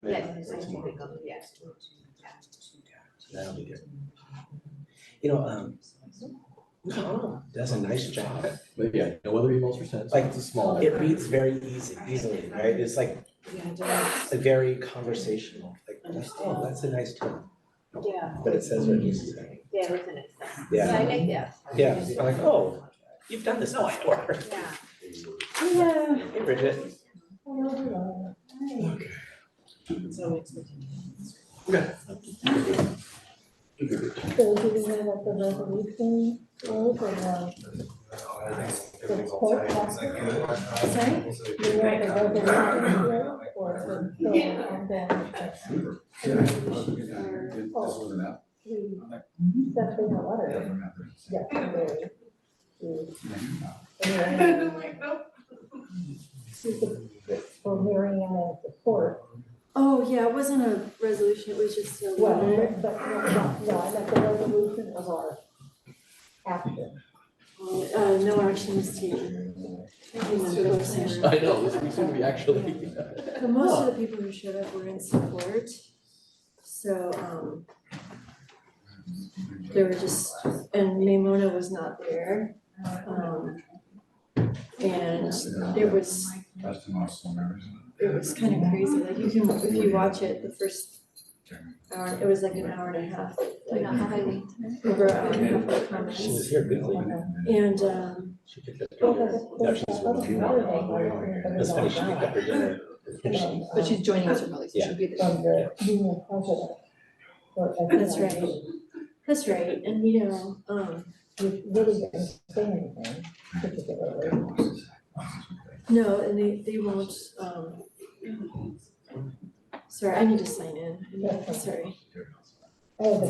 Yes, I think they go, yes. That'll be good. You know, Connell does a nice job. But yeah, no other emails were sent. Like, It's small. It reads very easily, right? It's like a very conversational, like, oh, that's a nice tone. Yeah. But it says what it needs to say. Yeah, isn't it? Yeah. I like that. Yeah, I'm like, oh, you've done this before. Yeah. Yeah. Hey, Bridget. Okay. So do we know what the resolution is or the court has to? Sorry? Do you know the resolution is or is it still ongoing? We sent in a letter yesterday for Mary Ann and support. Oh, yeah, it wasn't a resolution, it was just a Well, letter. but no, I meant the resolution of our action. No action was taken. I know, we seem to be actually. But most of the people who showed up were in support, so, they were just, and Maimona was not there. And it was kind of crazy, like you can, if you watch it, the first hour, it was like an hour and a half, like over an hour and a half of She comments. was here briefly. And, She picked up Well, her, no, she's that's funny, she picked up her dinner. But she's joining us remotely, so she'll be there. From the union president. that's right, that's right, and you know, We really didn't say anything particularly. no, and they won't, sorry, I need to sign in, sorry. Oh, the-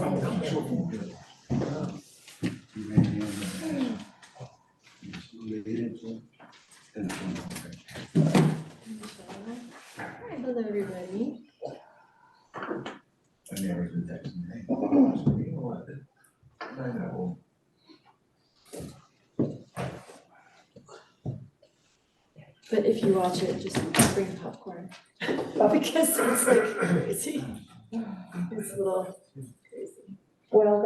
Hi, hello, everybody. But if you watch it, just bring popcorn, because it's like crazy. It's a little crazy. Well,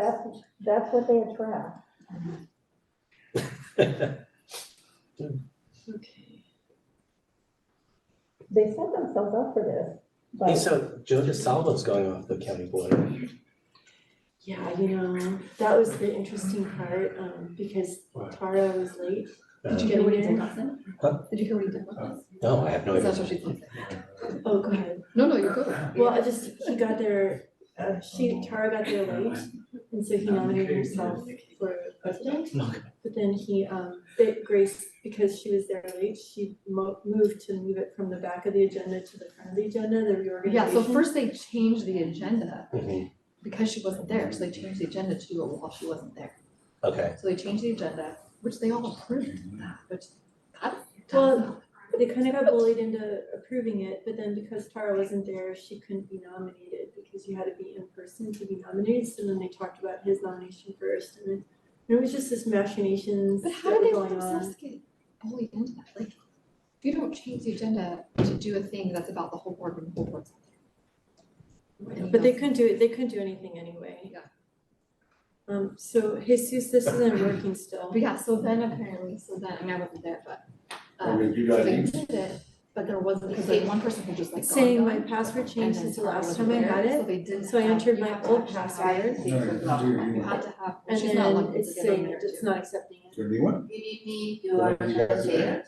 that's what they attract. Okay. They set themselves up for this, Hey, but so Joe DeSalvo's going off the county board. Yeah, you know, that was the interesting part, because Tara was late. Did you hear what he getting did there. last night? Huh? Did you hear what he did last night? No, I have no That's what idea. she said. Oh, go ahead. No, you're good. Well, he got there, Tara got there late, and so he nominated himself for president. But then Grace, because she was there late, she moved it from the back of the agenda to the front of the agenda, the reorganization. Yeah, so first they changed the agenda Mhm. because she wasn't there, so they changed the agenda to do it while she wasn't there. Okay, So they changed the agenda, which they all approved, which that. Well, they kind of got bullied into approving it, but then because Tara wasn't there, she couldn't be nominated because you had to be in person to be nominated. So then they talked about his nomination first, and then it was just this machinations But that how were did they going on. themselves get bullied into that? Like, if you don't change the agenda to do a thing that's about the whole board when the whole board's not there. But they couldn't do it. They couldn't do anything anyway. Yeah. So Jesus, this isn't working still. But yeah, so then apparently, I mean, I wasn't there, but, You so got they it. did it, but there wasn't, because like one person could just like. Saying gone my down, password and changed then since the Tara last wasn't time I there, had So it. they did. So I entered you my have to old actually have- password, You have to have, and she's not then lucky to it's get in saying there it's too. not accepting it. So do you want? You need me You guys to there?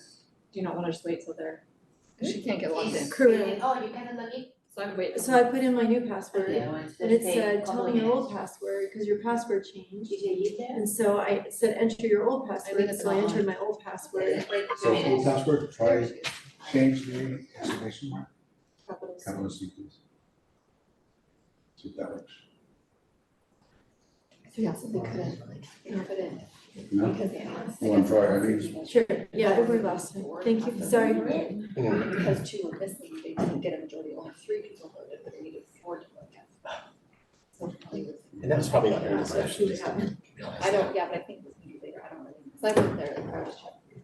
Do you not wanna just wait till they're, cause she can't get logged in, Correct. Oh, you cannot log in? so I would wait. So I put in my new password, Okay, and it said, tell me your old password, because your password changed. Did you leave there? And so I said, enter your old think password, it's so I not entered on. my old password, Wait So a full minute. password, There try she is. change the exclamation mark, capital C. capital C please. See if that works. So yeah, so they couldn't like, put in, No? because they asked. You wanna try Eileen's? Sure, yeah, it worked last time, thank you, sorry. Because two were missing, they didn't get a majority, only 3 people voted, but they needed 4 to vote yes. So it probably was. and that was probably not her decision. I don't, yeah, but I think it was maybe later, I don't really, cause I wasn't there, like, I was checking.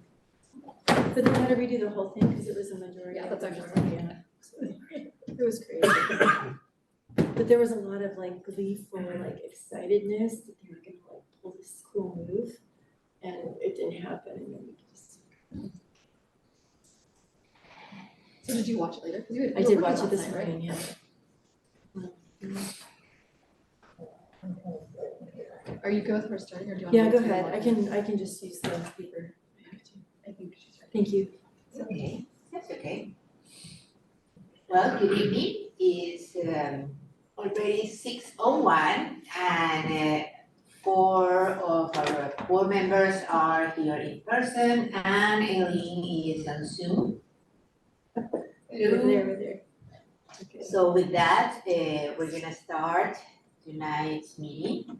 But they had to redo the whole thing, because it was a majority. Yeah, that's of the actually- board, yeah. So It was crazy. But there was a lot of like gleeful, like excitedness that they were gonna like pull this cool move, and it didn't happen, and then we just. So did you watch it later? 'Cause you I were did working watch it last this night, right? morning, yeah. Are you good with her starting or do you want? Yeah, to go wait till ahead, you're I can just use the paper, I think she's ready. thank you. It's okay, that's okay. Well, good evening, it's already 6:01 and four of our board members are here in person and Eileen is on Zoom. Over there. Okay. So with that, we're gonna start tonight's meeting.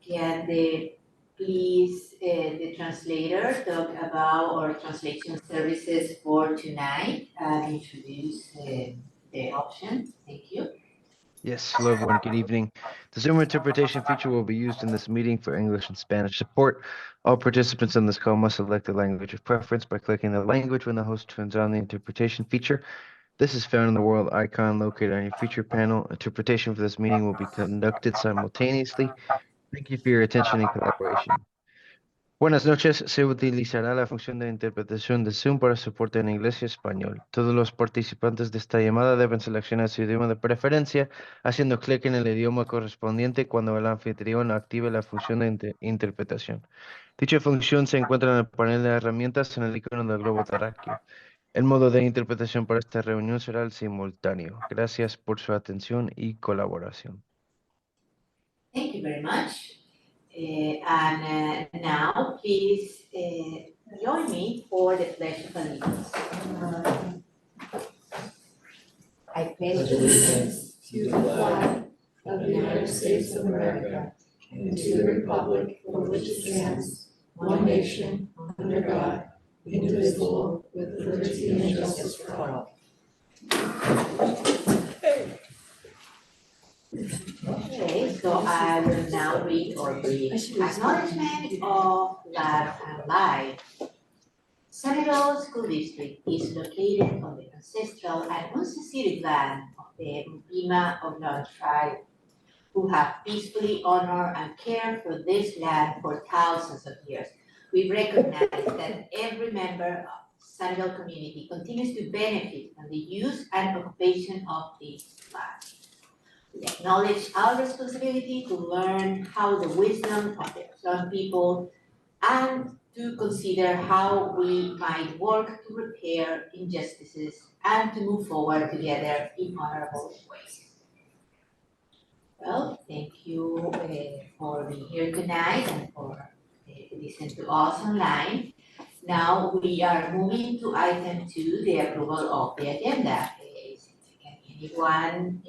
Can the translator talk about our translation services for tonight and introduce the option? Thank you. Yes, hello everyone, good evening. The Zoom interpretation feature will be used in this meeting for English and Spanish support. All participants on this call must select the language of preference by clicking the language when the host turns on the interpretation feature. This is found in the world icon located on your feature panel. Interpretation for this meeting will be conducted simultaneously. Thank you for your attention and collaboration. Buenas noches, se utilizará la función de interpretación de Zoom para soporte en inglés y español. Todos los participantes de esta llamada deben seleccionar su idioma de preferencia, haciendo clic en el idioma correspondiente cuando el anfitrión active la función de interpretación. Dicha función se encuentra en el panel de herramientas en el icono del globo terráqueo. El modo de interpretación para esta reunión será el simultáneo. Gracias por su atención y colaboración. Thank you very much. Now, please join me for the Pledge of Allegiance. I pledge allegiance To the flag of the United States of America and to the republic for which it stands, one nation, under God, indivisible, with liberty and justice for all. Okay, so I will now read our brief acknowledgement of Love and Life. Sunnyvale School District is located on the ancestral and unceded land of the Mpima Ohlone tribe, who have peacefully honored and cared for this land for thousands of years. We recognize that every member of Sunnyvale community continues to benefit from the use and occupation of this land. We acknowledge our responsibility to learn how the wisdom of the Ohlone people and to consider how we might work to repair injustices and to move forward together in honorable ways. Well, thank you for being here tonight and for listening to us online. Now we are moving to item 2, the approval of the agenda. Can anyone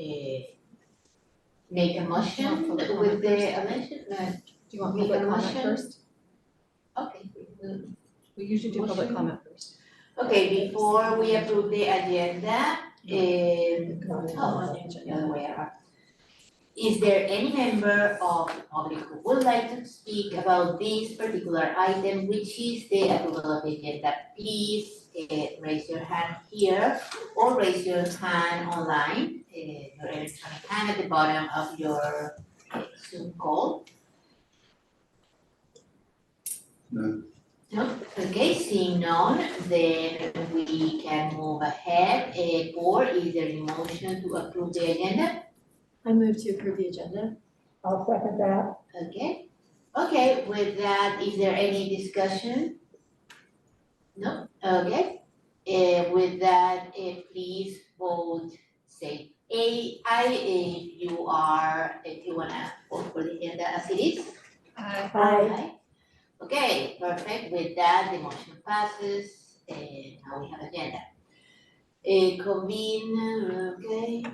make a motion with the amendment? Do you want Make a public comment motion? first? Okay. We usually do public Motion? comment first. Okay, before we approve the agenda, On the agenda. the other way around. Is there any member of the public who would like to speak about this particular item, which is the approval of the agenda? Please raise your hand here or raise your hand online, your electronic hand at the bottom of your Zoom call. None. No, okay, seeing none, then we can move ahead. Or is there a motion to approve the agenda? I move to approve the agenda. I'll second that. Okay, with that, is there any discussion? No, okay. With that, please vote, say aye if you wanna vote for the agenda as it is. Aye. Okay, perfect. With that, the motion passes and now we have agenda. Convene, okay.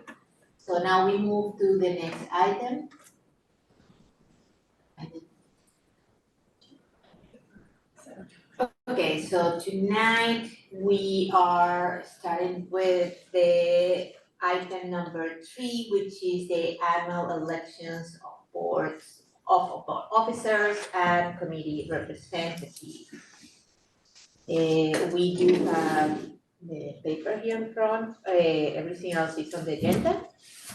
So now we move to the next item. Okay, so tonight we are starting with the item number 3, which is the annual elections of boards of officers and committee representatives. We do have the paper here in front. Everything else is on the agenda.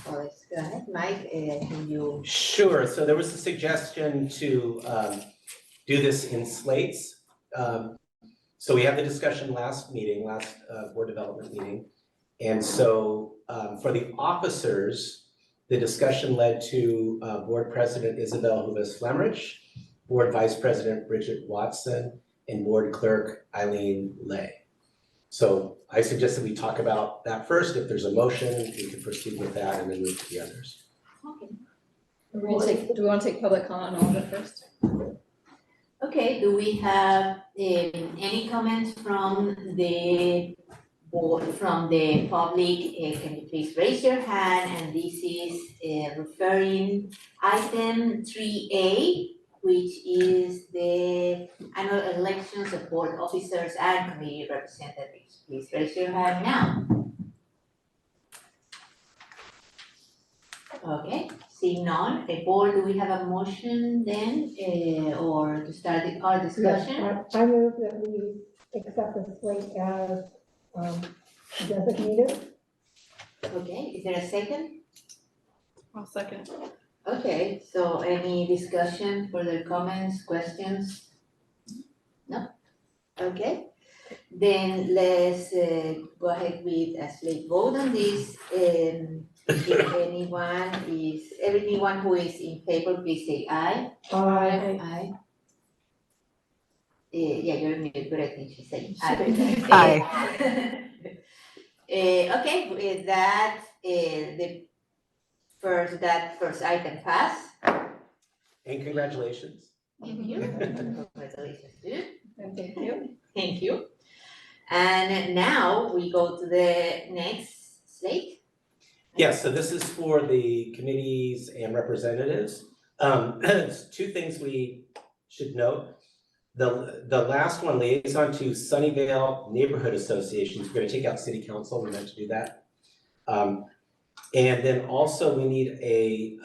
So let's go ahead, Mike, can you? Sure, so there was a suggestion to do this in slates. So we had the discussion last board development meeting. And so for the officers, the discussion led to Board President Isabel Hubas Flemrich, Board Vice President Bridget Watson, and Board Clerk Eileen Lay. So I suggest that we talk about that first. If there's a motion, we can proceed with that and then move to the others. Okay. Do we want to take public comment on all of it first? Okay, do we have any comments from the board, from the public? Can you please raise your hand? And this is referring item 3A, which is the annual elections of board officers and committee representatives. Please raise your hand now. Okay, seeing none, board, do we have a motion then, or to start our discussion? Yes, I move that we accept the slate as designated. Okay, is there a second? I'll second. Okay, so any discussion, further comments, questions? No? Okay, then let's go ahead with a slate vote on this. If everyone who is in favor, please say aye. Aye. Yeah, you're muted, but I think she's saying aye. Aye. Okay, with that, that first item pass. And congratulations. Thank you. Congratulations, dude. Thank you. Thank you. And now we go to the next slate. Yes, so this is for the committees and representatives. Two things we should note. The last one, liaison to Sunnyvale Neighborhood Associations, we're gonna take out city council, we're meant to do that. And then also we need a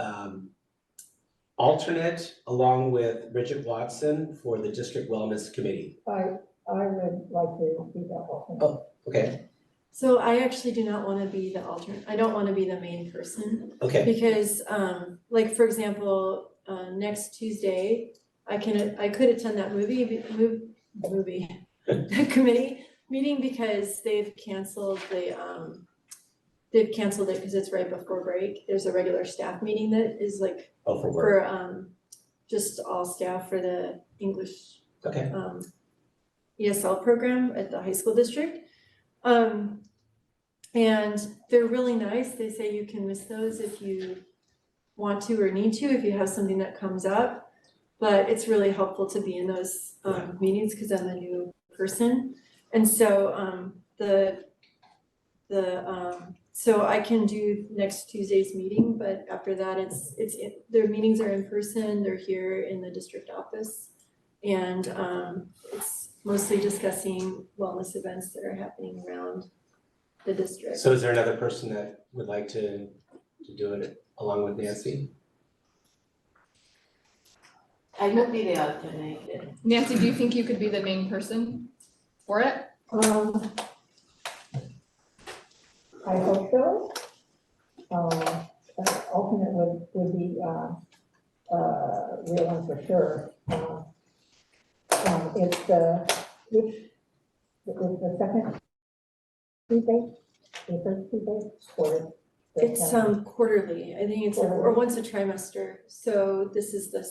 alternate along with Bridget Watson for the District Wellness Committee. I would like to be that alternate. Okay, So I actually do not wanna be the alternate, I don't wanna be the main person. okay, Because, like, for example, next Tuesday, I could attend that committee meeting because they've canceled it because it's right before break. There's a regular staff meeting that is like for work, for, just all staff for the English, okay. ESL program at the high school district. And they're really nice. They say you can miss those if you want to or need to, if you have something that comes up. But it's really helpful to be in those meetings because I'm a new person. And so so I can do next Tuesday's meeting, but after that their meetings are in person, they're here in the district office. And it's mostly discussing wellness events that are happening around the district. So is there another person that would like to do it along with Nancy? I will be the alternate. Nancy, do you think you could be the main person for it? I hope so. Alternate would be real one for sure. It's the second Tuesday, the first Tuesday, or It's quarterly, I think it's or once a trimester, so this is the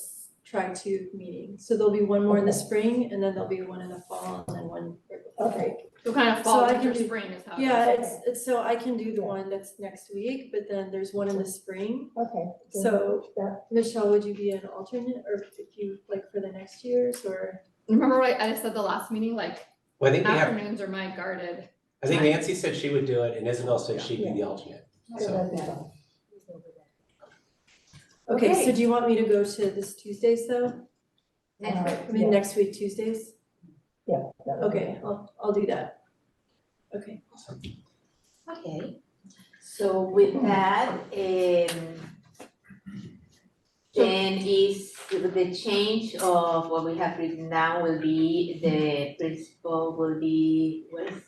Tri-2 meeting. So there'll be one more in the spring and then there'll be one in the fall and then one right before break. So kind of So fall, I winter, can do- spring is how it Yeah, is. it's so I can do the one that's next week, but then there's one in the spring. Okay. So that, Michelle, would you be an alternate or if you like for the next years or? Remember what I said the last meeting, like Well, I think afternoons are my guarded. I think Nancy said she would do it and Isabel said she'd be the alternate. so So, that's fine. Okay, so do you want me to go to this Tuesdays though? I mean, next week Tuesdays? Yeah. that would be Okay, I'll do that. Okay. Okay, so with that, then is the change of what we have written down will be the principal will be, what is?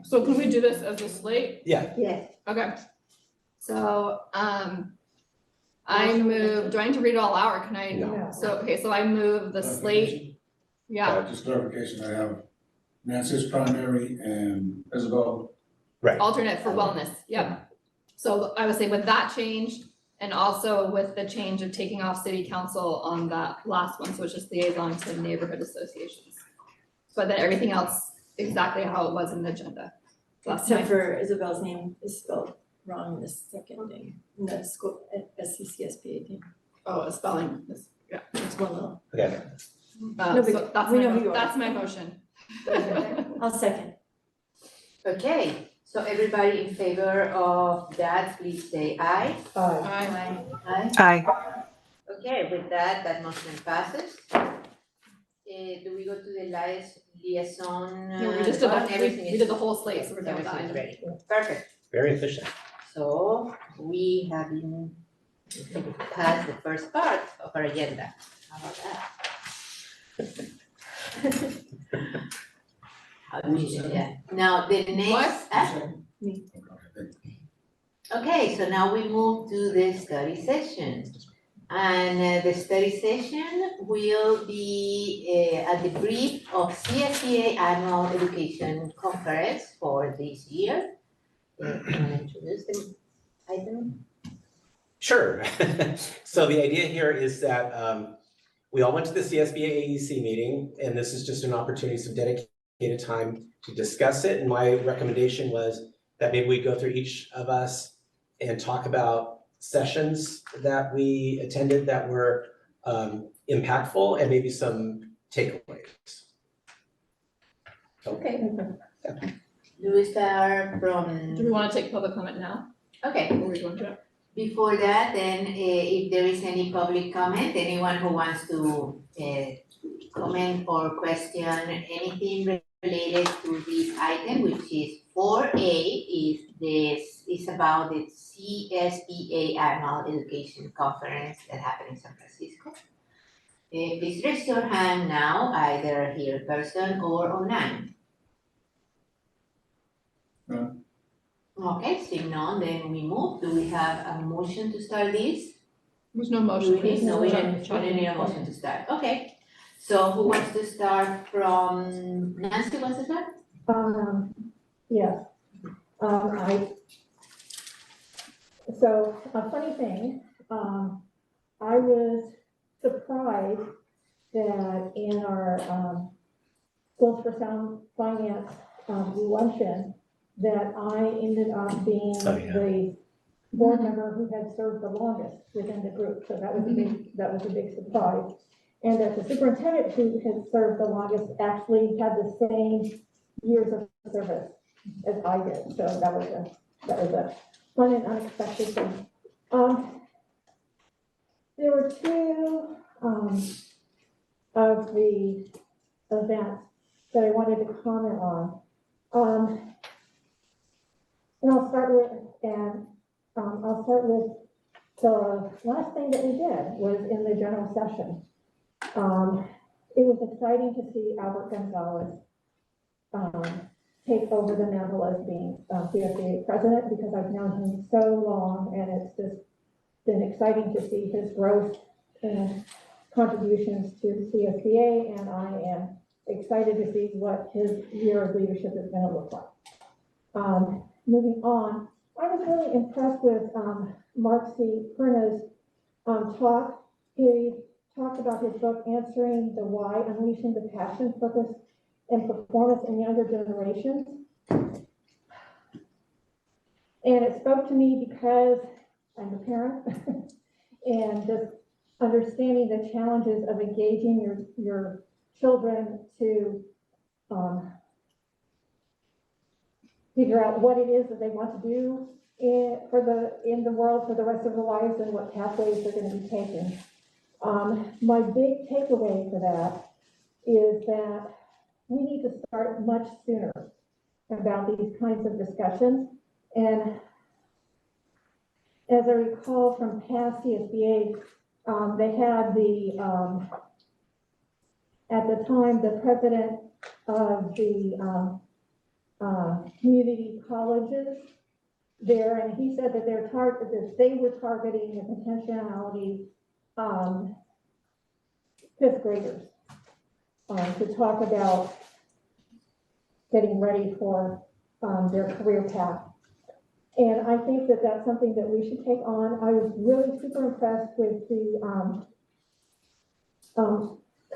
So can we do this as a slate? Yeah, Yes. Okay. So, I move, do I need to read it all out or can I? No. So, okay, so I move the slate, yeah, Just clarification, I have Nancy's primary and Isabel. right. alternate for wellness, yep. So I would say with that change and also with the change of taking off city council on that last one, so it's just liaison to neighborhood associations. But then everything else exactly how it was in the agenda. Last Except time. for Isabel's name is spelled wrong in the second thing, in the school, SCCSBA thing. Oh, a spelling, this, yeah. It's one little. Okay, No, but So that's we my, know who you are. that's my motion. I'll second. Okay, so everybody in favor of that, please say aye. Aye. Aye. Aye. Okay, with that, that motion passes. Do we go to the liaison? No, we just did vote? the, Everything we is- did the whole slate, so we're done with that Everything is item. ready. Perfect. very efficient. So we have been past the first part of our agenda. How about that? How do you do that? Now, the next. Okay, so now we move to the study session. And the study session will be at the brief of CSBA Annual Education Conference for this year. You want to introduce the item? Sure. So the idea here is that we all went to the CSBA AEC meeting, and this is just an opportunity, some dedicated time to discuss it. And my recommendation was that maybe we go through each of us and talk about sessions that we attended that were impactful and maybe some takeaways. Okay. Do we start Do from, we wanna take public comment now? okay, Or we going to? before that, then if there is any public comment, anyone who wants to comment or question anything related to this item, which is 4A, is about the CSBA Annual Education Conference that happened in San Francisco. Please raise your hand now, either here in person or online. None. Okay, seeing none, then we move. Do we have a motion to start this? There's no Do motion. we need, no, we Chuck- don't, Chuck- we don't need a motion to start, okay. So who wants to start from, Nancy wants to start? Yes. So a funny thing, I was surprised that in our, Schools for Sound Finance, luncheon, that I ended up being Oh, yeah. the board member who had served the longest within the group, so that was a big surprise. And that the superintendent who had served the longest actually had the same years of service as I did, so that was a fun and unexpected thing. There were two, of the events that I wanted to comment on. And I'll start with the last thing that we did was in the general session. It was exciting to see Albert Gonzalez take over the mantle as being CSBA president, because I've known him so long, and it's just been exciting to see his growth and contributions to CSBA, and I am excited to see what his year of leadership is going to look like. Moving on, I was really impressed with Mark C. Perna's talk. He talked about his book, Answering the Why, Unleashing the Passion, Purpose, and Performance in Younger Generations. And it spoke to me because I'm a parent and just understanding the challenges of engaging your children to figure out what it is that they want to do in the world for the rest of their lives and what pathways they're going to be taking. My big takeaway for that is that we need to start much sooner about these kinds of discussions. And as I recall from past CSBA, they had at the time, the president of the community colleges there, and he said that that they were targeting the potentiality, fifth graders, to talk about getting ready for, their career path. And I think that that's something that we should take on. I was really super impressed with the,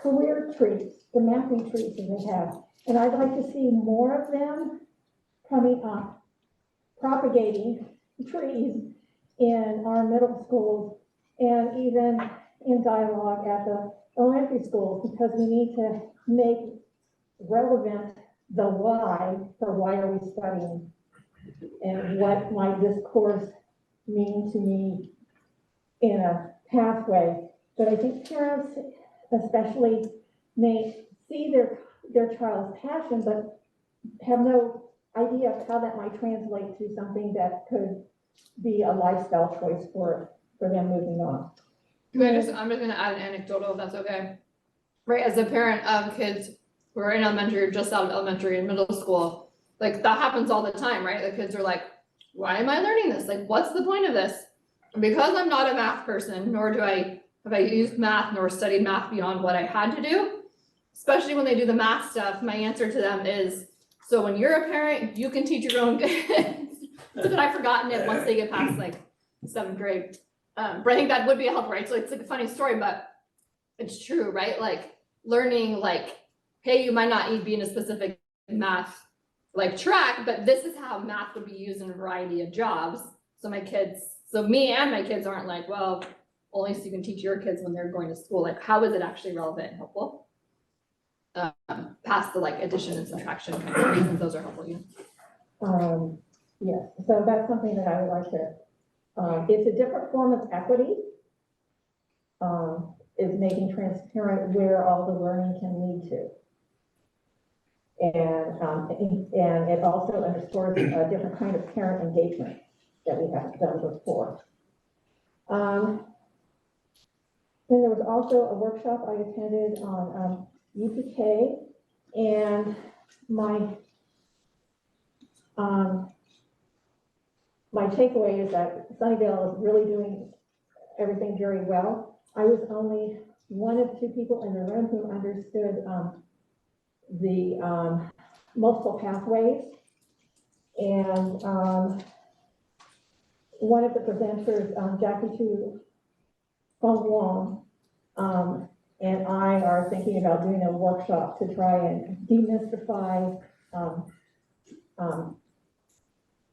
career trees, the mapping trees that they have. And I'd like to see more of them coming up, propagating trees in our middle schools and even in dialogue at the elementary schools, because we need to make relevant the why, for why are we studying? And what might this course mean to me in a pathway? But I think parents especially may see their child's passion, but have no idea of how that might translate to something that could be a lifestyle choice for them moving on. I'm just gonna add an anecdotal, if that's okay. Right, as a parent of kids who are in elementary or just out of elementary and middle school, like that happens all the time, right? The kids are like, why am I learning this? Like, what's the point of this? And because I'm not a math person, nor have I used math nor studied math beyond what I had to do, especially when they do the math stuff, my answer to them is, so when you're a parent, you can teach your own kids. So that I've forgotten it once they get past like 7th grade. But I think that would be a help, right? So it's like a funny story, but it's true, right? Like learning, like, hey, you might not be in a specific math like track, but this is how math would be used in a variety of jobs. So me and my kids aren't like, well, only so you can teach your kids when they're going to school. Like, how is it actually relevant and helpful? Past the like addition and subtraction reasons, those are helpful. Yeah. Yes, so that's something that I would like to, it's a different form of equity, is making transparent where all the learning can lead to. And it also underscores a different kind of parent engagement that we haven't done before. Then there was also a workshop I attended on UPK, and my takeaway is that Sunnyvale is really doing everything very well. I was only one of 2 people in the room who understood the multiple pathways. And one of the presenters, Jackie Tu Fong Wong, and I are thinking about doing a workshop to try and demystify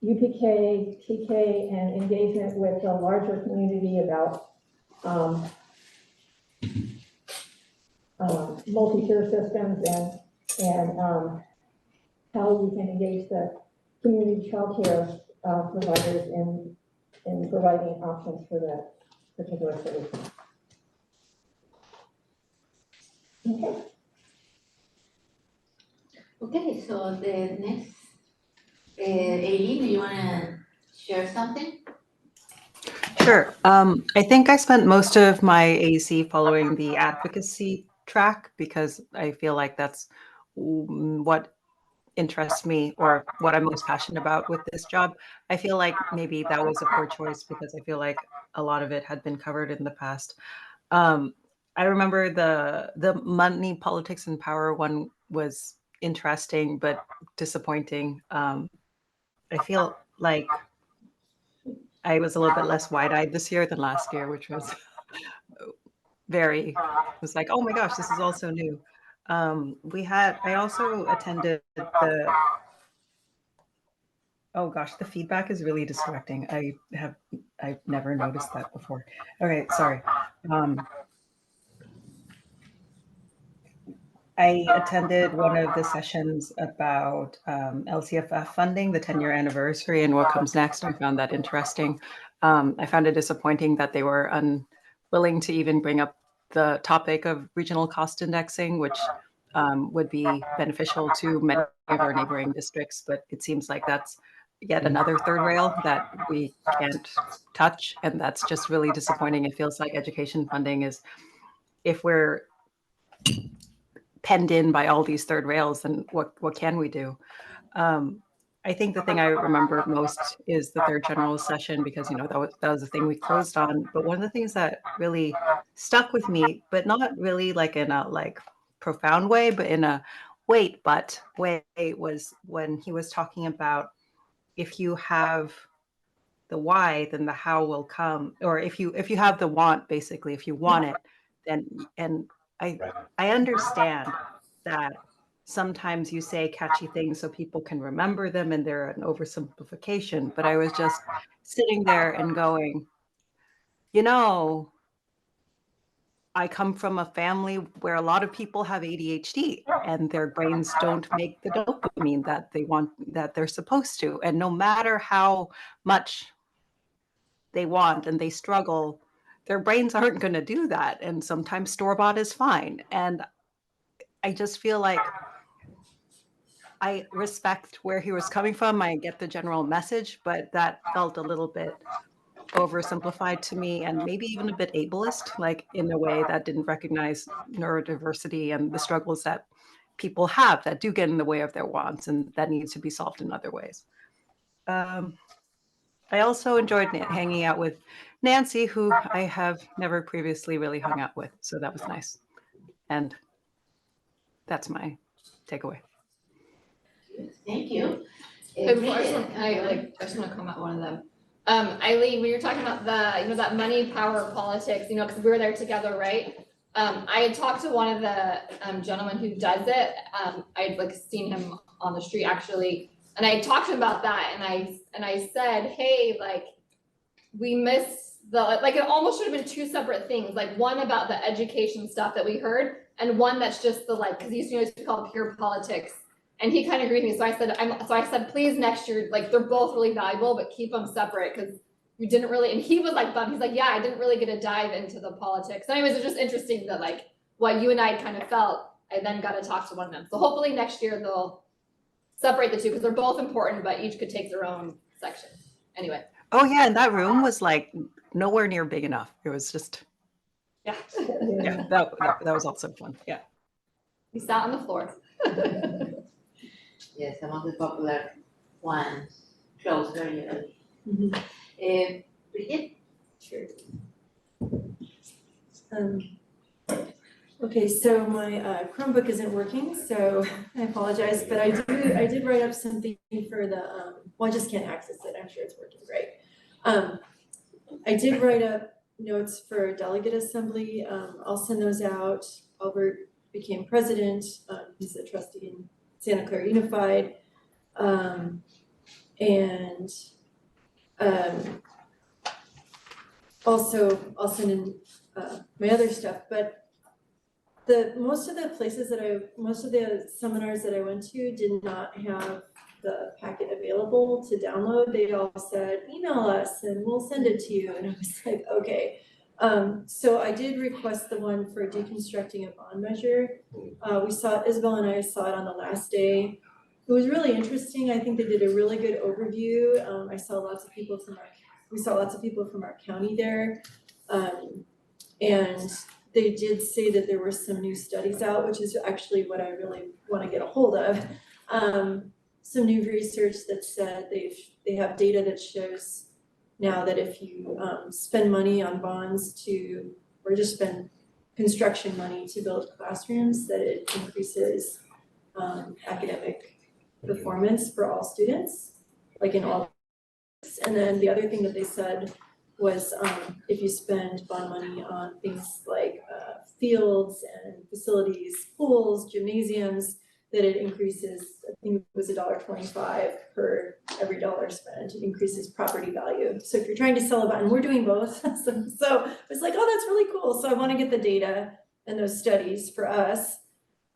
UPK, TK, and engagement with the larger community about multi-tier systems and how we can engage the community childcare providers in providing options for that particular solution. Okay. Okay, so the next, Aileen, do you wanna share something? Sure. I think I spent most of my AEC following the advocacy track because I feel like that's what interests me or what I'm most passionate about with this job. I feel like maybe that was a poor choice because I feel like a lot of it had been covered in the past. I remember the money, politics, and power one was interesting but disappointing. I feel like I was a little bit less wide-eyed this year than last year, which was was like, oh my gosh, this is all so new. I also attended oh gosh, the feedback is really distracting. I've never noticed that before. Okay, sorry. I attended one of the sessions about LCFF funding, the 10-year anniversary, and what comes next. I found that interesting. I found it disappointing that they were unwilling to even bring up the topic of regional cost indexing, which would be beneficial to many of our neighboring districts. But it seems like that's yet another third rail that we can't touch. And that's just really disappointing. It feels like education funding is, if we're penned in by all these third rails, then what can we do? I think the thing I remember most is the third general session because, you know, that was the thing we closed on. But one of the things that really stuck with me, but not really like in a like profound way, but in a wait, but way, was when he was talking about if you have the why, then the how will come. Or if you have the want, basically, if you want it, then and I Right. I understand that sometimes you say catchy things so people can remember them and they're an oversimplification. But I was just sitting there and going, you know, I come from a family where a lot of people have ADHD and their brains don't make the dopamine that they want, that they're supposed to. And no matter how much they want and they struggle, their brains aren't going to do that. And sometimes store-bought is fine. And I just feel like I respect where he was coming from. I get the general message, but that felt a little bit oversimplified to me and maybe even a bit ableist, like in a way that didn't recognize neurodiversity and the struggles that people have that do get in the way of their wants and that needs to be solved in other ways. I also enjoyed hanging out with Nancy, who I have never previously really hung out with. So that was nice. And that's my takeaway. Thank you. But before, I just want to comment on one of them. Eileen, when you're talking about the, you know, that money, power, politics, you know, because we were there together, right? I had talked to one of the gentlemen who does it. I had like seen him on the street actually, and I talked to him about that, and I said, hey, like, we miss the, like, it almost should have been two separate things, like one about the education stuff that we heard, and one that's just the like, because he used to call it pure politics. And he kind of agreed with me. So I said, please next year, like they're both really valuable, but keep them separate because we didn't really, and he was like bummed. He's like, yeah, I didn't really get to dive into the politics. So anyways, it's just interesting that like what you and I kind of felt, I then got to talk to one of them. So hopefully next year they'll separate the two because they're both important, but each could take their own section. Anyway. Oh yeah, and that room was like nowhere near big enough. It was just, yeah, that was also fun. Yeah. We sat on the floor. Yes, some of the popular ones close very early. Bridget? Sure. Okay, so my Chromebook isn't working, so I apologize, but I did write up something for the, well, I just can't access it, I'm sure it's working great. I did write up notes for delegate assembly, I'll send those out. Albert became president, he's a trustee in Santa Clara Unified, and also I'll send in my other stuff, but most of the seminars that I went to did not have the packet available to download. They all said, email us and we'll send it to you. And I was like, okay. So I did request the one for deconstructing a bond measure. We saw it, Isabel and I saw it on the last day. It was really interesting. I think they did a really good overview. We saw lots of people from our county there. And they did say that there were some new studies out, which is actually what I really want to get a hold of. Some new research that said they have data that shows now that if you spend money on bonds or just spend construction money to build classrooms, that it increases academic performance for all students, like in all. And then the other thing that they said was if you spend bond money on things like fields and facilities, pools, gymnasiums, that it increases, I think it was $1.25 per every dollar spent. It increases property value. So if you're trying to sell a bond, and we're doing both, so it's like, oh, that's really cool. So I want to get the data and those studies for us.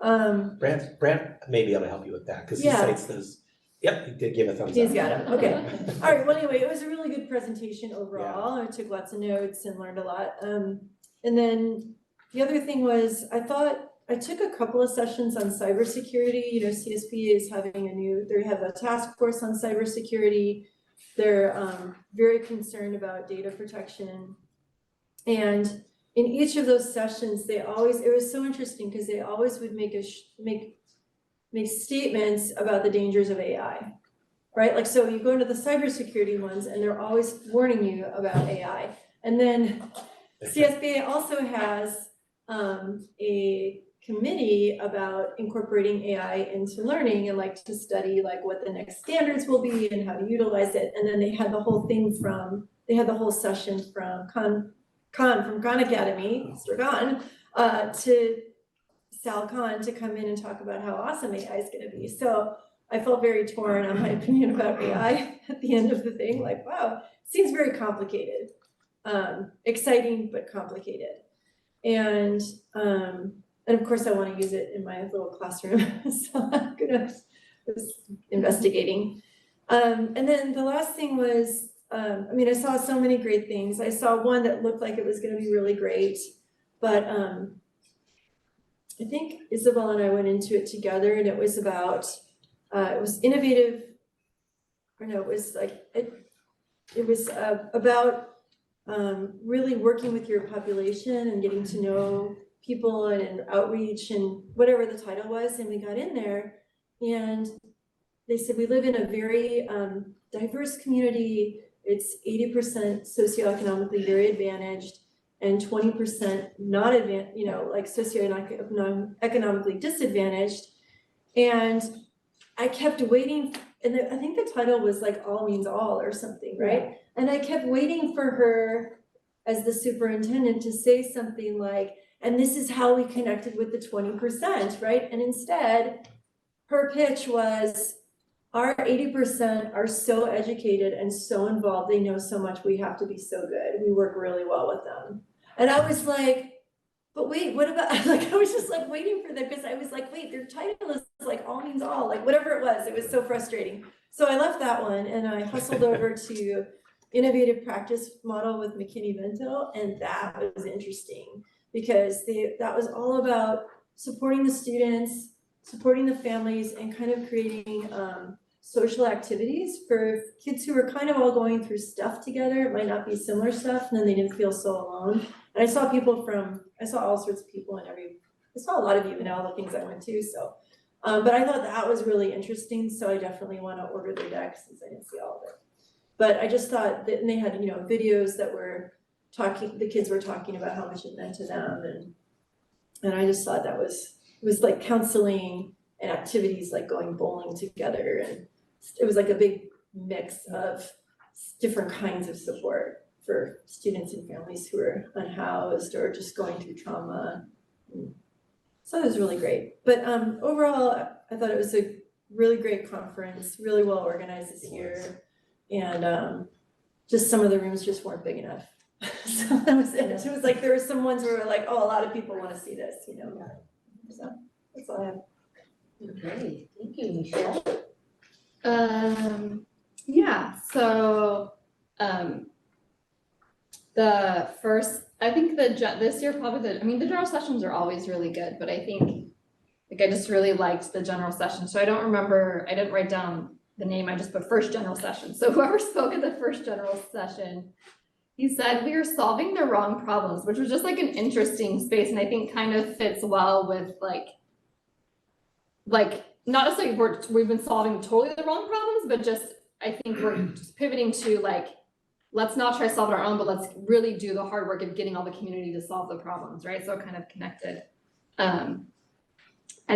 Brant may be able to help you with that because he cites those. Yep, he did give a thumbs up. He's got it, okay. All right, well, anyway, it was a really good presentation overall. I took lots of notes and learned a lot. And then the other thing was, I took a couple of sessions on cybersecurity. You know, CSP is they have a task force on cybersecurity. They're very concerned about data protection. And in each of those sessions, it was so interesting because they always would make makes statements about the dangers of AI, right? Like, so you go into the cybersecurity ones and they're always warning you about AI. And then CSBA also has a committee about incorporating AI into learning and like to study like what the next standards will be and how to utilize it. And then they had the whole thing they had the whole session from Khan from Khan Academy, Mr. Khan, to Sal Khan to come in and talk about how awesome AI is gonna be. So I felt very torn on my opinion about AI at the end of the thing, like, wow, seems very complicated. Exciting, but complicated. And of course I wanna use it in my little classroom, so I'm gonna was investigating. And then the last thing was, I mean, I saw so many great things. I saw one that looked like it was gonna be really great, but I think Isabel and I went into it together and it was about, it was innovative, or no, it was like, it was about really working with your population and getting to know people and outreach and whatever the title was. And we got in there and they said, we live in a very diverse community. It's 80% socioeconomically very advantaged and 20% not advanced, you know, like socioeconomically disadvantaged. And I kept waiting, and I think the title was like All Means All or something, right? Yeah. And I kept waiting for her as the superintendent to say something like, and this is how we connected with the 20%, right? And instead, her pitch was, our 80% are so educated and so involved, they know so much, we have to be so good. We work really well with them. And I was like, but wait, what about, like, I was just like waiting for them because I was like, wait, their title is like All Means All, like whatever it was so frustrating. So I left that one and I hustled over to Innovative Practice Model with McKinney-Vento, and that was interesting because that was all about supporting the students, supporting the families, and kind of creating social activities for kids who were kind of all going through stuff together. It might not be similar stuff, and then they didn't feel so alone. And I saw all sorts of people I saw a lot of you in all the things I went to, so. But I thought that was really interesting, so I definitely want to order the deck since I didn't see all of it. But I just thought that, and they had, you know, videos that were the kids were talking about how much it meant to them, and I just thought it was like counseling and activities like going bowling together, and it was like a big mix of different kinds of support for students and families who are unhoused or just going through trauma. So it was really great. But overall, I thought it was a really great conference, really well organized this year. And just some of the rooms just weren't big enough. So that was it. It was like there were some ones where we were like, oh, a lot of people want to see this, you know. So that's all I have. Okay, thank you, Michelle. Yeah, so the first, I think this year probably the general sessions are always really good, but I think like I just really liked the general session. So I didn't write down the name, I just put first general session. So whoever spoke at the first general session, he said we are solving the wrong problems, which was just like an interesting space, and I think kind of fits well with like not necessarily we've been solving totally the wrong problems, but just I think we're just pivoting to like, let's not try to solve it our own, but let's really do the hard work of getting all the community to solve the problems, right? So it kind of connected. And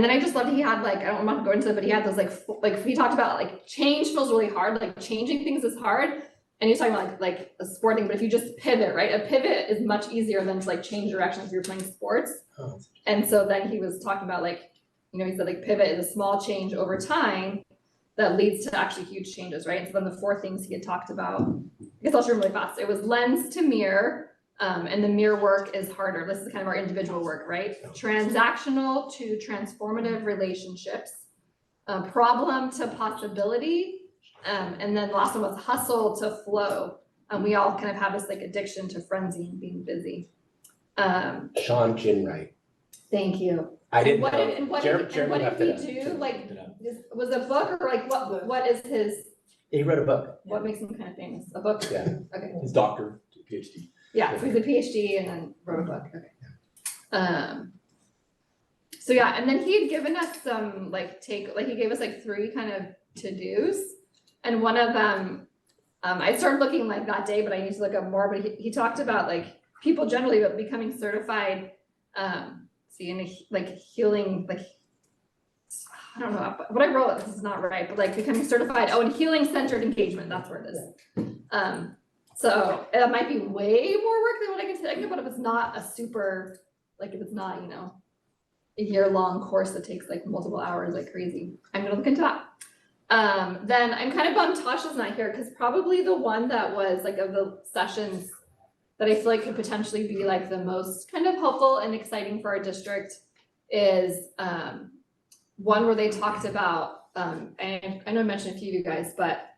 then I just loved he had like, I'm not going to go into it, but he had those like he talked about like change feels really hard, like changing things is hard. And he's talking about like a sport thing, but if you just pivot, right? A pivot is much easier than to like change direction if you're playing sports. Oh. And so then he was talking about like, you know, he said like pivot is a small change over time that leads to actually huge changes, right? And so then the 4 things he had talked about, I guess I'll show them really fast. It was lens to mirror, and the mirror work is harder. This is kind of our individual work, right? Transactional to transformative relationships, problem to possibility, and then the last one was hustle to flow. We all kind of have this like addiction to frenzy and being busy. Sean Ginwright. Thank you. I didn't what know. Did, what did he do? Like, was a book or like what is his? He wrote a book. What makes him kind of famous? A book? Yeah. Okay. His doctor, PhD. Yeah, so he's a PhD and then wrote a book. Okay. So yeah, and then he had given us some he gave us like 3 kind of to-dos. And one of them, I started looking like that day, but I need to look up more, but he talked about like people generally about becoming certified, healing, like, I don't know, what I wrote, this is not right, but like becoming certified, in healing centered engagement, that's where it is. So it might be way more work than what I can think about if it's not a super, like if it's not, a year-long course that takes like multiple hours like crazy. I'm gonna look into that. Then I'm kind of bummed Tasha's not here because probably the one that was like of the sessions that I feel like could potentially be like the most kind of helpful and exciting for our district is one where they talked about, and I know I mentioned a few of you guys, but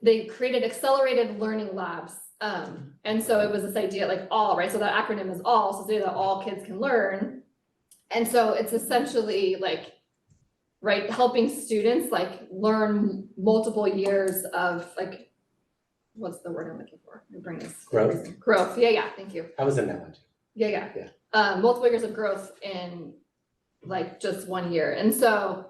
they created accelerated learning labs. And so it was this idea like all, right? So that acronym is all, so say that all kids can learn. And so it's essentially like, right, helping students like learn multiple years of like, what's the word I'm looking for? My brain is Growth. Growth. Yeah, thank you. I was in that one too. Yeah. Multiple years of growth in like just 1 year. And so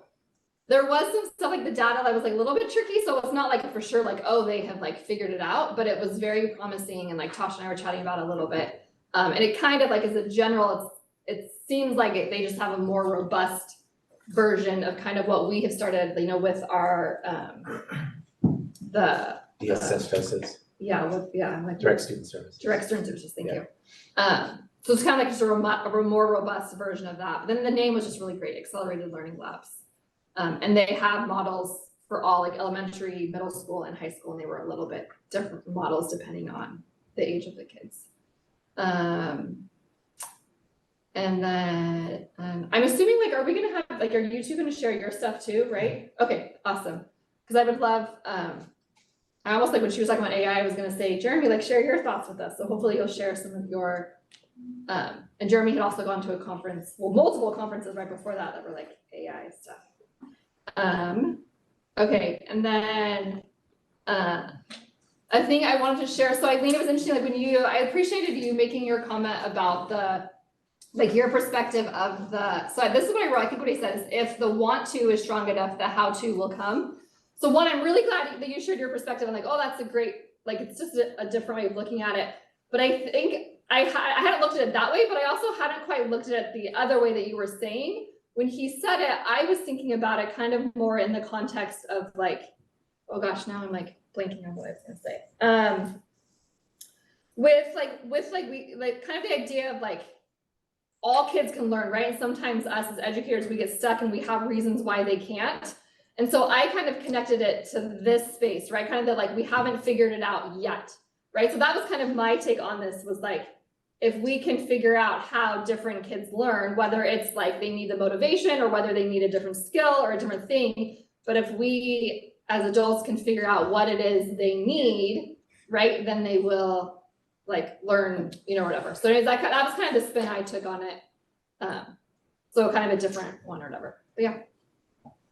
there was some stuff like the data that was like a little bit tricky. So it's not like for sure like, oh, they have like figured it out, but it was very promising. And like Tasha and I were chatting about it a little bit. And it kind of like as a general, it seems like they just have a more robust version of kind of what we have started, with our the DSS. Direct student services. Direct student services, thank you. So it's kind of like just a more robust version of that. But then the name was just really great, Accelerated Learning Labs. And they have models for all like elementary, middle school, and high school, and they were a little bit different models depending on the age of the kids. And then I'm assuming like, are we gonna have like, are you two gonna share your stuff too, right? Okay, awesome. Because I would love, I almost like when she was talking about AI, I was gonna say, Jeremy, like share your thoughts with us. So hopefully you'll share some of your, and Jeremy had also gone to a conference, well, multiple conferences right before that were like AI stuff. Okay, and then I think I wanted to share, so Eileen, it was interesting, like I appreciated you making your comment about your perspective of so this is what I wrote, I think what he said is, if the want to is strong enough, the how to will come. So one, I'm really glad that you shared your perspective. I'm like, oh, that's a great, like, it's just a different way of looking at it. But I think I hadn't looked at it that way, but I also hadn't quite looked at it the other way that you were saying. When he said it, I was thinking about it kind of more in the context of like, oh gosh, now I'm like blanking on what I was gonna say. With kind of the idea of like, all kids can learn, right? And sometimes us as educators, we get stuck and we have reasons why they can't. And so I kind of connected it to this space, right? Kind of like, we haven't figured it out yet, right? So that was kind of my take on this, was like, if we can figure out how different kids learn, whether it's like they need the motivation or whether they need a different skill or a different thing, but if we as adults can figure out what it is they need, right, then they will like learn, whatever. So anyways, that was kind of the spin I took on it. So kind of a different one or whatever, but yeah.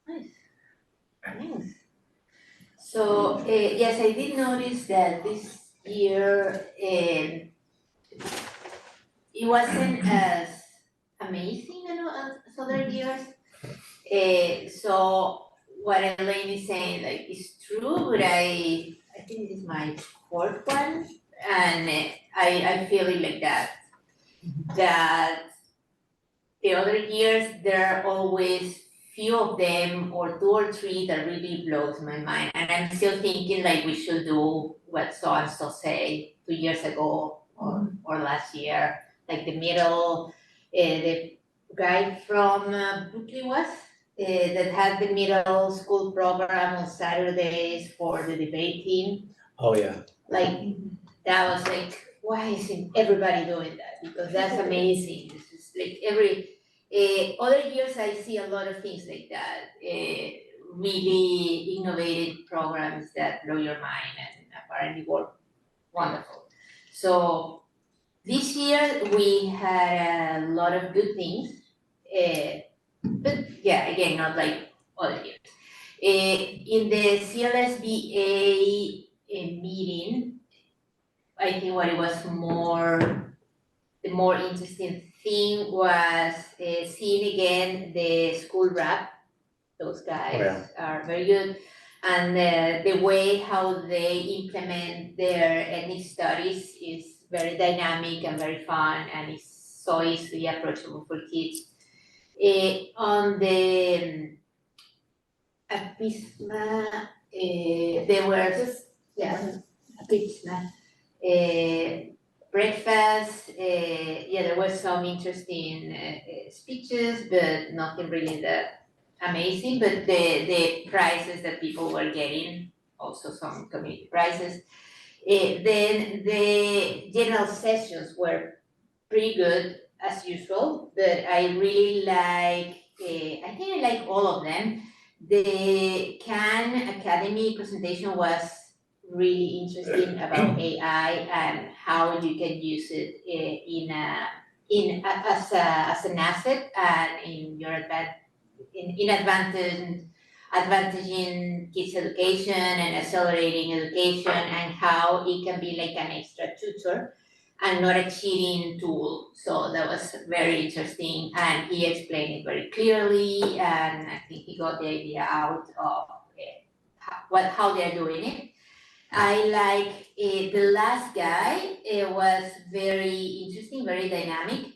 Nice. Thanks. So yes, I did notice that this year it wasn't as amazing as other years. So what Elaine is saying like is true, but I think this is my fourth one, and I feel it like that. That the other years there are always few of them or 2 or 3 that really blows my mind, and I'm still thinking like we should do what so and so say 2 years ago or last year. Like the middle, the guy from Brooklyn that had the middle school program on Saturdays for the debate team. Oh, yeah. Like, that was like, why isn't everybody doing that? Because that's amazing. This is like other years I see a lot of things like that. Really innovative programs that blow your mind and apparently work wonderful. So, this year we had a lot of good things, but yeah, again, not like other years. In the CLSBA meeting, I think what it was the more interesting thing was seeing again the school rap. Those guys are very good. And the way how they implement their ethnic studies is very dynamic and very fun, and it's so easily approachable for kids. On the Apisma, there were just, Apisma, breakfast, there were some interesting speeches, but nothing really that amazing, but the prizes that people were getting, also some community prizes. Then the general sessions were pretty good as usual, but I really like, I think I like all of them. The Khan Academy presentation was really interesting about AI and how you can use it as an asset and in your advantaging kids' education and accelerating education, and how it can be like an extra tutor and not a cheating tool. So that was very interesting, and he explained it very clearly, and I think he got the idea out of how they're doing it. I like the last guy. It was very interesting, very dynamic.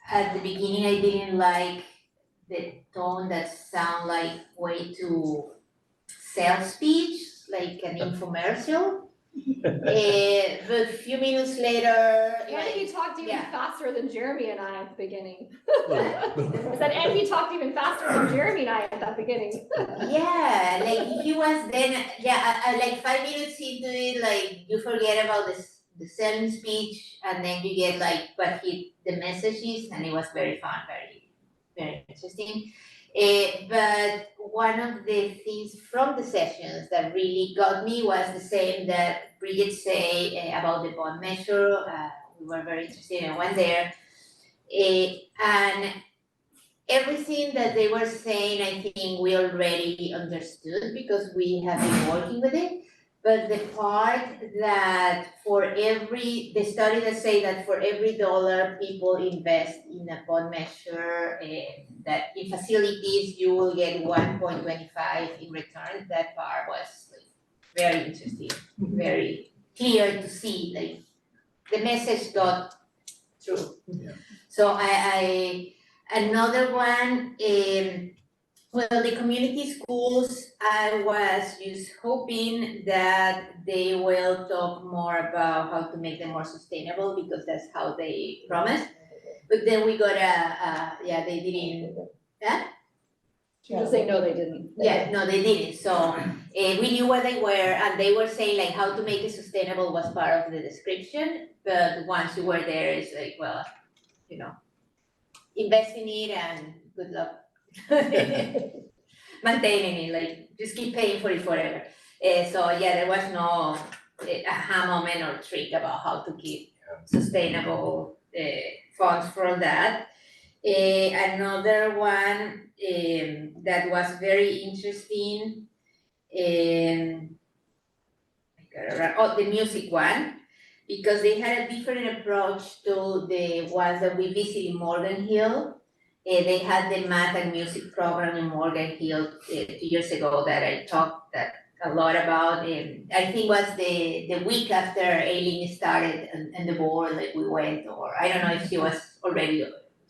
At the beginning, I didn't like the tone that sound like way too sales speech, like an infomercial. But a few minutes later, And he talked even yeah. faster than Jeremy and I at the beginning. I said, and he talked even faster than Jeremy and I at that beginning. Yeah, like he was then, like 5 minutes into it, like you forget about the selling speech, and then you get like what the message is, and it was very fun, very, very interesting. But one of the things from the sessions that really got me was the same that Bridget say about the bond measure. We were very interested and went there. And everything that they were saying, I think we already understood because we have been working with it. But the part that the study that say that for every $1 people invest in a bond measure, that in facilities you will get 1.25 in return, that part was like very interesting, very clear to see, like the message got through. Yeah. So another one, well, the community schools, I was just hoping that they will talk more about how to make them more sustainable, because that's how they promised. But then we got they didn't, Just say, no, they didn't. yeah, no, they didn't. So we knew where they were, and they were saying like how to make it sustainable was part of the description. But once you were there, it's like, well, invest in it and good luck. Maintaining it, like just keep paying for it forever. So there was no aha moment or trick about how to keep sustainable funds for that. Another one that was very interesting, the music one, because they had a different approach to the ones that we visited in Morgan Hill. They had the math and music program in Morgan Hill 2 years ago that I talked a lot about. I think was the week after Aileen started and the board, like we went, or I don't know if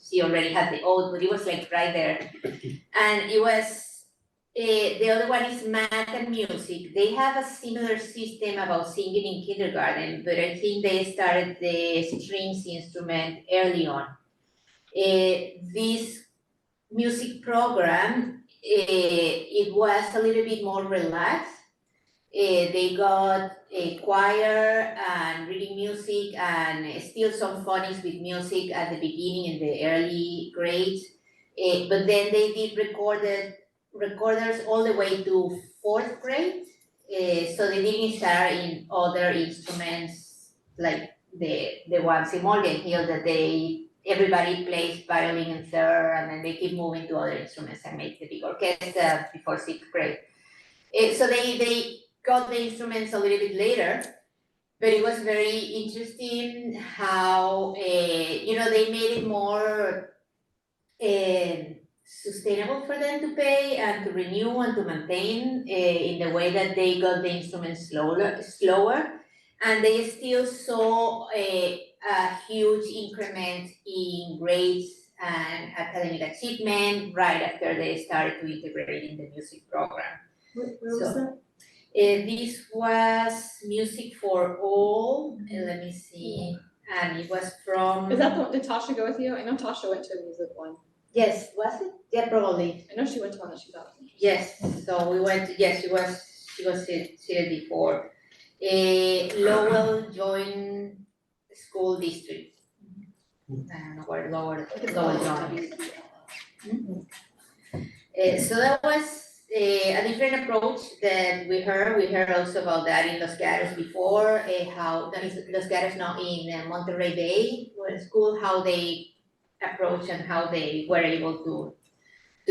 she already had the oath, but it was like right there. And it was, the other one is math and music. They have a similar system about singing in kindergarten, but I think they started the strings instrument early on. This music program, it was a little bit more relaxed. They got a choir and reading music and still some phonics with music at the beginning in the early grades. But then they did recorders all the way to 4th grade. So they didn't start in other instruments like the ones in Morgan Hill that everybody plays violin in 3rd, and then they keep moving to other instruments and make the big orchestra before 6th grade. So they got the instruments a little bit later, but it was very interesting how, they made it more sustainable for them to pay and to renew and to maintain in the way that they got the instruments slower. And they still saw a huge increment in grades and academic achievement right after they started to integrate in the music program. Where was So- that? This was Music for All, let me see, and it was from. Is that the, did Tasha go with you? I know Tasha went to a music one. Yes, was it? Yeah, probably. I know she went to one that she thought was interesting. Yes, so we went, yes, she was here before. Lowell Joint School District. I don't know where Lowell Joint is. So that was a different approach that we heard. We heard also about that in Los Gatos before, how that is Los Gatos now in Monterey Bay school, how they approach and how they were able to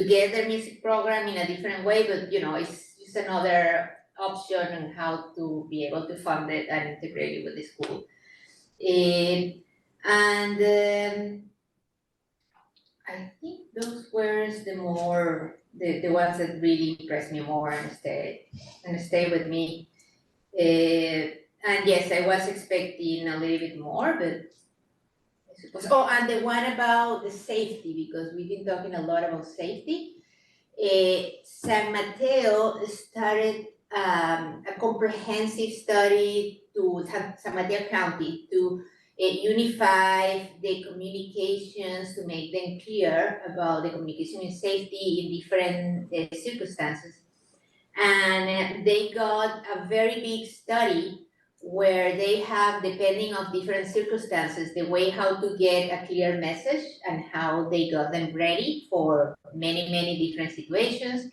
get their music program in a different way, but it's just another option on how to be able to fund it and integrate it with the school. I think those were the ones that really impressed me more and stay with me. And yes, I was expecting a little bit more, but I suppose. Oh, and the one about the safety, because we've been talking a lot about safety. San Mateo started a comprehensive study to San Mateo County to unify the communications, to make them clear about the communication and safety in different circumstances. And they got a very big study where they have, depending on different circumstances, the way how to get a clear message and how they got them ready for many different situations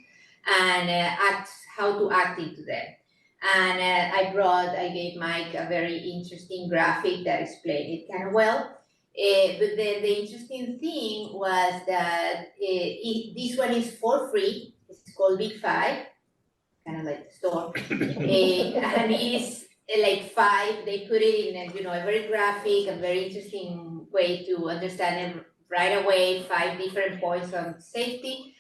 and how to act into them. And I gave Mike a very interesting graphic that explained it kind of well. But the interesting thing was that this one is for free. It's called Big Five, kind of like the store. And it is like 5, they put it in a very graphic and very interesting way to understand it right away, 5 different points on safety.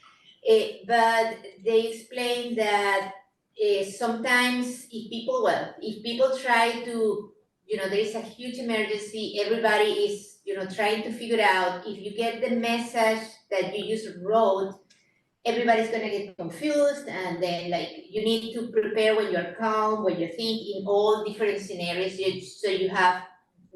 But they explained that sometimes if people try to, there is a huge emergency, everybody is, trying to figure out, if you get the message that you just wrote, everybody's gonna get confused, and then you need to prepare when you're calm, when you think in all different scenarios, so you have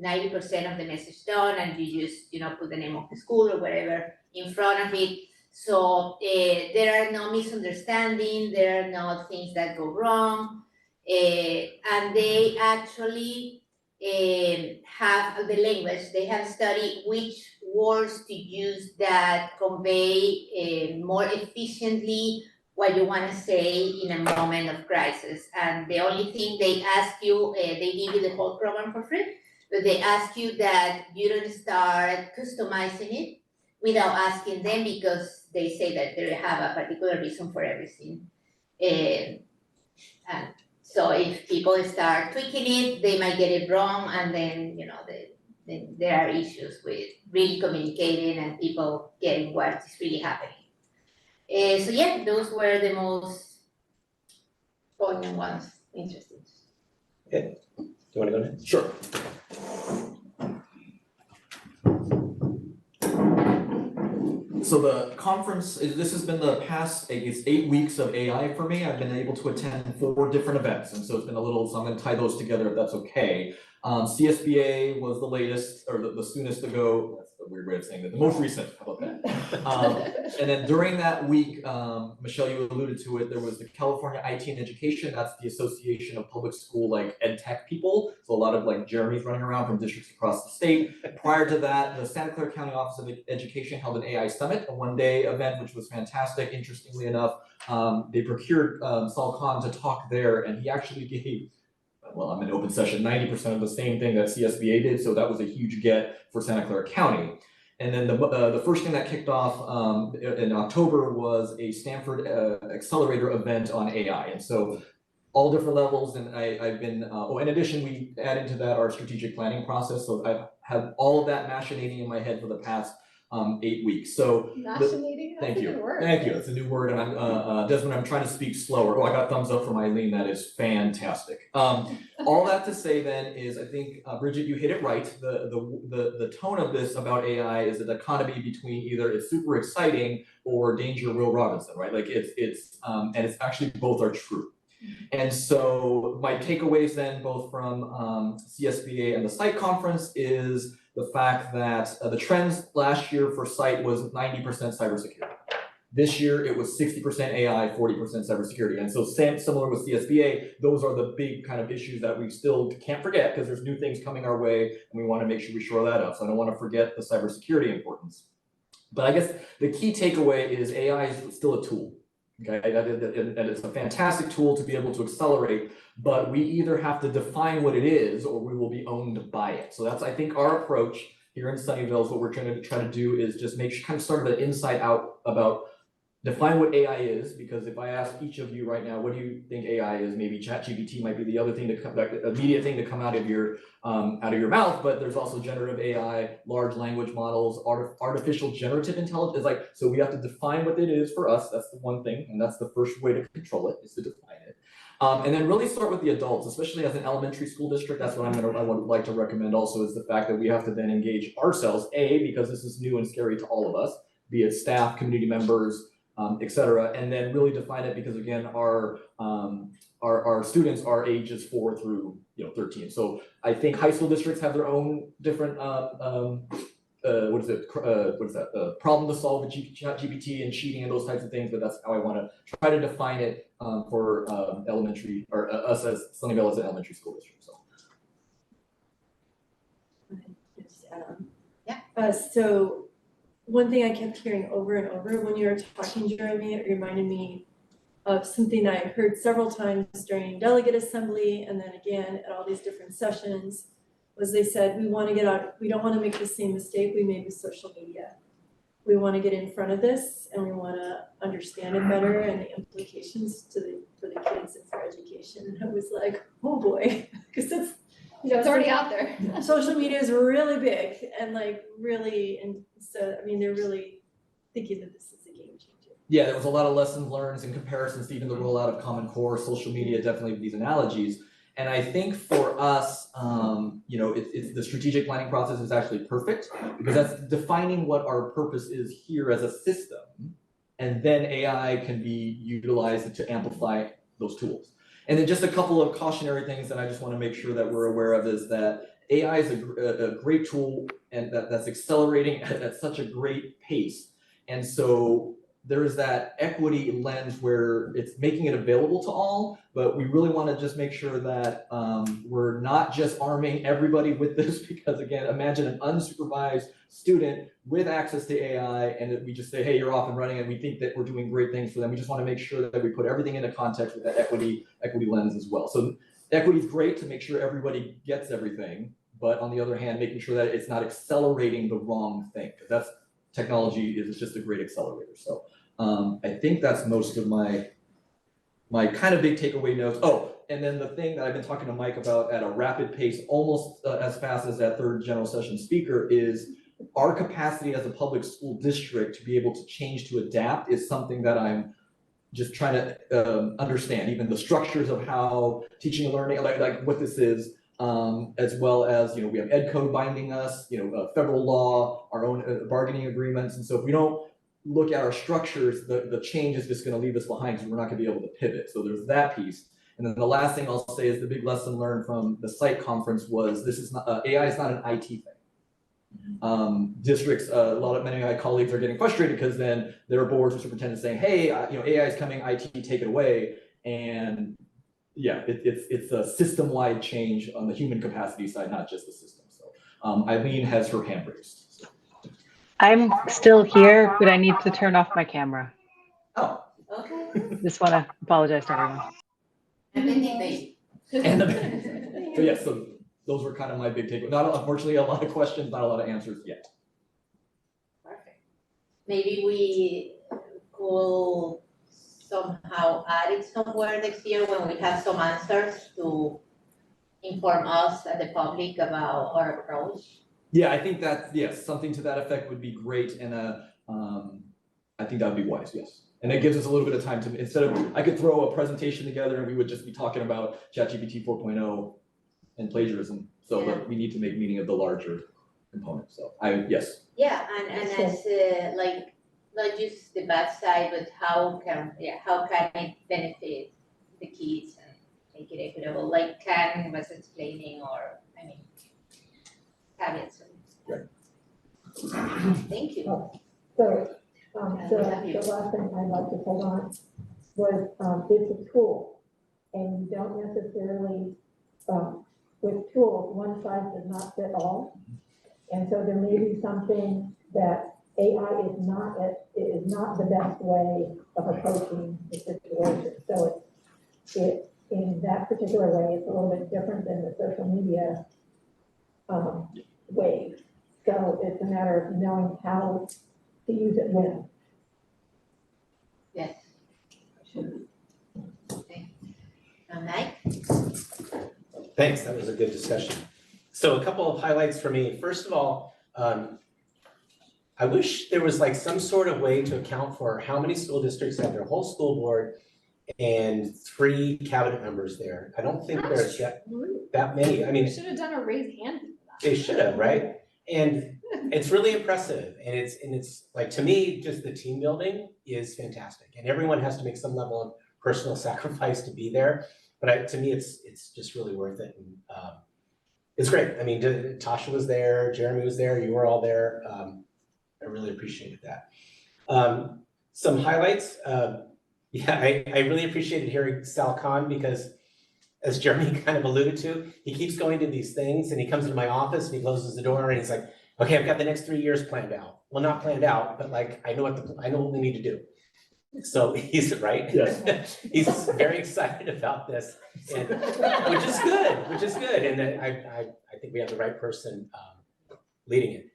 90% of the message done, and you just, put the name of the school or whatever in front of it. So there are no misunderstandings, there are no things that go wrong, and they actually have the language. They have studied which words to use that convey more efficiently what you want to say in a moment of crisis. And the only thing they ask you, they give you the whole program for free, but they ask you that you don't start customizing it without asking them, because they say that they have a particular reason for everything. And so if people start tweaking it, they might get it wrong, and then then there are issues with really communicating and people getting what is really happening. So yeah, those were the most poignant ones, interesting. Okay, do you want to go next? Sure. So the conference, this has been the past, I guess, 8 weeks of AI for me. I've been able to attend 4 different events, and so it's been a little, so I'm gonna tie those together if that's okay. CSBA was the latest, or the soonest to go. That's the weird way of saying that, the most recent, how about that? And then during that week, Michelle, you alluded to it, there was the California IT and Education, that's the Association of Public School Ed Tech people. So a lot of Jeremy's running around from districts across the state. Prior to that, the Santa Clara County Office of Education held an AI Summit, a 1-day event, which was fantastic. Interestingly enough, they procured Saul Khan to talk there, and he actually gave, well, I'm in open session, 90% of the same thing that CSBA did, so that was a huge get for Santa Clara County. And then the first thing that kicked off in October was a Stanford Accelerator event on AI. And so all different levels, and I've been, in addition, we add into that our strategic planning process, so I've had all of that machinating in my head for the past 8 weeks, so. Machinating, Thank that's a you. good word. Thank you, it's a new word, and I'm, Desmond, I'm trying to speak slower. Oh, I got thumbs up from Eileen, that is fantastic. All that to say then is, I think, Bridget, you hit it right. The tone of this about AI is a dichotomy between either it's super exciting or danger Will Robinson, right? Like and it's actually both are true. And so my takeaways then, both from CSBA and the SITE conference, is the fact that the trends last year for SITE was 90% cybersecurity. This year it was 60% AI, 40% cybersecurity. And so similar with CSBA, those are the big kind of issues that we still can't forget, because there's new things coming our way and we want to make sure we shore that up. So I don't want to forget the cybersecurity importance. But I guess the key takeaway is AI is still a tool. Okay, and it's a fantastic tool to be able to accelerate, but we either have to define what it is or we will be owned by it. So that's, I think, our approach here in Sunnyvale is what we're trying to do is just make sure, kind of start with an inside out about define what AI is, because if I ask each of you right now, what do you think AI is? Maybe ChatGPT might be the other thing to come back, immediate thing to come out of your mouth, but there's also generative AI, large language models, artificial generative intelligence. Like, so we have to define what it is for us. That's the one thing, and that's the first way to control it, is to define it. And then really start with the adults, especially as an elementary school district. That's what I would like to recommend also, is the fact that we have to then engage ourselves, because this is new and scary to all of us, be it staff, community members, et cetera, and then really define it, because again, our students are ages 4 through 13. So I think high school districts have their own different problem to solve with GPT and cheating and those types of things, but that's how I want to try to define it for elementary, or us as Sunnyvale as an elementary school district. So. Yeah. So one thing I kept hearing over and over when you were talking, Jeremy, it reminded me of something I heard several times during delegate assembly and then again at all these different sessions, was they said, we want to get out, we don't want to make the same mistake we made with social media. We want to get in front of this and we want to understand it better and the implications for the kids and for education. And I was like, oh boy, because It's already out there. social media is really big and like really, and so, I mean, they're really thinking that this is a game changer. Yeah, there was a lot of lessons learned in comparisons to even the rollout of Common Core, social media, definitely these analogies. And I think for us, it's the strategic planning process is actually perfect, because that's defining what our purpose is here as a system. And then AI can be utilized to amplify those tools. And then just a couple of cautionary things that I just want to make sure that we're aware of is that AI is a great tool, and that's accelerating at such a great pace. And so there is that equity lens where it's making it available to all, but we really want to just make sure that we're not just arming everybody with this, because again, imagine an unsupervised student with access to AI and we just say, hey, you're off and running, and we think that we're doing great things for them. We just want to make sure that we put everything into context with that equity lens as well. So equity is great to make sure everybody gets everything, but on the other hand, making sure that it's not accelerating the wrong thing, because that's technology is just a great accelerator. So I think that's most of my kind of big takeaway notes. Oh, and then the thing that I've been talking to Mike about at a rapid pace, almost as fast as that third general session speaker, is our capacity as a public school district to be able to change, to adapt, is something that I'm just trying to understand, even the structures of how teaching and learning, like what this is, as well as, we have ed code binding us, federal law, our own bargaining agreements. And so if we don't look at our structures, the change is just going to leave us behind, because we're not going to be able to pivot. So there's that piece. And then the last thing I'll say is the big lesson learned from the SITE conference was this is not, AI is not an IT thing. Districts, many of my colleagues are getting frustrated because then their boards or superintendents saying, hey, AI is coming, IT, take it away. And yeah, it's a system-wide change on the human capacity side, not just the system. So Eileen has her hand raised. So. I'm still here, but I need to turn off my camera. Oh. Okay. Just want to apologize to everyone. And the debate. And so yeah, so those were kind of my big takeaways. Not unfortunately a lot of questions, not a lot of answers yet. Perfect. Maybe we will somehow add it somewhere next year when we have some answers to inform us and the public about our approach? Yeah, I think that, yes, something to that effect would be great, and I think that would be wise, yes. And it gives us a little bit of time to, instead of, I could throw a presentation together and we would just be talking about ChatGPT 4.0 and plagiarism, so Yeah. that we need to make meaning of the larger component, so yes. Yeah, and as like, not just the bad side, but how can it benefit the kids and make it equitable, like Karen was explaining, or, I mean, caveats. Thank you. So, the last thing I'd like to hold on was, it's a tool, and you don't necessarily, with tools, one size does not fit all. And so there may be something that AI is not the best way of approaching the situation. So it in that particular way, it's a little bit different than the social media wave. So it's a matter of knowing how to use it when. Yes. Okay. Mike? Thanks, that was a good discussion. So a couple of highlights for me. First of all, I wish there was like some sort of way to account for how many school districts have their whole school board and 3 cabinet members there. I don't think there's that many. I mean, We should have done a raise hand for that. they should have, right? And it's really impressive, and it's like, to me, just the team building is fantastic, and everyone has to make some level of personal sacrifice to be there. But to me, it's just really worth it, and it's great. I mean, Tasha was there, Jeremy was there, you were all there. I really appreciated that. Some highlights. Yeah, I really appreciated hearing Sal Khan, because as Jeremy kind of alluded to, he keeps going to these things and he comes into my office and he closes the door and he's like, okay, I've got the next 3 years planned out. Well, not planned out, but like, I know what we need to do. So he's right. Yes. He's very excited about this, and which is good. And I think we have the right person leading it.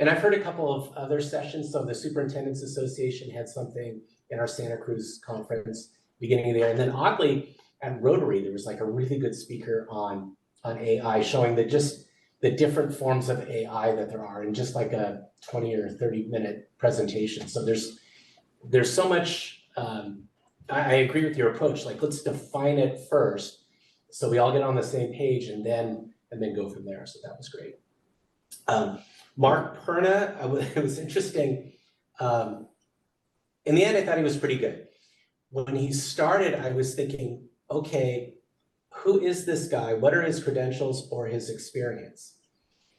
And I've heard a couple of other sessions. So the Superintendents Association had something in our Santa Cruz conference beginning of the year. And then oddly, at Rotary, there was like a really good speaker on AI, showing that just the different forms of AI that there are in just like a 20 or 30-minute presentation. So there's so much, I agree with your approach, like let's define it first so we all get on the same page and then go from there. So that was great. Mark Perna, it was interesting. In the end, I thought he was pretty good. When he started, I was thinking, okay, who is this guy? What are his credentials or his experience?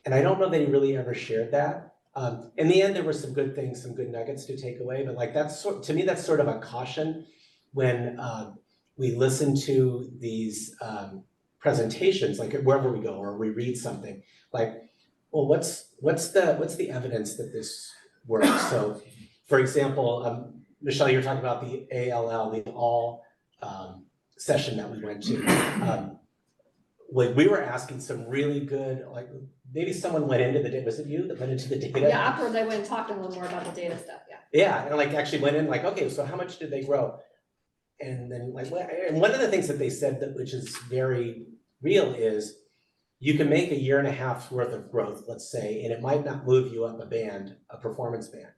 And I don't know that he really ever shared that. In the end, there were some good things, some good nuggets to take away, but like to me, that's sort of a caution when we listen to these presentations, like wherever we go, or we read something, like, well, what's the evidence that this works? So, for example, Michelle, you're talking about the ALL, the all session that we went to. Like we were asking some really good, like maybe someone went into the data. Was it you that went into the data? Yeah, afterwards I went and talked a little more about the data stuff, yeah. Yeah, and like actually went in like, okay, so how much did they grow? And then like, and one of the things that they said that, which is very real, is you can make 1.5 years worth of growth, let's say, and it might not move you up a performance band.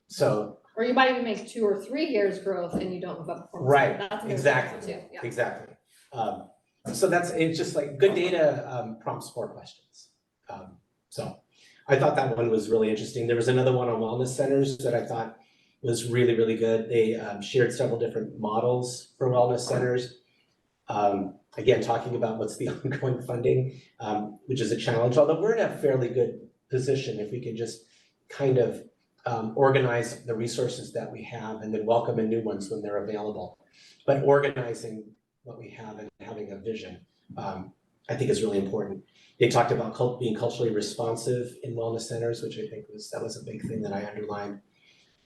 So. Or you might even make 2 or 3 years growth and you don't move up performance. Right, That's a good exactly, example too, yeah. exactly. So it's just like good data prompts more questions. So I thought that one was really interesting. There was another one on wellness centers that I thought was really, really good. They shared several different models for wellness centers. Again, talking about what's the ongoing funding, which is a challenge, although we're in a fairly good position if we can just kind of organize the resources that we have and then welcome in new ones when they're available. But organizing what we have and having a vision, I think is really important. They talked about being culturally responsive in wellness centers, which I think was a big thing that I underlined.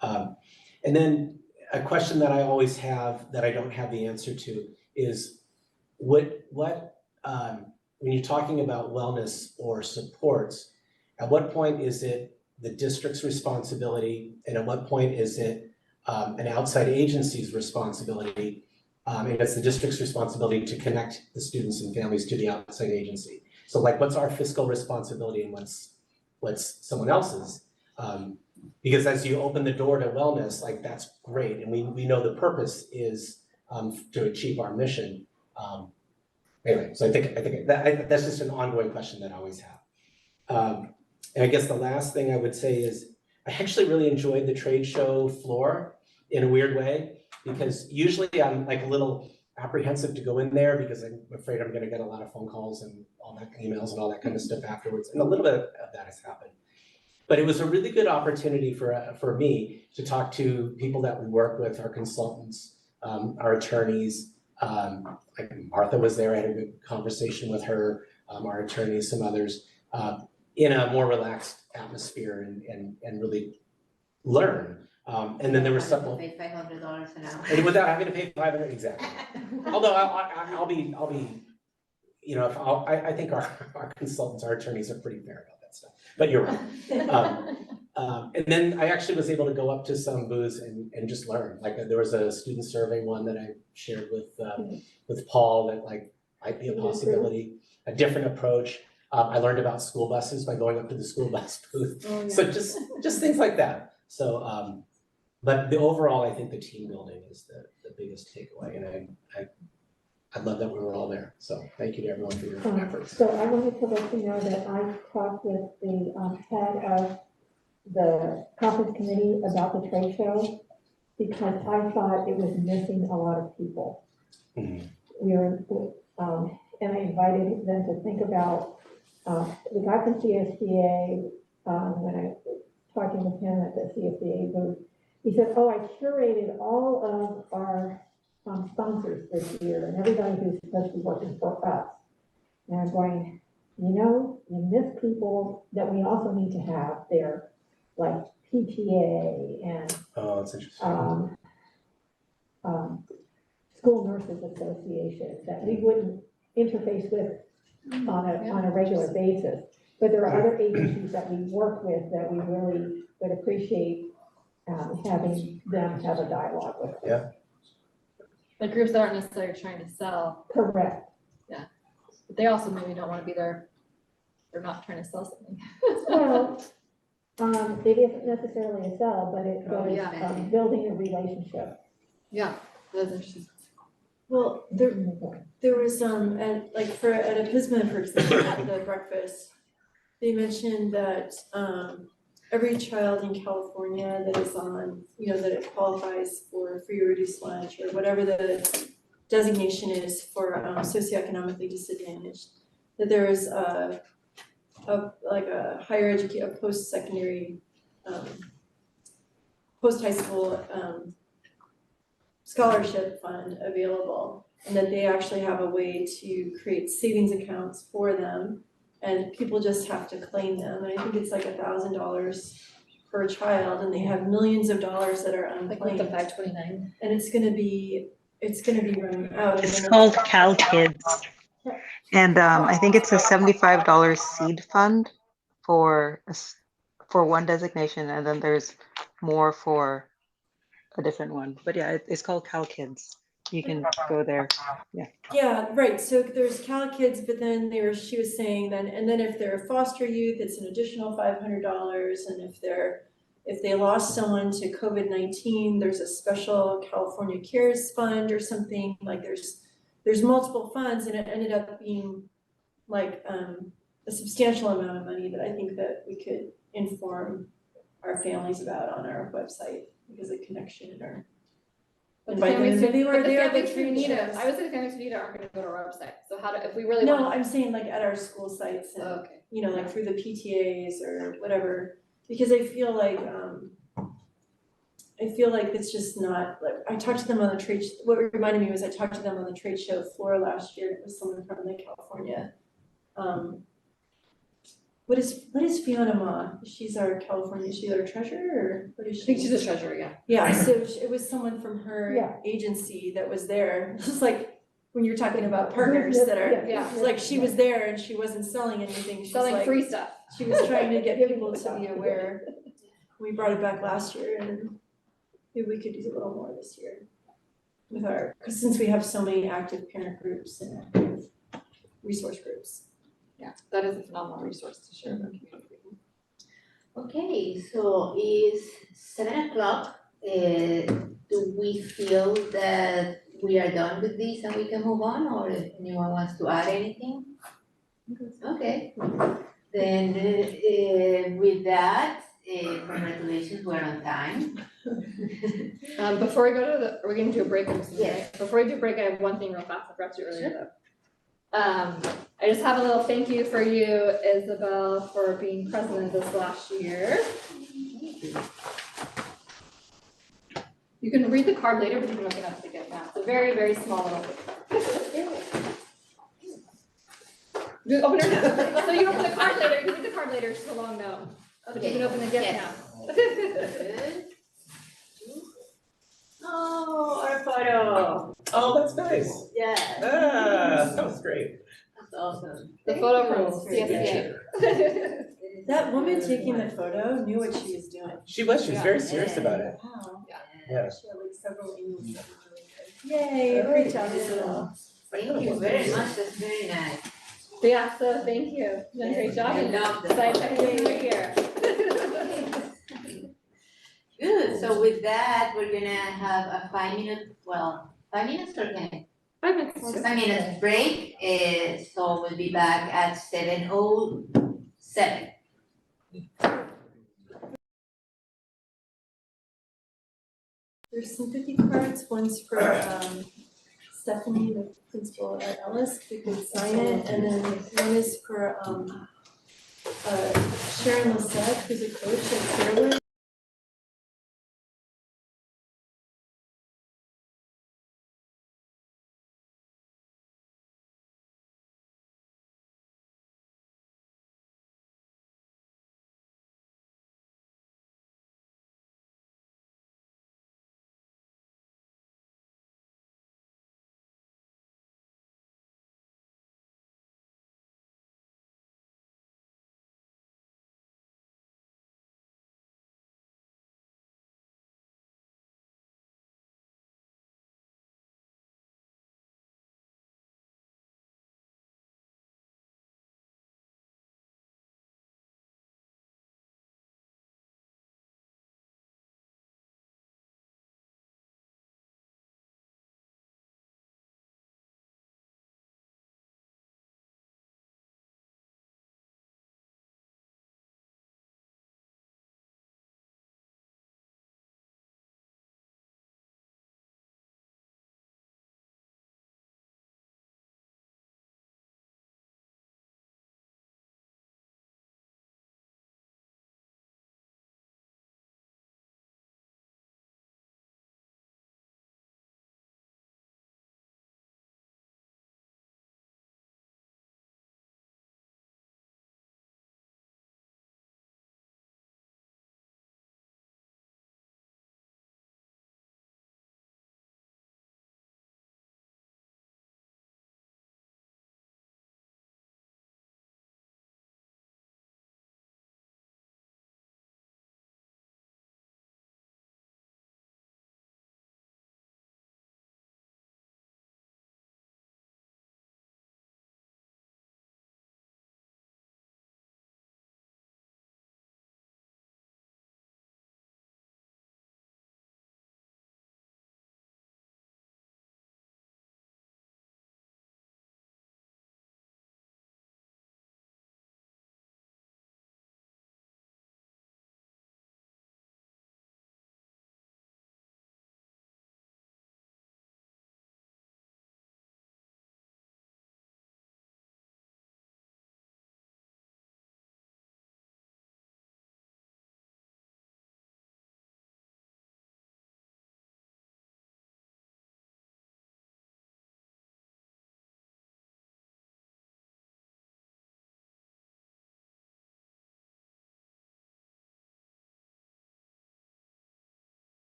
And then a question that I always have that I don't have the answer to is when you're talking about wellness or supports, at what point is it the district's responsibility, and at what point is it an outside agency's responsibility. And it's the district's responsibility to connect the students and families to the outside agency. So like, what's our fiscal responsibility and what's someone else's? Because as you open the door to wellness, like that's great, and we know the purpose is to achieve our mission. Anyway, so I think that's just an ongoing question that I always have. And I guess the last thing I would say is I actually really enjoyed the trade show floor in a weird way, because usually I'm like a little apprehensive to go in there because I'm afraid I'm gonna get a lot of phone calls and all that emails and all that kind of stuff afterwards, and a little bit of that has happened. But it was a really good opportunity for me to talk to people that we work with, our consultants, our attorneys. Like Martha was there, I had a good conversation with her, our attorneys, some others, in a more relaxed atmosphere and really learn. And then there were several. Pay $500 an hour. And without having to pay $500, exactly. Although I'll be, you know, I think our consultants, our attorneys are pretty fair about that stuff, but you're right. And then I actually was able to go up to some booths and just learn. Like there was a student survey one that I shared with Paul that like might be a possibility, a different approach. I learned about school buses by going up to the school bus booth. Oh, yeah. So just things like that. So, but the overall, I think the team building is the biggest takeaway, and I love that we were all there. So thank you to everyone for your efforts. So I wanted to let you know that I talked with the head of the conference committee about the trade show, because I thought it was missing a lot of people. Mhm. We were, and I invited them to think about, the guy from CSBA, when I was talking with him at the CSBA booth, he said, oh, I curated all of our sponsors this year and everybody who's supposed to be working for us. And I'm going, you know, you miss people that we also need to have there, like PTA and Oh, that's interesting. School Nurses Association that we wouldn't interface with on a regular basis. But there are other agencies that we work with that we really would appreciate having them have a dialogue with. Yeah. The groups that aren't necessarily trying to sell, Correct. but they also maybe don't want to be there. They're not trying to sell something. Well, it isn't necessarily a sell, but it Oh, was yeah. building a relationship. Yeah, that's interesting. Well, there was at a Pisma, for example, at the breakfast, they mentioned that every child in California that is on, you know, that it qualifies for free or reduced lunch or whatever the designation is for socioeconomically disadvantaged, that there is a higher education, a post-secondary, post-high school scholarship fund available, and that they actually have a way to create savings accounts for them, and people just have to claim them. And I think it's like $1,000 per child, and they have millions of dollars that are Like with unclaimed. the 529. And it's gonna be running out. And It's then called Cal Kids. And I think it's a $75 seed fund for one designation, and then there's more for a different one. But yeah, it's called Cal Kids. You can go there. Yeah, right, so there's Cal Kids, but then she was saying then, and then if they're foster youth, it's an additional $500, and if they lost someone to COVID-19, there's a special California Cares Fund or something, like there's multiple funds, and it ended up being like a substantial amount of money that I think that we could inform our families about on our website, because of connection or But invite them, families maybe who- we're but the there, families the who trade need it, shows. I would say the families who need it aren't gonna go to our website. So how do, if we really No, want. I'm saying like at our school sites and, Okay. you know, like through the PTAs or whatever, because I feel like it's just not, like, I talked to them on the trade, what reminded me was I talked to them on the trade show floor last year. It was someone from the California, what is Fiona Ma? She's our treasurer, or what is she? I think she's a treasurer, yeah. Yeah, so it was someone from her Yeah. agency that was there, just like when you're talking about partners that are, Yeah. it's like she was there and she wasn't selling anything, she's Selling like, free stuff. she was trying to get people to be aware. We brought it back last year and maybe we could do a little more this year with our, because since we have so many active parent groups and active resource groups. Yeah, that is a phenomenal resource to share with our community. Okay, so it's 7 o'clock. Do we feel that we are done with this and we can move on, or if anyone wants to add anything? Okay, then with that, congratulations, we're on time. Before we go to the, we're gonna do a break or something, Yes. right? Before we do a break, I have one thing real fast, I forgot to do earlier though. I just have a little thank you for you, Isabel, for being president this last year. You can read the card later, but you can open it up to get now. It's a very, very small little thing. You open it now. So you open the card later, you can read the card later, it's just a long note. But you can open the gift Yes. now. Good. Oh, our photo. Oh, that's nice. Yeah. That was great. That's awesome. The Thank photo you. from CSBA. That woman taking the photo knew what she was doing. She was very serious about it. Wow. Yeah. She had like several angles that were really good. Yay, great job, Isabel. Thank you very much, that's very nice. Yeah, so thank you. You done a great job. I and love the excited to photo. have you here. Good, so with that, we're gonna have a 5 minute, 5 minutes or 10? 5 minutes. 5 minutes break, so we'll be back at 7:07. There's some 50 cards, one's for Stephanie, the principal at Ellis, we can sign it, and then one is for Sharon Lissette, who's a coach at Fairwood.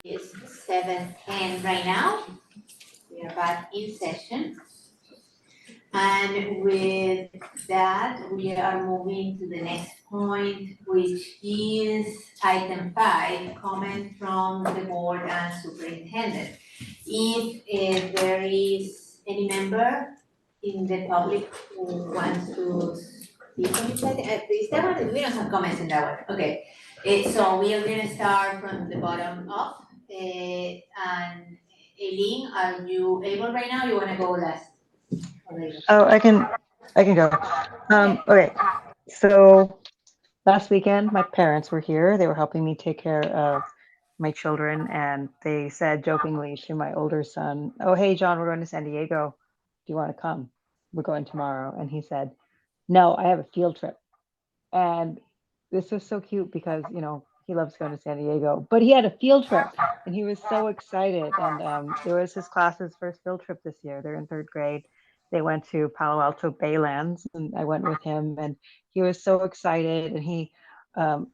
is 7:10 right now. We are back in session. And with that, we are moving to the next point, which is item 5, comment from the board and superintendent. If there is any member in the public who wants to speak on this, is that one? We don't have comments in that one, okay. So we are gonna start from the bottom up, and Eileen, are you able right now? You wanna go last? Or later? Oh, I can go. Okay, so last weekend, my parents were here. They were helping me take care of my children, and they said jokingly to my older son, "Oh, hey, John, we're going to San Diego. Do you want to come? We're going tomorrow." And he said, "No, I have a field trip." And this was so cute because, you know, he loves going to San Diego, but he had a field trip and he was so excited. And it was his class's first field trip this year. They're in 3rd grade. They went to Palo Alto Baylands and I went with him and he was so excited. And he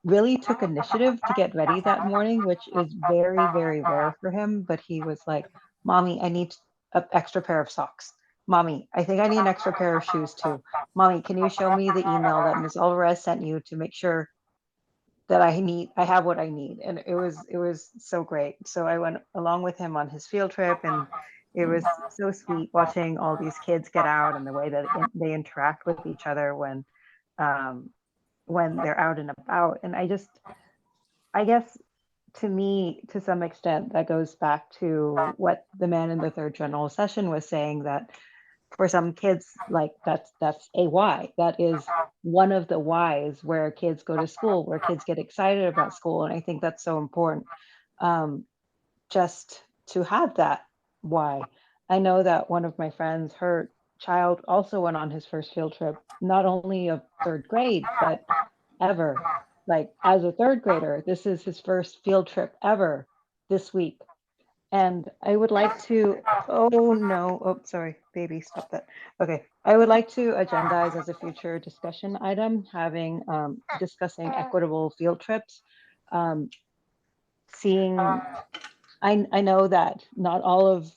really took initiative to get ready that morning, which is very, very rare for him. But he was like, "Mommy, I need an extra pair of socks. Mommy, I think I need an extra pair of shoes too. Mommy, can you show me the email that Ms. Alvarez sent you to make sure that I have what I need?" And it was so great. So I went along with him on his field trip and it was so sweet watching all these kids get out and the way that they interact with each other when they're out and about. And I guess to me, to some extent, that goes back to what the man in the 3rd general session was saying, that for some kids, like that's a why. That is one of the whys where kids go to school, where kids get excited about school. And I think that's so important, just to have that why. I know that one of my friends, her child also went on his first field trip, not only of 3rd grade, but ever. Like as a 3rd grader, this is his first field trip ever this week. And I would like to, oh no, oh, sorry, baby, stop that. Okay, I would like to agendize as a future discussion item, discussing equitable field trips. I know that not all of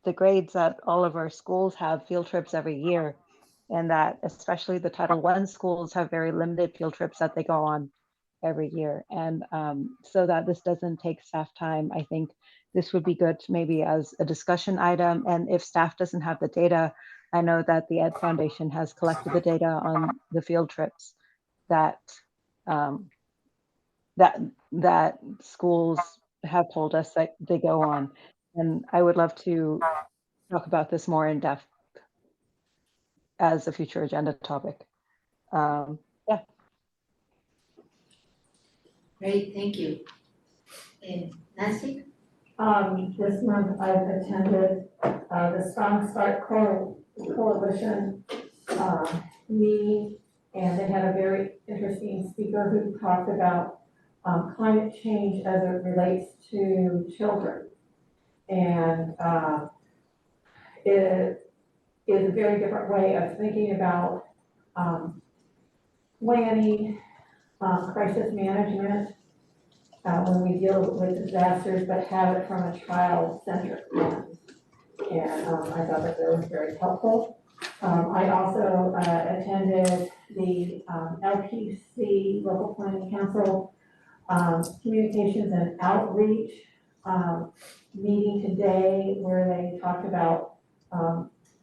the grades at all of our schools have field trips every year, and that especially the Title I schools have very limited field trips that they go on every year. And so that this doesn't take staff time, I think this would be good maybe as a discussion item. And if staff doesn't have the data, I know that the Ed Foundation has collected the data on the field trips that that schools have told us that they go on. And I would love to talk about this more in depth as a future agenda topic. Yeah. Great, thank you. And Nancy? This month I've attended the Strong Start Coalition meeting, and they had a very interesting speaker who talked about climate change as it relates to children. And it is a very different way of thinking about planning, crisis management, when we deal with disasters, but have it from a child-centered lens. And I thought that was very helpful. I also attended the LPC, Local Planning Council, Communications and Outreach meeting today, where they talked about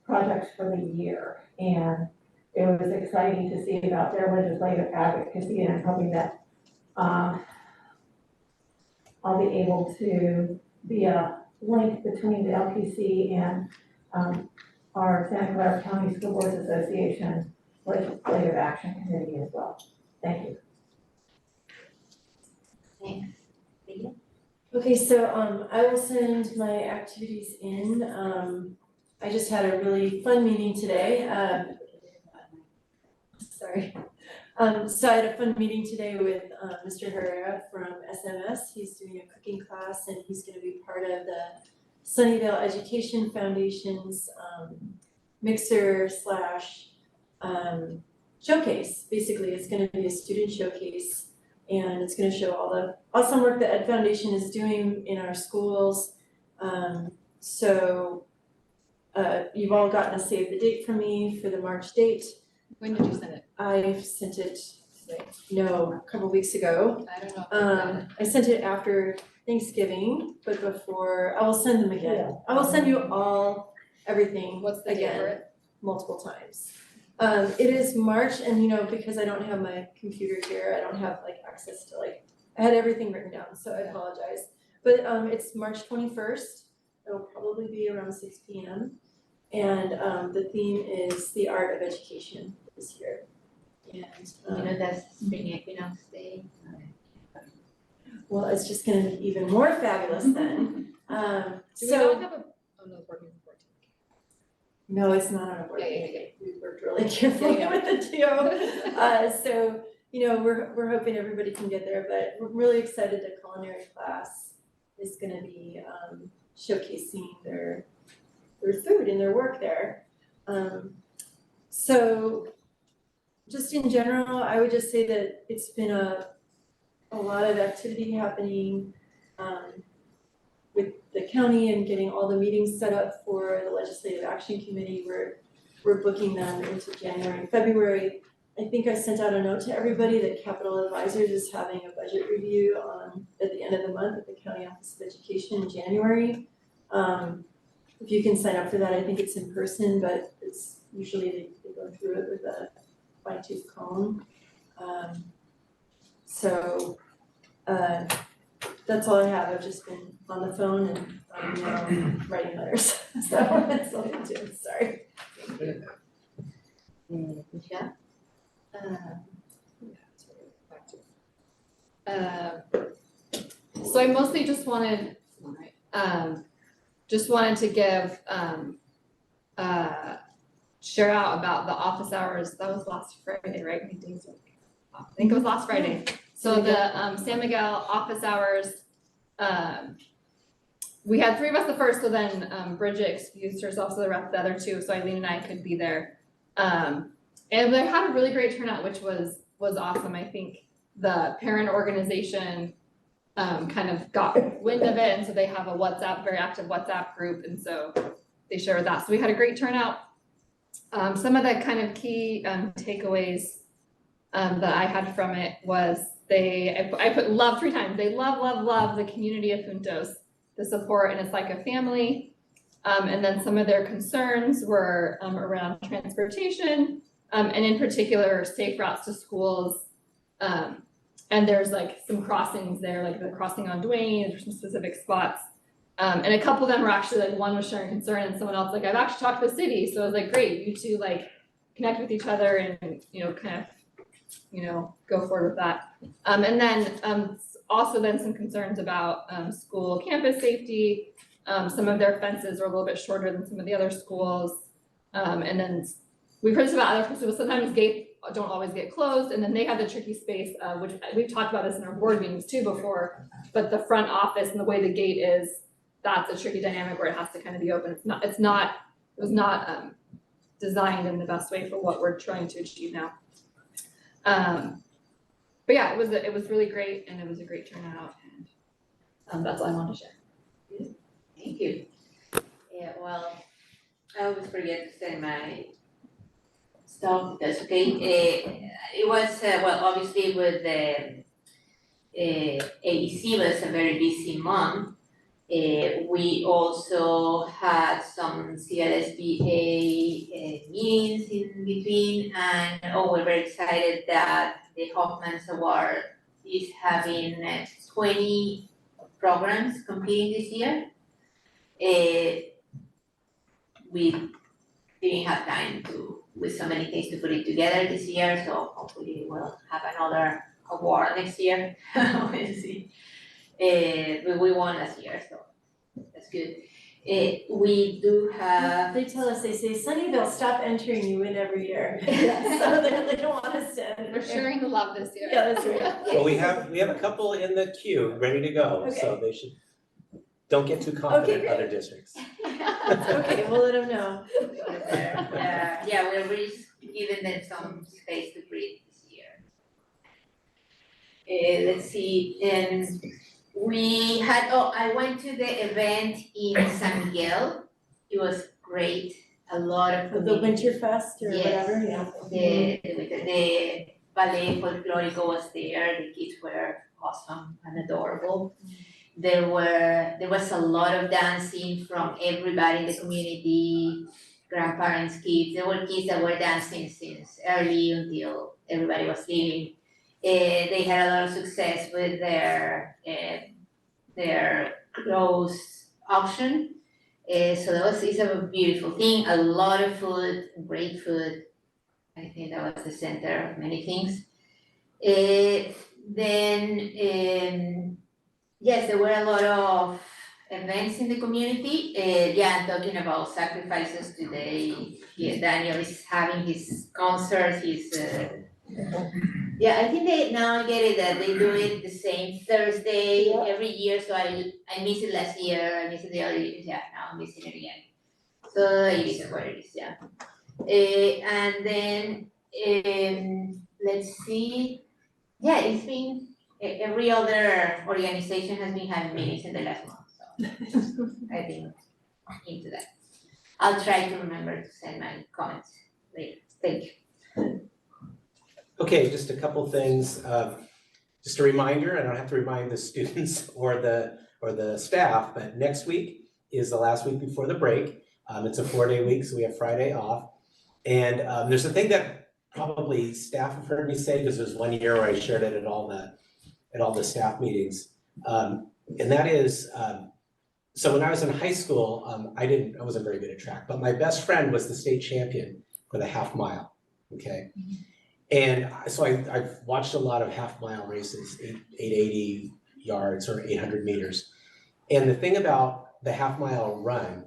projects for the year. And it was exciting to see about their legislative advocacy, and I'm hoping that I'll be able to be a link between the LPC and our Santa Clara County School Boards Association Legislative Action Committee as well. Thank you. Thanks. Okay, so I will send my activities in. I just had a really fun meeting today. Sorry. So I had a fun meeting today with Mr. Herrera from SMS. He's doing a cooking class and he's going to be part of the Sunnyvale Education Foundation's mixer / showcase. Basically, it's going to be a student showcase And it's gonna show all the awesome work that Ed Foundation is doing in our schools. So you've all gotten a save the date from me for the March date. When did you send it? I've sent it, a couple weeks ago. I don't know. If I got it. I sent it after Thanksgiving, but before, I will send them again. I will send you all everything What's the date for again, it? multiple times. It is March, and because I don't have my computer here, I don't have access to I had everything written down, so I apologize. But it's March 21st. It'll probably be around 6 p.m. And the theme is the art of education this year. And That's spring equinox day. well, it's just gonna be even more fabulous then. Do we So not have a, oh no, the board meeting's the 14th. no, it's not on a board Yeah, yeah, meeting. We worked really carefully Yeah, with the TO. So we're hoping everybody can get there, but we're really excited that culinary class is gonna be showcasing their food and their work there. So just in general, I would just say that it's been a lot of activity happening with the county and getting all the meetings set up for the Legislative Action Committee. We're booking them into January and February. I think I sent out a note to everybody that Capital Advisors is having a budget review at the end of the month at the County Office of Education in January. If you can sign up for that, I think it's in person, but it's usually they go through it with a fine-tooth comb. So that's all I have. I've just been on the phone and writing letters. So that's all I'm doing, sorry. Michelle? So I mostly just wanted to give share out about the office hours. That was last Friday, right? How many days? I think it was last Friday. So the San Miguel office hours, we had 3 of us the first, so then Bridget excused herself, so the other 2, so Eileen and I could be there. And they had a really great turnout, which was awesome. I think the parent organization kind of got wind of it, and so they have a very active WhatsApp group, and so they shared that. So we had a great turnout. Some of the kind of key takeaways that I had from it was I put love 3 times. They love the community of Juntos, the support, and it's like a family. And then some of their concerns were around transportation, and in particular, safe routes to schools. And there's some crossings there, like the crossing on Duane, there's some specific spots. And a couple of them were actually one was sharing concern, and someone else I've actually talked to the city, so I was great, you two connect with each other and kind of go forward with that. And then also then some concerns about school campus safety. Some of their fences are a little bit shorter than some of the other schools. And then we've heard about other schools, sometimes gates don't always get closed, and then they have the tricky space, which we've talked about this in our board meetings too before, but the front office and the way the gate is, that's a tricky dynamic where it has to kind of be open. It was not designed in the best way for what we're trying to achieve now. But yeah, it was really great, and it was a great turnout, and that's all I wanted to share. Thank you. Yeah, well, I always forget to say my stuff, that's okay. It was, obviously with the AEC was a very busy month. We also had some CLSBA meetings in between, and we're very excited that the Hoffman's Award is having 20 programs competing this year. We didn't have time with so many things to put it together this year, so hopefully we'll have another award next year. We'll see. But we won last year, so that's good. We do have. They tell us, they say, Sunnyvale, stop entering, you win every year. So they don't want us to enter. We're sharing the love this year. Yeah, that's right. Well, we have a couple in the queue ready to go, so they should, don't get too confident, great. other districts. Okay, we'll let them know. Yeah, we're really giving them some space to breathe this year. let's see, and we had, I went to the event in San Miguel. It was great, a lot of The community. Winterfest or whatever, yeah. The ballet folklorico was there, the kids were awesome and adorable. There was a lot of dancing from everybody in the community, grandparents, kids. There were kids that were dancing since early until everybody was leaving. They had a lot of success with their clothes auction. So it's a beautiful thing, a lot of food, great food. I think that was the center of many things. Yes, there were a lot of events in the community. I'm talking about sacrifices today. Yeah, Daniel is having his concert, I think they now get it that they do it the same Thursday every year, so I missed it last year, I missed it the other years, now I'm missing it again. So it is what it is, and then, let's see, it's been, every other organization has been having meetings in the last month, so I've been into that. I'll try to remember to send my comments later, thank you. Okay, just a couple things. Just a reminder, I don't have to remind the students or the staff, but next week is the last week before the break. It's a 4-day week, so we have Friday off. And there's a thing that probably staff have heard me say, because there's one year where I shared it at all the staff meetings. And that is, so when I was in high school, I wasn't very good at track, but my best friend was the state champion for the half mile, okay? And so I've watched a lot of half mile races, 880 yards or 800 meters. And the thing about the half mile run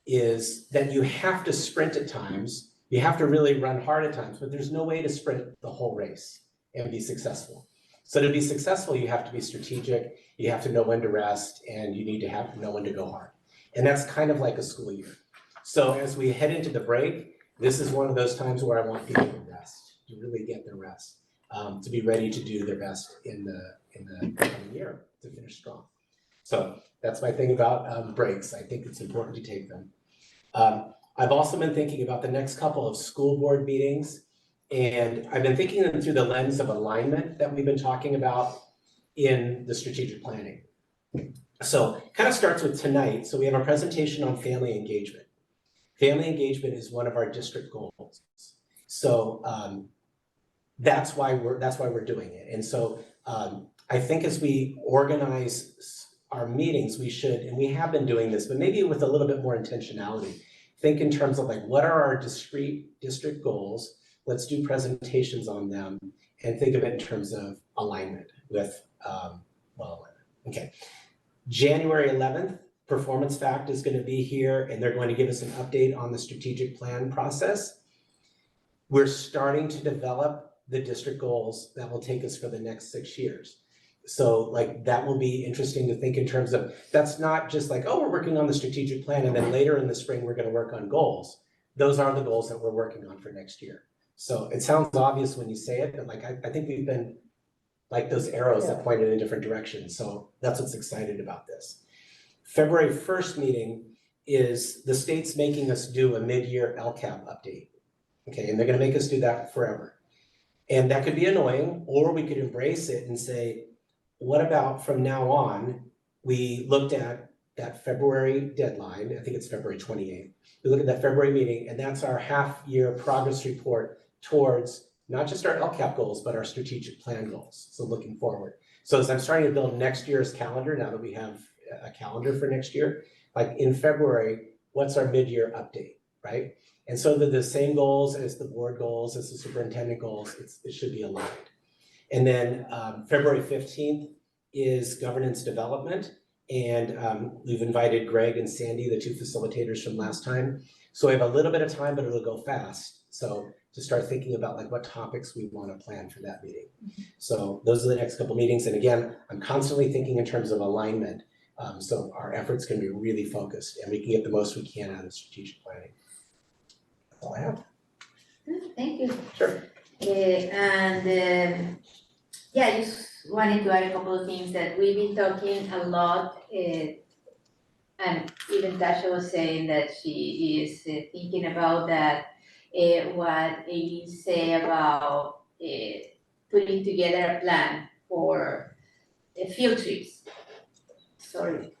is that you have to sprint at times, you have to really run hard at times, but there's no way to sprint the whole race and be successful. So to be successful, you have to be strategic, you have to know when to rest, and you need to know when to go hard. And that's kind of like a school year. So as we head into the break, this is one of those times where I want people to rest, to really get their rest, to be ready to do their best in the coming year, to finish strong. So that's my thing about breaks. I think it's important to take them. I've also been thinking about the next couple of school board meetings, and I've been thinking them through the lens of alignment that we've been talking about in the strategic planning. So kind of starts with tonight. So we have a presentation on family engagement. Family engagement is one of our district goals. So that's why we're doing it. And so I think as we organize our meetings, we should, and we have been doing this, but maybe with a little bit more intentionality, think in terms of like, what are our discrete district goals? Let's do presentations on them and think of it in terms of alignment with, okay. January 11th, Performance Fact is going to be here, and they're going to give us an update on the strategic plan process. We're starting to develop the district goals that will take us for the next 6 years. So like that will be interesting to think in terms of, that's not just like, oh, we're working on the strategic plan and then later in the spring, we're going to work on goals. Those are the goals that we're working on for next year. So it sounds obvious when you say it, but like I think we've been like those arrows that pointed in different directions. So that's what's excited about this. February 1st meeting is the state's making us do a mid-year LCAP update. Okay, and they're going to make us do that forever. And that could be annoying, or we could embrace it and say, what about from now on, we looked at that February deadline, I think it's February 28th. We look at that February meeting, and that's our half-year progress report towards not just our LCAP goals, but our strategic plan goals. So looking forward. So as I'm starting to build next year's calendar, now that we have a calendar for next year, like in February, what's our mid-year update, right? And so they're the same goals as the board goals, as the superintendent goals, it should be aligned. And then February 15th is governance development. And we've invited Greg and Sandy, the 2 facilitators from last time. So we have a little bit of time, but it'll go fast. So to start thinking about like what topics we want to plan for that meeting. So those are the next couple meetings. And again, I'm constantly thinking in terms of alignment. So our efforts can be really focused and we can get the most we can out of strategic planning. That's all I have. Thank you. Sure. And just wanted to add a couple of things that we've been talking a lot, and even Tasha was saying that she is thinking about that, what Amy said about putting together a plan for field trips. Sorry,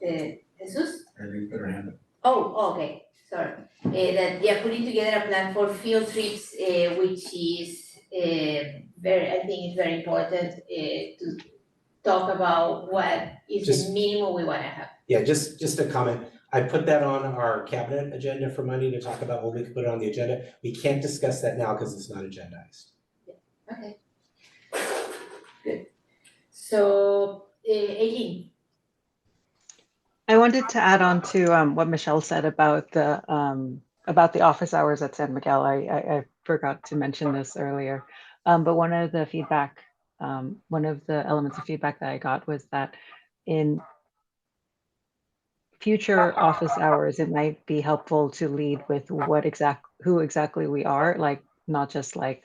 Jesus? I think better hand it. Oh, okay, sorry. That, yeah, putting together a plan for field trips, which is I think it's very important to talk about what is Just- the minimum we wanna have. Yeah, just a comment. I put that on our cabinet agenda for Monday to talk about when we can put it on the agenda. We can't discuss that now because it's not agendized. Okay. Good. So, Aileen, I wanted to add on to what Michelle said about the office hours at San Miguel. I forgot to mention this earlier, but one of the elements of feedback that I got was that in future office hours, it might be helpful to lead with who exactly we are, like not just like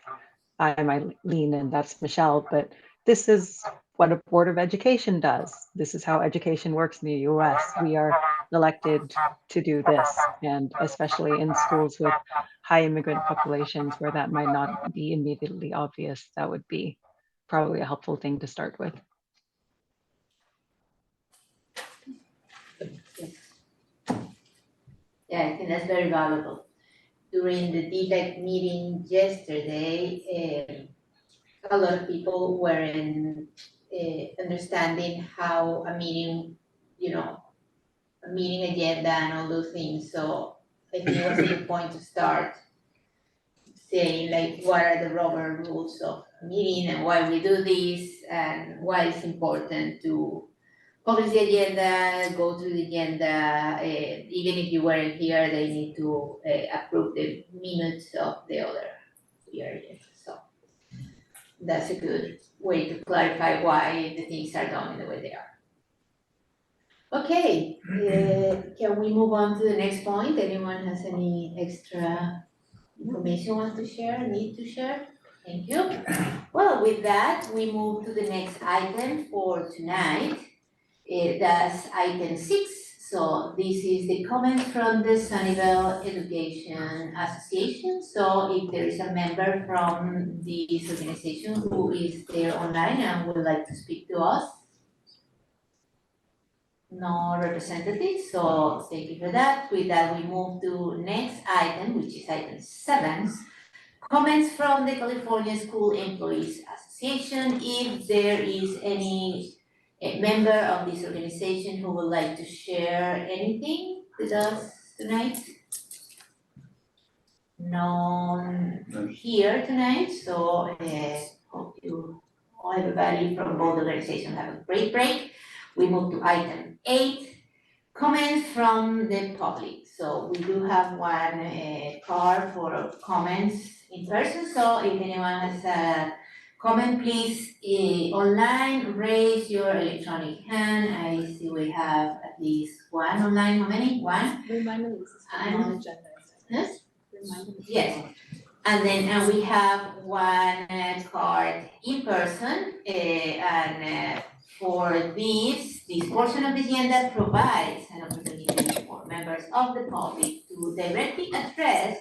I'm Eileen and that's Michelle, but this is what a Board of Education does. This is how education works in the US. We are elected to do this, and especially in schools with high immigrant populations where that might not be immediately obvious, that would be probably a helpful thing to start with. yeah, I think that's very valuable. During the DLEC meeting yesterday, a lot of people were in understanding how a meeting, a meeting agenda and all those things, so I think it was a good point to start saying like, what are the rubber rules of a meeting and why we do this and why it's important to publish the agenda, go through the agenda, even if you weren't here, they need to approve the minutes of the other hearing, so that's a good way to clarify why the things are done in the way they are. Okay, can we move on to the next point? Anyone has any extra information want to share, need to share? Thank you. Well, with that, we move to the next item for tonight. That's item 6. So this is the comment from the Sunnyvale Education Association. So if there is a member from this organization who is there online and would like to speak to us. No representatives, so thank you for that. With that, we move to next item, which is item 7. Comments from the California School Employees Association. If there is any member of this organization who would like to share anything with us tonight? None here tonight, so hope everybody from both organizations have a great break. We move to item 8, comments from the public. So we do have one card for comments in person, so if anyone has a comment, please online, raise your electronic hand. I see we have at least one online. How many? One? Remind me this is And- on agenda. Yes? Remind me. Yes. And then we have one card in person, and for this portion of the agenda provides an opportunity for members of the public to directly address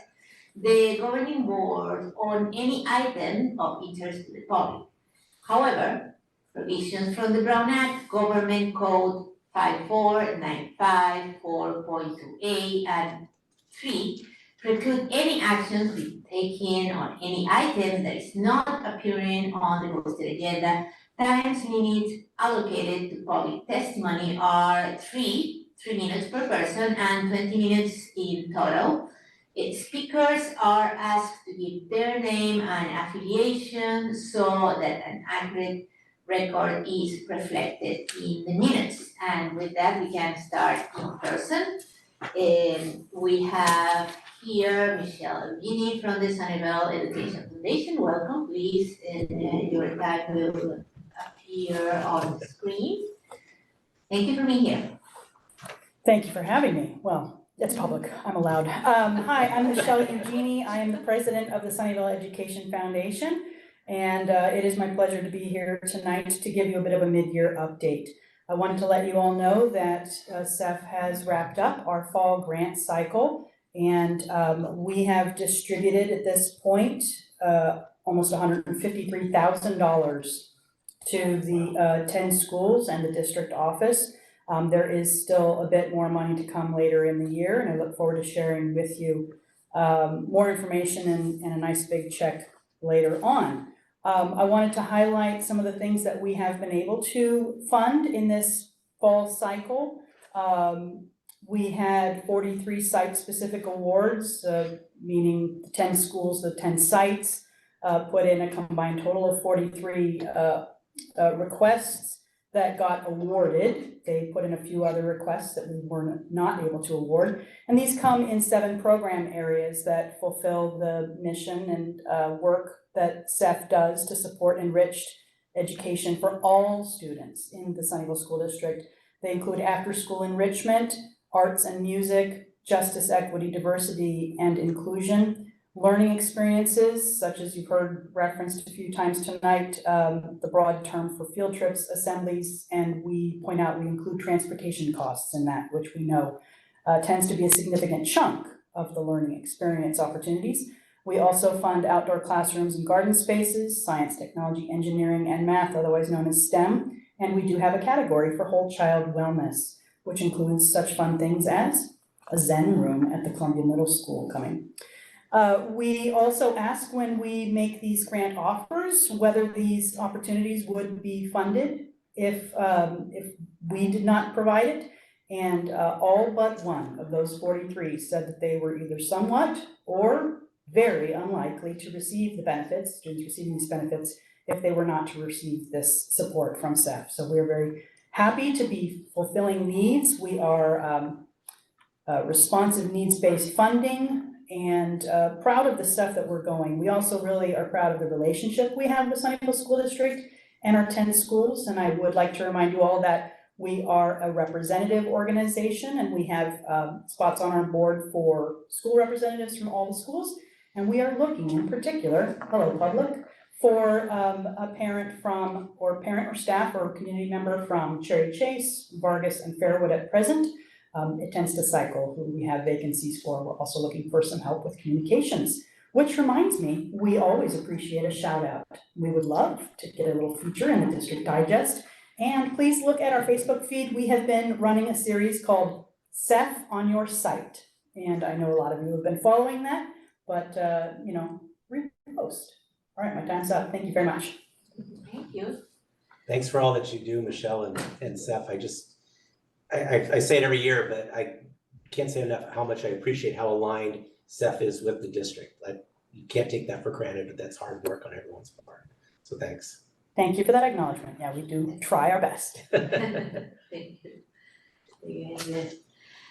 the governing board on any item of interest to the public. However, provisions from the Brown Act, Government Code 5495, 4.2a and 3 preclude any actions be taken on any item that is not appearing on the posted agenda. Times limits allocated to public testimony are 3 minutes per person and 20 minutes in total. Speakers are asked to give their name and affiliation so that an accurate record is reflected in the minutes. And with that, we can start in person. We have here Michelle Evgeny from the Sunnyvale Education Foundation. Welcome, please, and your time will appear on the screen. Thank you for being here. Thank you for having me. Well, it's public, I'm allowed. Hi, I'm Michelle Evgeny. I am the president of the Sunnyvale Education Foundation. And it is my pleasure to be here tonight to give you a bit of a mid-year update. I wanted to let you all know that SEF has wrapped up our fall grant cycle, and we have distributed at this point almost $153,000 to the 10 schools and the district office. There is still a bit more money to come later in the year, and I look forward to sharing with you more information and a nice big check later on. I wanted to highlight some of the things that we have been able to fund in this fall cycle. We had 43 site-specific awards, meaning the 10 schools, the 10 sites, put in a combined total of 43 requests that got awarded. They put in a few other requests that we were not able to award. And these come in 7 program areas that fulfill the mission and work that SEF does to support enriched education for all students in the Sunnyvale School District. They include after-school enrichment, arts and music, justice, equity, diversity, and inclusion, learning experiences, such as you've heard referenced a few times tonight, the broad term for field trips, assemblies, and we point out we include transportation costs in that, which we know tends to be a significant chunk of the learning experience opportunities. We also fund outdoor classrooms and garden spaces, science, technology, engineering, and math, otherwise known as STEM. And we do have a category for whole child wellness, which includes such fun things as a Zen room at the Columbia Middle School coming. We also ask when we make these grant offers whether these opportunities would be funded if we did not provide it. And all but one of those 43 said that they were either somewhat or very unlikely to receive the benefits, students receiving these benefits, if they were not to receive this support from SEF. So we're very happy to be fulfilling needs. We are responsive needs-based funding and proud of the stuff that we're going. We also really are proud of the relationship we have with Sunnyvale School District and our 10 schools. And I would like to remind you all that we are a representative organization and we have spots on our board for school representatives from all the schools. And we are looking in particular, hello public, for a parent from, or parent or staff or community member from Cherry Chase, Vargas, and Fairwood at present. It tends to cycle who we have vacancies for. We're also looking for some help with communications, which reminds me, we always appreciate a shout out. We would love to get a little feature in the District Digest. And please look at our Facebook feed. We have been running a series called SEF on Your Site. And I know a lot of you have been following that, but you know, repost. All right, my time's up. Thank you very much. Thank you. Thanks for all that you do, Michelle and Seth. I say it every year, but I can't say enough how much I appreciate how aligned Seth is with the district. You can't take that for granted, but that's hard work on everyone's part. So thanks. Thank you for that acknowledgement. Yeah, we do try our best. Thank you.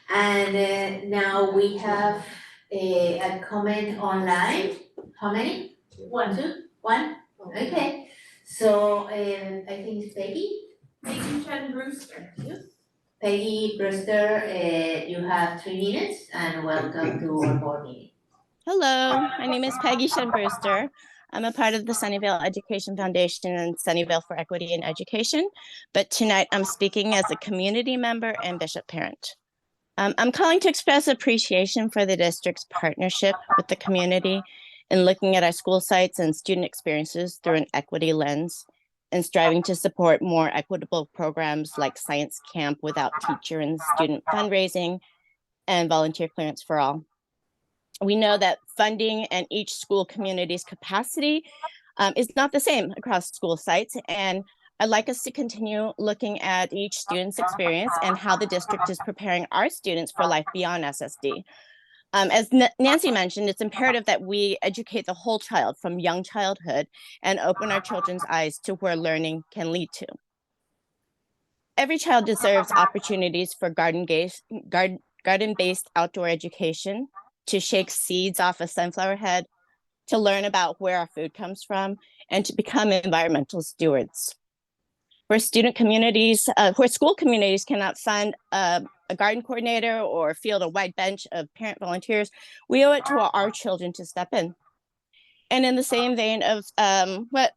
And now we have a comment online. How many? 1, 2, 1? Okay. So I think it's Peggy. Peggy Chen Brewster. Peggy Brewster, you have 3 minutes and welcome to our board meeting. Hello, my name is Peggy Chen Brewster. I'm a part of the Sunnyvale Education Foundation and Sunnyvale for Equity in Education, but tonight I'm speaking as a community member and bishop parent. I'm calling to express appreciation for the district's partnership with the community in looking at our school sites and student experiences through an equity lens and striving to support more equitable programs like Science Camp without teacher and student fundraising and volunteer clearance for all. We know that funding and each school community's capacity is not the same across school sites, and I'd like us to continue looking at each student's experience and how the district is preparing our students for life beyond SSD. As Nancy mentioned, it's imperative that we educate the whole child from young childhood and open our children's eyes to where learning can lead to. Every child deserves opportunities for garden-based outdoor education, to shake seeds off a sunflower head, to learn about where our food comes from, and to become environmental stewards. Where student communities, where school communities cannot fund a garden coordinator or field a wide bench of parent volunteers, we owe it to our children to step in. And in the same vein of what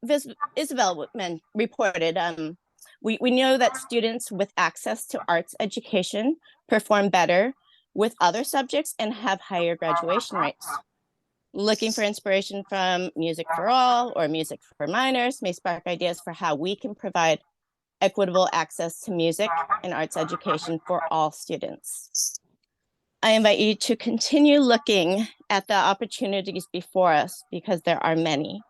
Isabel reported, we know that students with access to arts education perform better with other subjects and have higher graduation rates. Looking for inspiration from Music for All or Music for Minors may spark ideas for how we can provide equitable access to music and arts education for all students. I invite you to continue looking at the opportunities before us because there are many,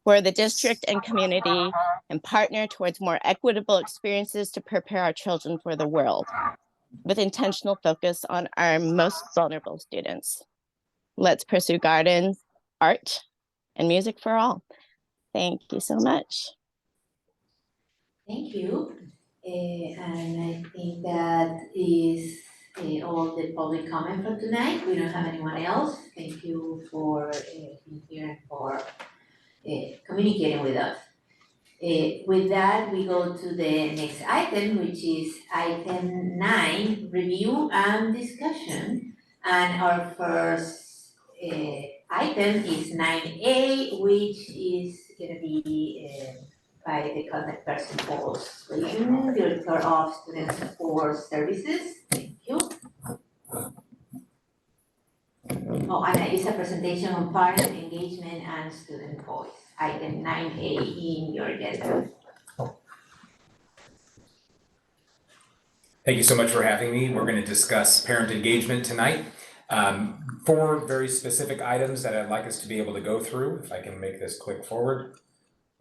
where the district and community can partner towards more equitable experiences to prepare our children for the world, with intentional focus on our most vulnerable students. Let's pursue gardens, art, and music for all. Thank you so much. Thank you. And I think that is all the public comment for tonight. We don't have anyone else. Thank you for being here and for communicating with us. With that, we go to the next item, which is item 9, review and discussion. And our first item is 9A, which is gonna be by the contact person Paul Slayton, Director of Student Support Services. Thank you. Oh, and it's a presentation on parent engagement and student voice, item 9A in your agenda. Thank you so much for having me. We're going to discuss parent engagement tonight. 4 very specific items that I'd like us to be able to go through, if I can make this click forward,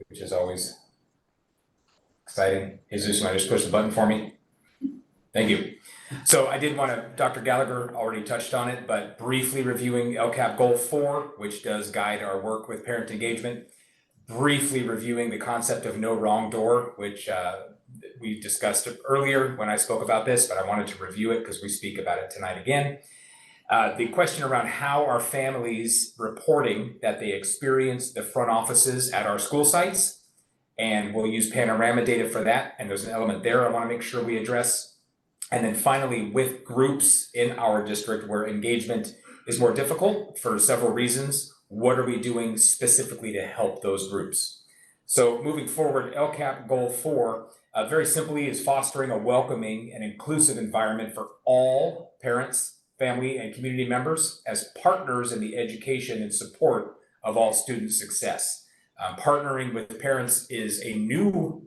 which is always exciting. Jesus, you want to just push the button for me? Thank you. So I did want to, Dr. Gallagher already touched on it, but briefly reviewing LCAP Goal 4, which does guide our work with parent engagement. Briefly reviewing the concept of no wrong door, which we discussed earlier when I spoke about this, but I wanted to review it because we speak about it tonight again. The question around how are families reporting that they experience the front offices at our school sites, and we'll use Panorama data for that, and there's an element there I want to make sure we address. And then finally, with groups in our district where engagement is more difficult for several reasons, what are we doing specifically to help those groups? So moving forward, LCAP Goal 4, very simply is fostering a welcoming and inclusive environment for all parents, family, and community members as partners in the education and support of all student success. Partnering with parents is a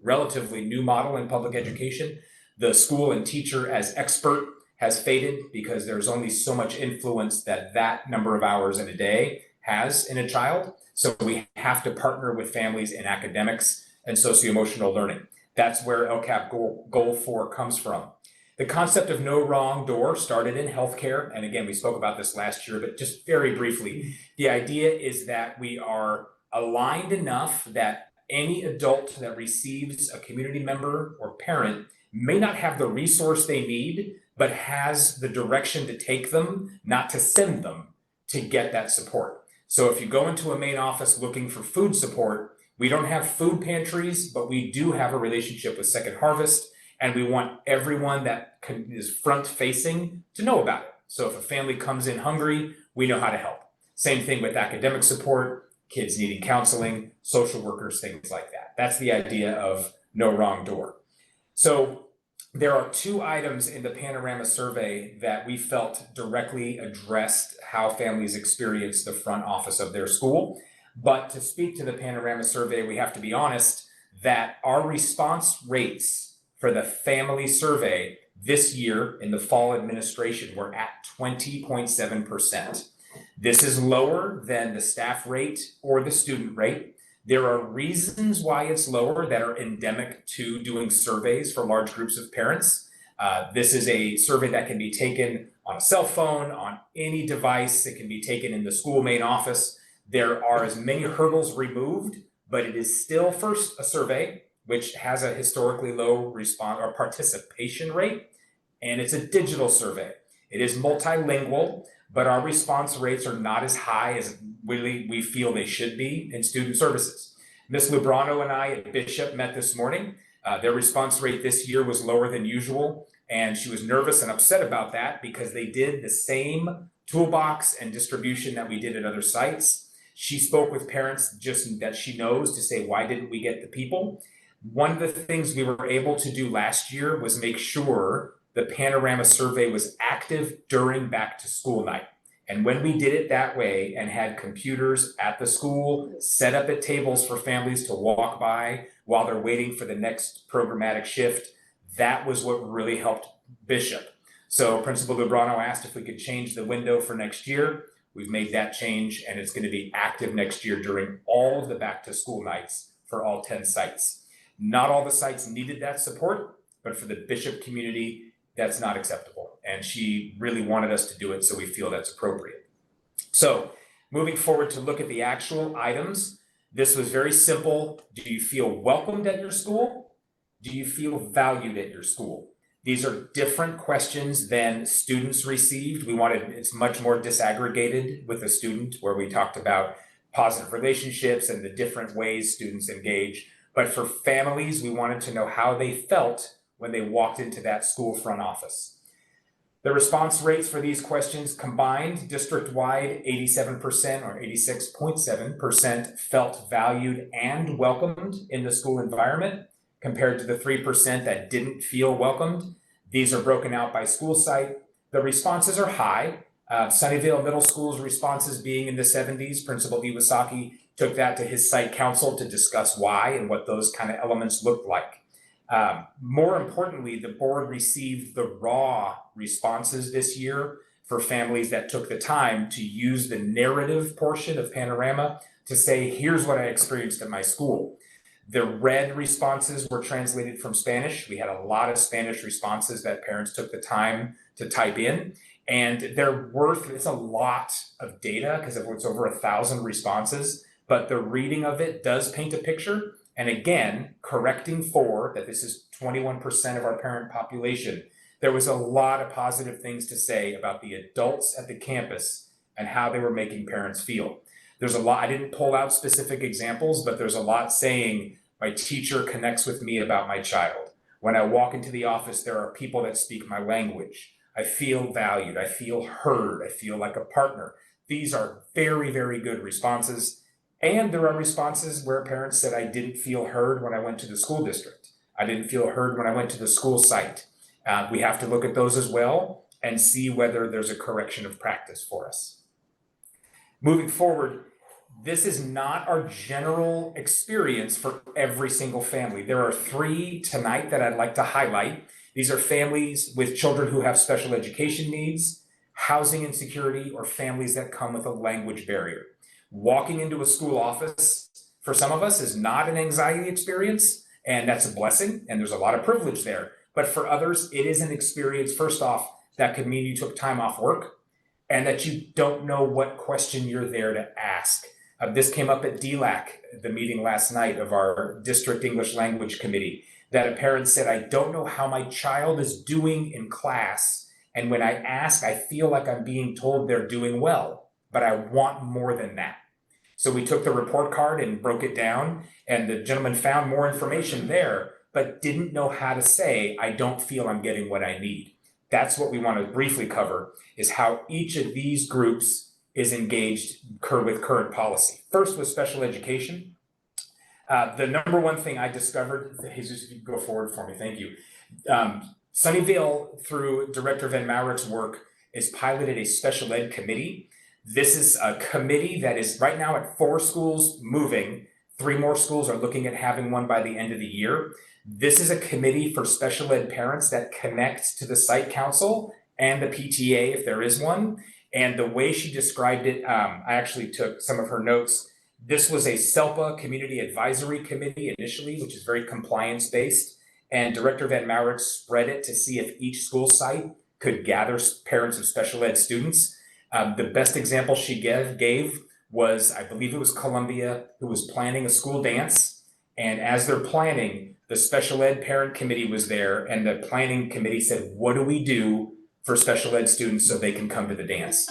relatively new model in public education. The school and teacher as expert has faded because there's only so much influence that number of hours in a day has in a child. So we have to partner with families in academics and socio-emotional learning. That's where LCAP Goal 4 comes from. The concept of no wrong door started in healthcare. And again, we spoke about this last year, but just very briefly, the idea is that we are aligned enough that any adult that receives a community member or parent may not have the resource they need, but has the direction to take them, not to send them, to get that support. So if you go into a main office looking for food support, we don't have food pantries, but we do have a relationship with Second Harvest, and we want everyone that is front facing to know about it. So if a family comes in hungry, we know how to help. Same thing with academic support, kids needing counseling, social workers, things like that. That's the idea of no wrong door. So there are 2 items in the Panorama survey that we felt directly addressed how families experience the front office of their school. But to speak to the Panorama survey, we have to be honest that our response rates for the family survey this year in the fall administration were at 20.7%. This is lower than the staff rate or the student rate. There are reasons why it's lower that are endemic to doing surveys for large groups of parents. This is a survey that can be taken on a cell phone, on any device. It can be taken in the school main office. There are as many hurdles removed, but it is still first a survey, which has a historically low response or participation rate, and it's a digital survey. It is multilingual, but our response rates are not as high as really we feel they should be in student services. Ms. Lubrano and I at Bishop met this morning. Their response rate this year was lower than usual, and she was nervous and upset about that because they did the same toolbox and distribution that we did at other sites. She spoke with parents just that she knows to say, why didn't we get the people? One of the things we were able to do last year was make sure the Panorama survey was active during back to school night. And when we did it that way and had computers at the school set up at tables for families to walk by while they're waiting for the next programmatic shift, that was what really helped Bishop. So Principal Lubrano asked if we could change the window for next year. We've made that change, and it's going to be active next year during all of the back to school nights for all 10 sites. Not all the sites needed that support, but for the Bishop community, that's not acceptable. And she really wanted us to do it, so we feel that's appropriate. So moving forward to look at the actual items, this was very simple. Do you feel welcomed at your school? Do you feel valued at your school? These are different questions than students received. It's much more disaggregated with a student, where we talked about positive relationships and the different ways students engage. But for families, we wanted to know how they felt when they walked into that school front office. The response rates for these questions combined, district-wide, 87% or 86.7% felt valued and welcomed in the school environment, compared to the 3% that didn't feel welcomed. These are broken out by school site. The responses are high. Sunnyvale Middle School's responses being in the 70s. Principal Iwasaki took that to his site council to discuss why and what those kind of elements looked like. More importantly, the board received the raw responses this year for families that took the time to use the narrative portion of Panorama to say, here's what I experienced at my school. The red responses were translated from Spanish. We had a lot of Spanish responses that parents took the time to type in, and it's a lot of data because it's over 1,000 responses, but the reading of it does paint a picture. And again, correcting for that this is 21% of our parent population, there was a lot of positive things to say about the adults at the campus and how they were making parents feel. There's a lot, I didn't pull out specific examples, but there's a lot saying, my teacher connects with me about my child. When I walk into the office, there are people that speak my language. I feel valued, I feel heard, I feel like a partner. These are very, very good responses. And there are responses where parents said, I didn't feel heard when I went to the school district. I didn't feel heard when I went to the school site. We have to look at those as well and see whether there's a correction of practice for us. Moving forward, this is not our general experience for every single family. There are 3 tonight that I'd like to highlight. These are families with children who have special education needs, housing insecurity, or families that come with a language barrier. Walking into a school office, for some of us, is not an anxiety experience, and that's a blessing, and there's a lot of privilege there. But for others, it is an experience, first off, that could mean you took time off work, and that you don't know what question you're there to ask. This came up at DLAC, the meeting last night of our District English Language Committee, that a parent said, I don't know how my child is doing in class, and when I ask, I feel like I'm being told they're doing well, but I want more than that. So we took the report card and broke it down, and the gentleman found more information there, but didn't know how to say, I don't feel I'm getting what I need. That's what we want to briefly cover, is how each of these groups is engaged with current policy. First with special education. The number one thing I discovered, Jesus, if you go forward for me, thank you. Sunnyvale, through Director Van Maurik's work, is piloted a special ed committee. This is a committee that is right now at 4 schools moving. 3 more schools are looking at having one by the end of the year. This is a committee for special ed parents that connects to the site council and the PTA if there is one. And the way she described it, I actually took some of her notes. This was a SELPA Community Advisory Committee initially, which is very compliance-based. And Director Van Maurik spread it to see if each school site could gather parents of special ed students. The best example she gave was, I believe it was Columbia, who was planning a school dance. And as they're planning, the special ed parent committee was there, and the planning committee said, what do we do for special ed students so they can come to the dance?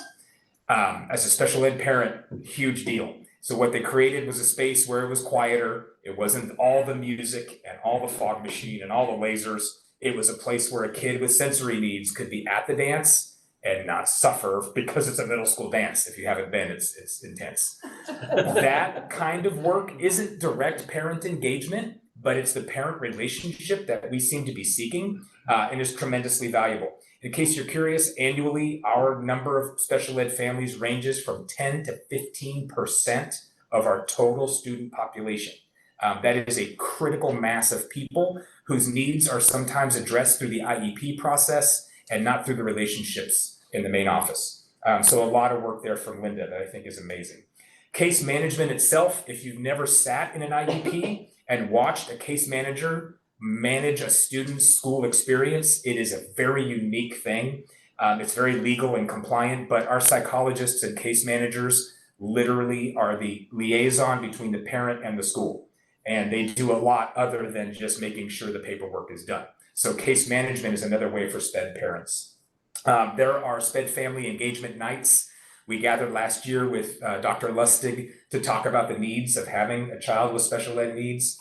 As a special ed parent, huge deal. So what they created was a space where it was quieter. It wasn't all the music and all the fog machine and all the lasers. It was a place where a kid with sensory needs could be at the dance and not suffer because it's a middle school dance. If you haven't been, it's intense. That kind of work isn't direct parent engagement, but it's the parent relationship that we seem to be seeking, and is tremendously valuable. In case you're curious, annually, our number of special ed families ranges from 10 to 15% of our total student population. That is a critical mass of people whose needs are sometimes addressed through the IEP process and not through the relationships in the main office. So a lot of work there from Linda that I think is amazing. Case management itself, if you've never sat in an IEP and watched a case manager manage a student's school experience, it is a very unique thing. It's very legal and compliant, but our psychologists and case managers literally are the liaison between the parent and the school. And they do a lot other than just making sure the paperwork is done. So case management is another way for SPED parents. There are SPED family engagement nights. We gathered last year with Dr. Lustig to talk about the needs of having a child with special ed needs.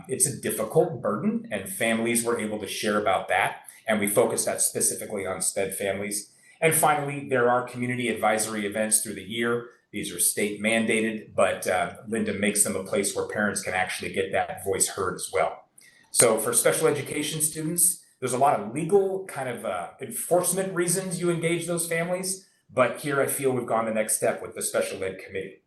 It's a difficult burden, and families were able to share about that. And we focused that specifically on SPED families. And finally, there are community advisory events through the year. These are state mandated, but Linda makes them a place where parents can actually get that voice heard as well. So for special education students, there's a lot of legal kind of enforcement reasons you engage those families, but here I feel we've gone the next step with the special ed committee.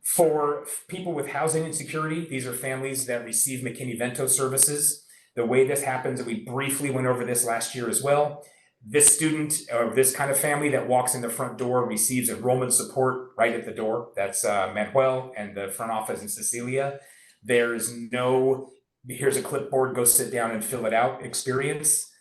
For people with housing insecurity, these are families that receive McKinney-Vento services. The way this happens, and we briefly went over this last year as well, this student or this kind of family that walks in the front door receives enrollment support right at the door. That's Manuel and the front office in Cecilia. There's no, here's a clipboard, go sit down and fill it out experience.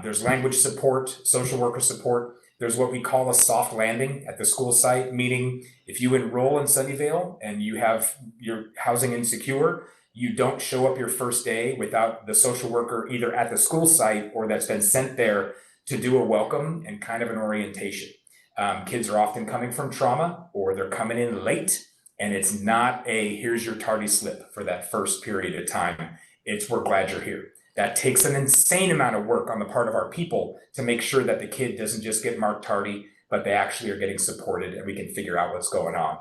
There's language support, social worker support. There's what we call a soft landing at the school site, meaning if you enroll in Sunnyvale and you have your housing insecure, you don't show up your first day without the social worker either at the school site or that's been sent there to do a welcome and kind of an orientation. Kids are often coming from trauma or they're coming in late, and it's not a here's your tardy slip for that first period of time. It's we're glad you're here. That takes an insane amount of work on the part of our people to make sure that the kid doesn't just get marked tardy, but they actually are getting supported and we can figure out what's going on.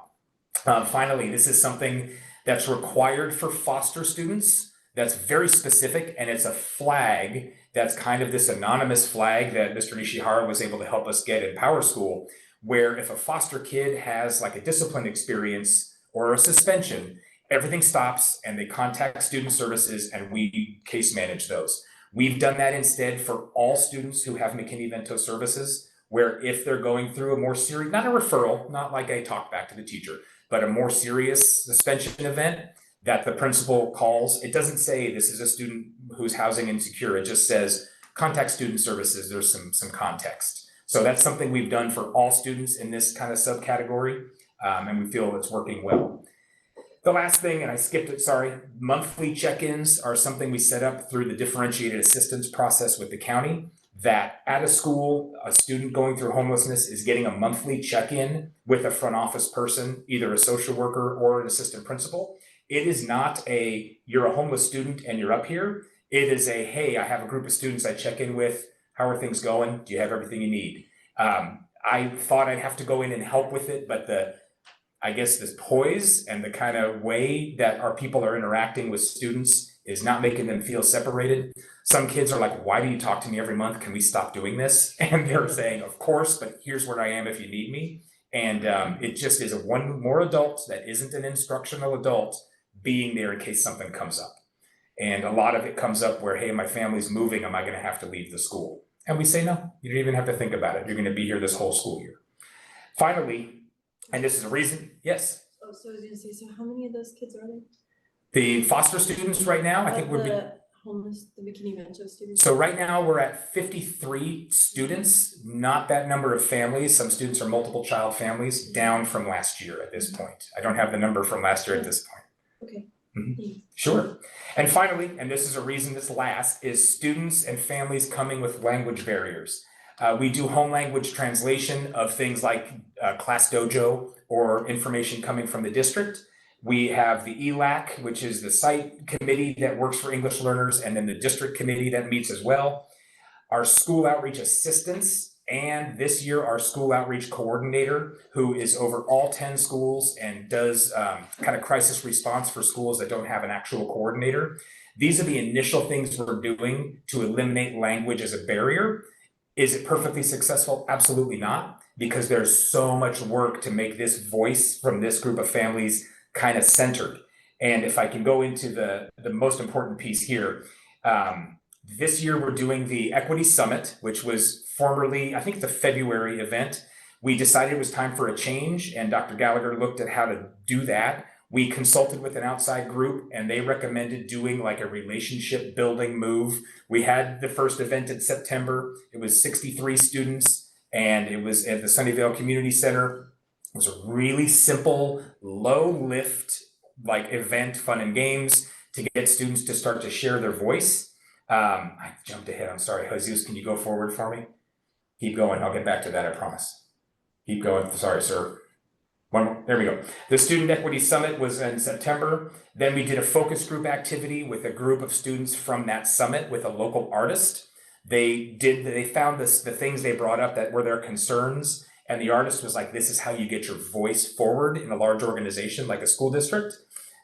Finally, this is something that's required for foster students that's very specific, and it's a flag that's kind of this anonymous flag that Mr. Nishihara was able to help us get in Power School, where if a foster kid has like a discipline experience or a suspension, everything stops and they contact student services and we case manage those. We've done that instead for all students who have McKinney-Vento services, where if they're going through a more serious, not a referral, not like a talk back to the teacher, but a more serious suspension event that the principal calls, it doesn't say this is a student who's housing insecure. It just says contact student services. There's some context. So that's something we've done for all students in this kind of subcategory, and we feel it's working well. The last thing, and I skipped it, sorry, monthly check-ins are something we set up through the differentiated assistance process with the county, that at a school, a student going through homelessness is getting a monthly check-in with a front office person, either a social worker or an assistant principal. It is not a, you're a homeless student and you're up here. It is a, hey, I have a group of students I check in with. How are things going? Do you have everything you need? I thought I'd have to go in and help with it, but I guess this poise and the kind of way that our people are interacting with students is not making them feel separated. Some kids are like, why do you talk to me every month? Can we stop doing this? And they're saying, of course, but here's where I am if you need me. And it just is a one more adult that isn't an instructional adult being there in case something comes up. And a lot of it comes up where, hey, my family's moving, am I gonna have to leave the school? And we say, no, you don't even have to think about it. You're gonna be here this whole school year. Finally, and this is a reason, yes? Oh, so I was gonna say, so how many of those kids are there? The foster students right now, I think we're. The homeless, the McKinney-Vento students? So right now we're at 53 students, not that number of families. Some students are multiple child families, down from last year at this point. I don't have the number from last year at this point. Okay. Sure. And finally, and this is a reason this lasts, is students and families coming with language barriers. We do home language translation of things like Class Dojo or information coming from the district. We have the ELAC, which is the site committee that works for English learners, and then the district committee that meets as well. Our school outreach assistants and this year our school outreach coordinator, who is over all 10 schools and does kind of crisis response for schools that don't have an actual coordinator. These are the initial things we're doing to eliminate language as a barrier. Is it perfectly successful? Absolutely not, because there's so much work to make this voice from this group of families kind of centered. And if I can go into the most important piece here, this year we're doing the Equity Summit, which was formerly, I think, the February event. We decided it was time for a change, and Dr. Gallagher looked at how to do that. We consulted with an outside group, and they recommended doing like a relationship building move. We had the first event in September. It was 63 students, and it was at the Sunnyvale Community Center. It was a really simple, low lift, like event, fun and games to get students to start to share their voice. I jumped ahead, I'm sorry. Jesus, can you go forward for me? Keep going, I'll get back to that, I promise. Keep going, sorry, sir. One more, there we go. The Student Equity Summit was in September. Then we did a focus group activity with a group of students from that summit with a local artist. They found the things they brought up that were their concerns. And the artist was like, this is how you get your voice forward in a large organization like a school district.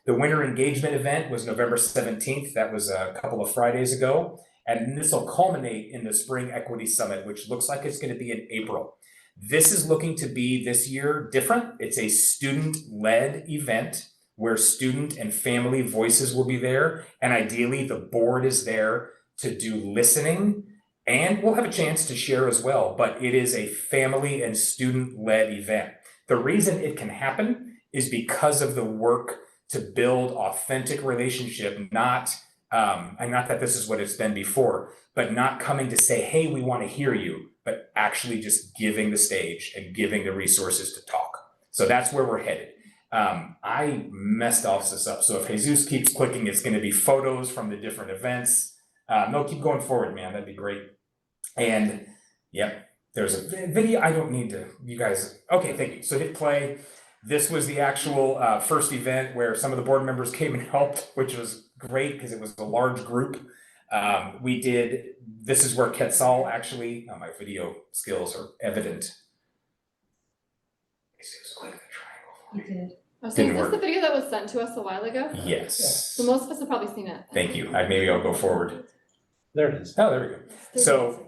The winter engagement event was November 17th. That was a couple of Fridays ago. And this will culminate in the Spring Equity Summit, which looks like it's going to be in April. This is looking to be this year different. It's a student-led event where student and family voices will be there. And ideally, the board is there to do listening, and we'll have a chance to share as well. But it is a family and student-led event. The reason it can happen is because of the work to build authentic relationship, not that this is what it's been before, but not coming to say, hey, we want to hear you, but actually just giving the stage and giving the resources to talk. So that's where we're headed. I messed all this up. So if Jesus keeps clicking, it's going to be photos from the different events. No, keep going forward, man. That'd be great. And yep, there's a video. I don't need to, you guys. Okay, thank you. So hit play. This was the actual first event where some of the board members came and helped, which was great because it was a large group. This is where Quetzal actually, my video skills are evident. You did. Oh, so is this the video that was sent to us a while ago? Yes. So most of us have probably seen it. Thank you. Maybe I'll go forward. There it is. Oh, there we go. So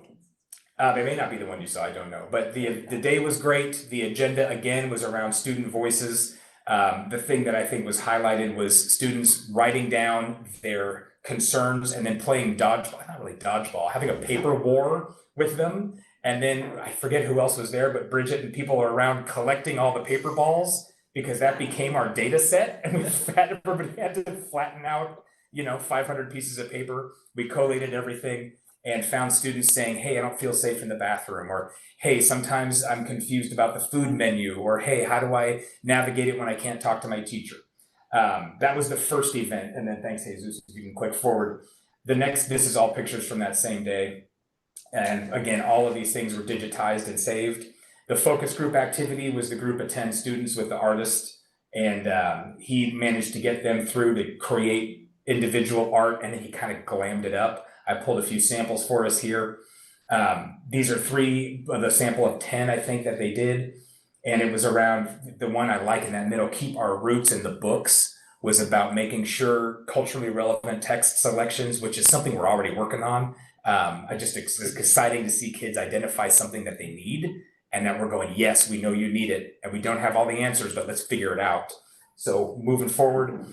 it may not be the one you saw, I don't know. But the day was great. The agenda, again, was around student voices. The thing that I think was highlighted was students writing down their concerns and then playing dodgeball, not really dodgeball, having a paper war with them. And then I forget who else was there, but Bridget and people are around collecting all the paper balls because that became our data set. And everybody had to flatten out, 500 pieces of paper. We collated everything and found students saying, hey, I don't feel safe in the bathroom, or hey, sometimes I'm confused about the food menu, or hey, how do I navigate it when I can't talk to my teacher? That was the first event. And then thanks, Jesus, if you can click forward. This is all pictures from that same day. And again, all of these things were digitized and saved. The focus group activity was the group of 10 students with the artist, and he managed to get them through to create individual art, and then he kind of glammed it up. I pulled a few samples for us here. These are 3 of the sample of 10, I think, that they did. And it was around the one I like in that middle, keep our roots in the books, was about making sure culturally relevant text selections, which is something we're already working on. It's exciting to see kids identify something that they need and that we're going, yes, we know you need it. And we don't have all the answers, but let's figure it out. So moving forward,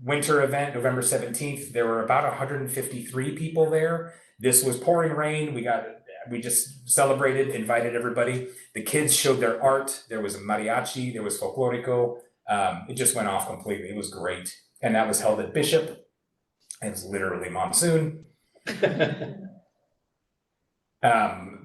winter event, November 17th, there were about 153 people there. This was pouring rain. We just celebrated, invited everybody. The kids showed their art. There was a mariachi, there was folklorico. It just went off completely. It was great. And that was held at Bishop. It was literally monsoon.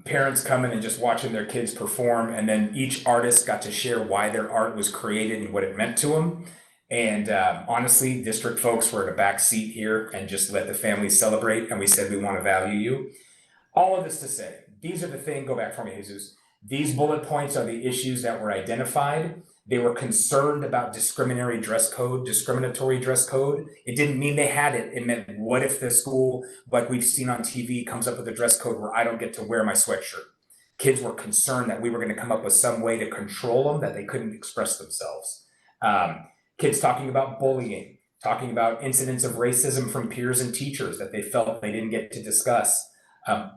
Parents coming and just watching their kids perform. And then each artist got to share why their art was created and what it meant to them. And honestly, district folks were in a back seat here and just let the families celebrate. And we said, we want to value you. All of this to say, these are the things, go back for me, Jesus. These bullet points are the issues that were identified. They were concerned about discriminatory dress code. It didn't mean they had it. It meant, what if the school, like we've seen on TV, comes up with a dress code where I don't get to wear my sweatshirt? Kids were concerned that we were going to come up with some way to control them, that they couldn't express themselves. Kids talking about bullying, talking about incidents of racism from peers and teachers that they felt they didn't get to discuss,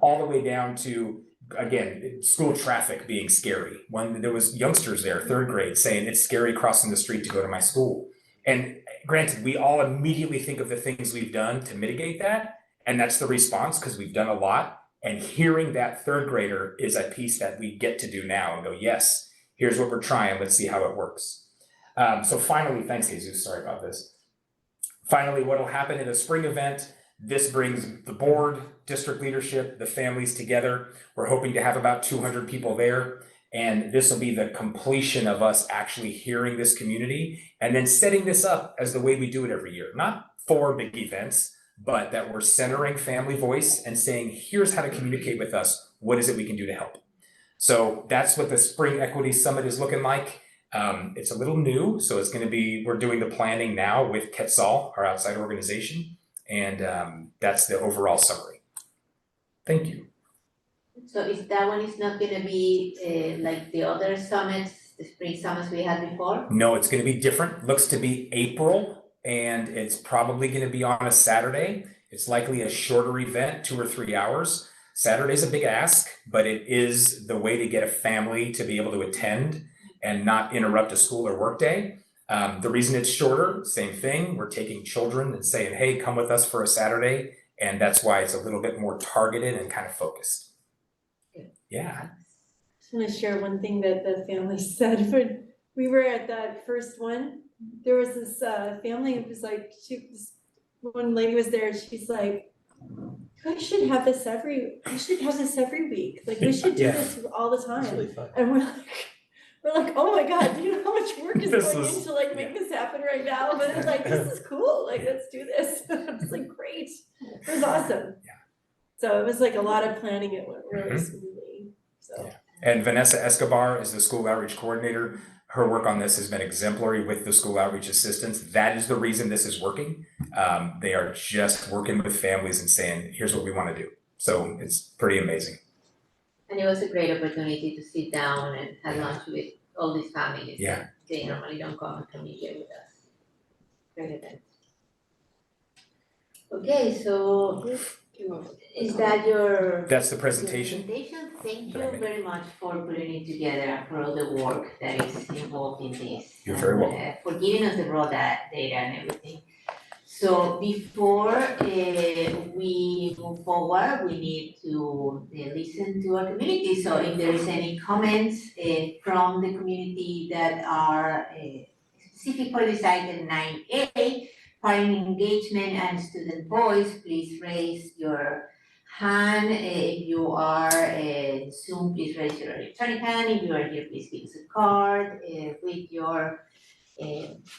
all the way down to, again, school traffic being scary. When there was youngsters there, 3rd grade, saying it's scary crossing the street to go to my school. And granted, we all immediately think of the things we've done to mitigate that, and that's the response because we've done a lot. And hearing that 3rd grader is a piece that we get to do now and go, yes, here's what we're trying, let's see how it works. So finally, thanks Jesus, sorry about this. Finally, what will happen in a spring event, this brings the board, district leadership, the families together. We're hoping to have about 200 people there. And this will be the completion of us actually hearing this community and then setting this up as the way we do it every year. Not 4 big events, but that we're centering family voice and saying, here's how to communicate with us. What is it we can do to help? So that's what the Spring Equity Summit is looking like. It's a little new, so it's going to be, we're doing the planning now with Quetzal, our outside organization, and that's the overall summary. Thank you. So is that one is not gonna be like the other summits, the spring summits we had before? No, it's going to be different. Looks to be April, and it's probably going to be on a Saturday. It's likely a shorter event, 2 or 3 hours. Saturday's a big ask, but it is the way to get a family to be able to attend and not interrupt a school or work day. The reason it's shorter, same thing. We're taking children and saying, hey, come with us for a Saturday. And that's why it's a little bit more targeted and kind of focused. Yeah. Just want to share one thing that the family said when we were at that first one. There was this family, it was like, one lady was there and she's like, we should have this every week. Like we should do this all the time. It's really fun. And we're like, oh my God, do you know how much work is This going is- into like make this happen right now? But it's like, this is cool, like let's do this. It's like great. It was awesome. Yeah. So it was like a lot of planning, it went really Mhm. smoothly, so. Yeah. And Vanessa Escobar is the school outreach coordinator. Her work on this has been exemplary with the school outreach assistants. That is the reason this is working. They are just working with families and saying, here's what we want to do. So it's pretty amazing. And it was a great opportunity to sit down and have lunch with all these families. Yeah. They normally don't come and communicate with us. Great event. Okay, so is that your? That's the presentation. Presentation, thank you very much for putting it together and for all the work that is involved in this. You're very welcome. And, for giving us the raw data and everything. So before we move forward, we need to listen to our community. So if there is any comments from the community that are specific for this item 9A, parent engagement and student voice, please raise your hand. If you are in Zoom, please raise your electronic hand. If you are here, please give us a card with your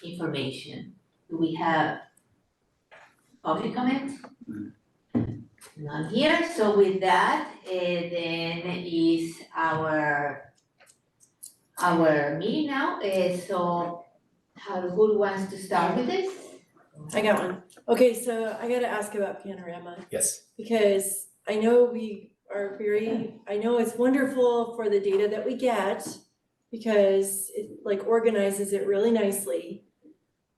information. Do we have public comment? None here, so with that, then is our meeting now, so who wants to start with this? I got one. Okay, so I gotta ask about Panorama, Yes. because I know we are I know it's wonderful for the data that we get, because it like organizes it really nicely.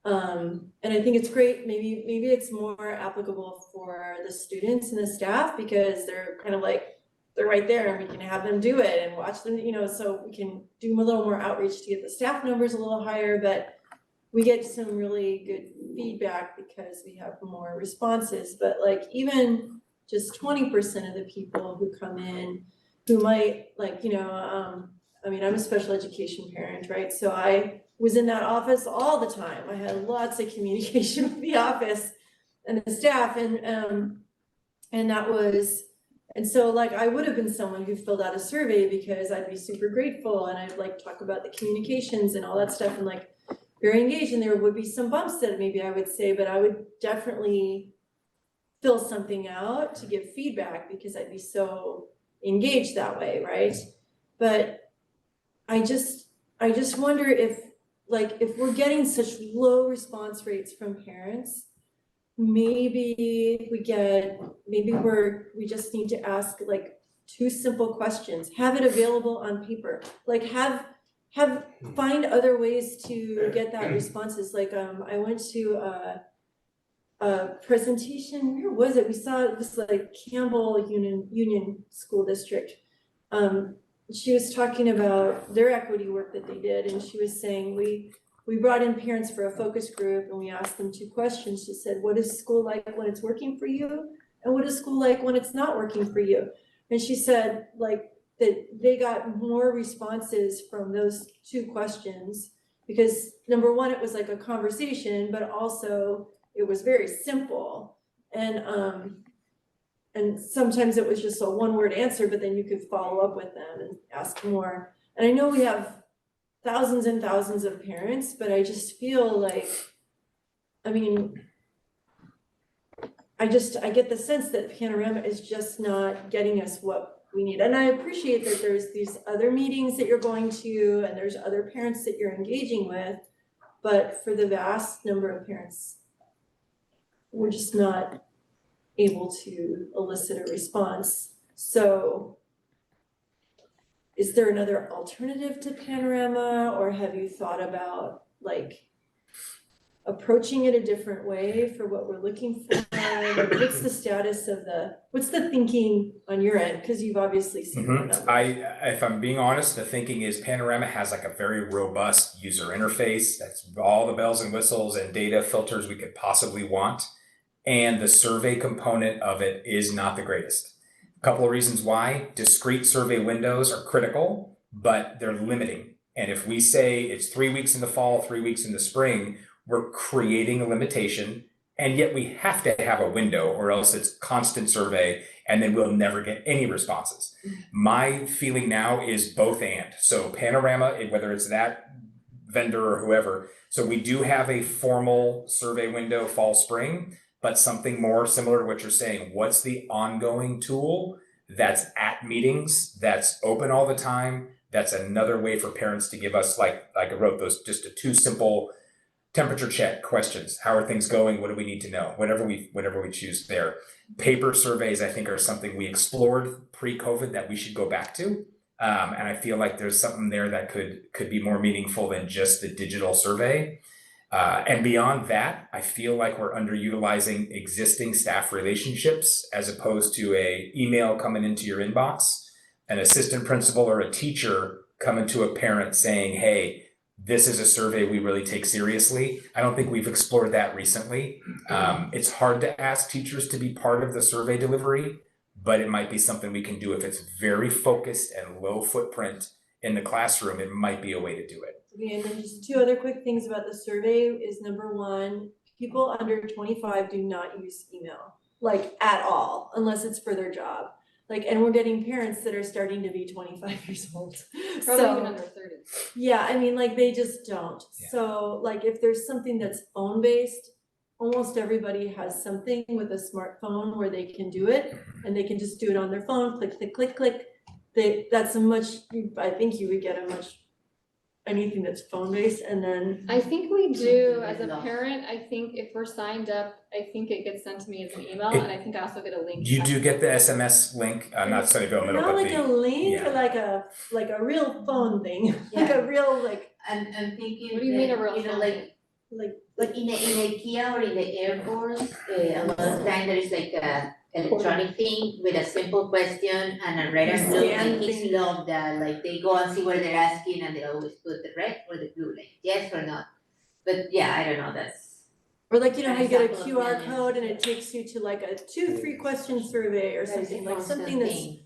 And I think it's great, maybe it's more applicable for the students and the staff, because they're kind of like, they're right there and we can have them do it and watch them, so we can do a little more outreach to get the staff numbers a little higher, but we get some really good feedback because we have more responses. But like even just 20% of the people who come in who might I mean, I'm a special education parent, right? So I was in that office all the time. I had lots of communication with the office and the staff, and so like I would have been someone who filled out a survey because I'd be super grateful and I'd like talk about the communications and all that stuff and like very engaged, and there would be some bumps that maybe I would say, but I would definitely fill something out to give feedback because I'd be so engaged that way, right? But I just wonder if we're getting such low response rates from parents, maybe we just need to ask like 2 simple questions, have it available on paper, like find other ways to get that responses, like, I went to a presentation, where was it? We saw it was like Campbell Union School District. She was talking about their equity work that they did, and she was saying, we brought in parents for a focus group and we asked them 2 questions. She said, what is school like when it's working for you? And what is school like when it's not working for you? And she said, like, that they got more responses from those 2 questions because number one, it was like a conversation, but also it was very simple. And sometimes it was just a 1-word answer, but then you could follow up with them and ask more. And I know we have thousands and thousands of parents, but I just feel like, I mean, I get the sense that Panorama is just not getting us what we need. And I appreciate that there's these other meetings that you're going to, and there's other parents that you're engaging with, but for the vast number of parents, we're just not able to elicit a response. So is there another alternative to Panorama, or have you thought about like approaching it a different way for what we're looking for? Like, what's the status of what's the thinking on your end? Because you've obviously seen the numbers. If I'm being honest, the thinking is Panorama has like a very robust user interface. That's all the bells and whistles and data filters we could possibly want. And the survey component of it is not the greatest. A couple of reasons why. Discrete survey windows are critical, but they're limiting. And if we say it's 3 weeks in the fall, 3 weeks in the spring, we're creating a limitation, and yet we have to have a window or else it's constant survey and then we'll never get any responses. My feeling now is both and. So Panorama, whether it's that vendor or whoever, so we do have a formal survey window fall, spring, but something more similar to what you're saying. What's the ongoing tool that's at meetings, that's open all the time? That's another way for parents to give us, like I wrote those, just 2 simple temperature check questions. How are things going? What do we need to know? Whatever we choose there. Paper surveys, I think, are something we explored pre-COVID that we should go back to. And I feel like there's something there that could be more meaningful than just the digital survey. And beyond that, I feel like we're underutilizing existing staff relationships as opposed to a email coming into your inbox, an assistant principal or a teacher coming to a parent saying, hey, this is a survey we really take seriously. I don't think we've explored that recently. It's hard to ask teachers to be part of the survey delivery, but it might be something we can do if it's very focused and low footprint in the classroom. It might be a way to do it. Okay, and then just 2 other quick things about the survey is number 1, people under 25 do not use email, like at all, unless it's for their job. Like, and we're getting parents that are starting to be 25 years old. Probably even under 30. Yeah, I mean, like they just don't. Yeah. So like if there's something that's phone-based, almost everybody has something with a smartphone where they can do it, and they can just do it on their phone, click, click, click, click. I think you would get a much, anything that's phone-based, and then. I think we do, as a parent, I think if we're signed up, I think it gets sent to me as an email, and I think I also get a link. You do get the SMS link, not Sunnyvale Middle, Not but like a link, yeah. but like a real phone thing, like a real like. I'm thinking. What do you mean a real you know, phone like in IKEA or in the airports, a lot of time there is like a electronic thing with a simple question and a red and blue, and kids love that, like they go and see what they're asking and they always put the red or the blue, like yes or not. But yeah, I don't know, that's. Or like, you know, how you get a Example of QR that. code and it takes you to like a 2-3 question survey or That is a something, like constant something that's. thing.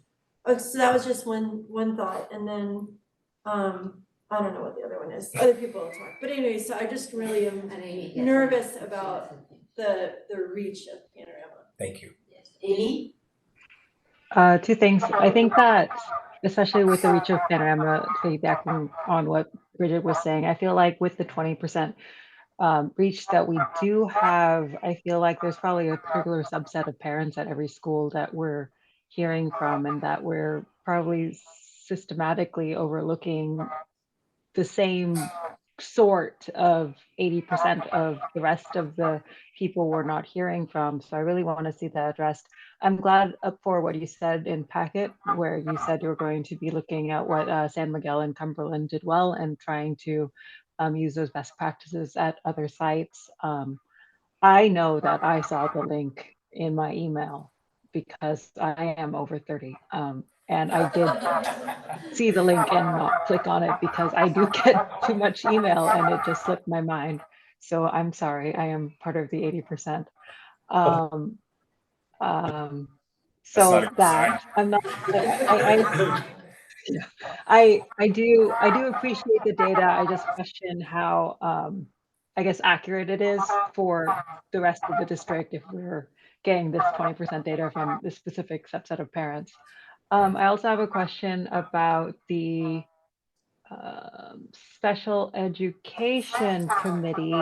Oh, so that was just one thought, and then, I don't know what the other one is, other people will talk, but anyway, so I just really am And Amy gets nervous something. about the reach of Panorama. Thank you. Yes. Ellie? 2 things. I think that, especially with the reach of Panorama, piggybacking on what Bridget was saying, I feel like with the 20% reach that we do have, I feel like there's probably a particular subset of parents at every school that we're hearing from, and that we're probably systematically overlooking the same sort of 80% of the rest of the people we're not hearing from. So I really want to see that addressed. I'm glad for what you said in packet, where you said you were going to be looking at what San Miguel and Cumberland did well and trying to use those best practices at other sites. I know that I saw the link in my email because I am over 30. And I did see the link and not click on it because I do get too much email and it just slipped my mind. So I'm sorry, I am part of the 80%. So that I'm not, I do appreciate the data. I just question how, I guess, accurate it is for the rest of the district if we're getting this 20% data from this specific subset of parents. I also have a question about the special education committee.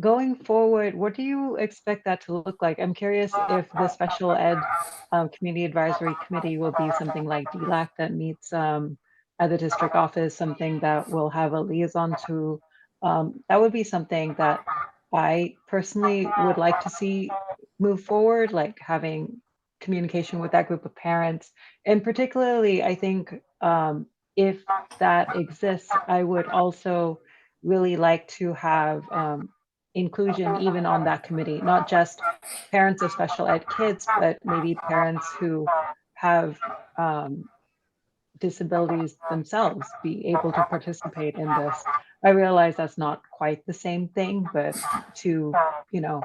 Going forward, what do you expect that to look like? I'm curious if the special ed community advisory committee will be something like DLAC that meets at the district office, something that will have a liaison to. That would be something that I personally would like to see move forward, like having communication with that group of parents. And particularly, I think if that exists, I would also really like to have inclusion even on that committee, not just parents of special ed kids, but maybe parents who have disabilities themselves be able to participate in this. I realize that's not quite the same thing, but to, you know,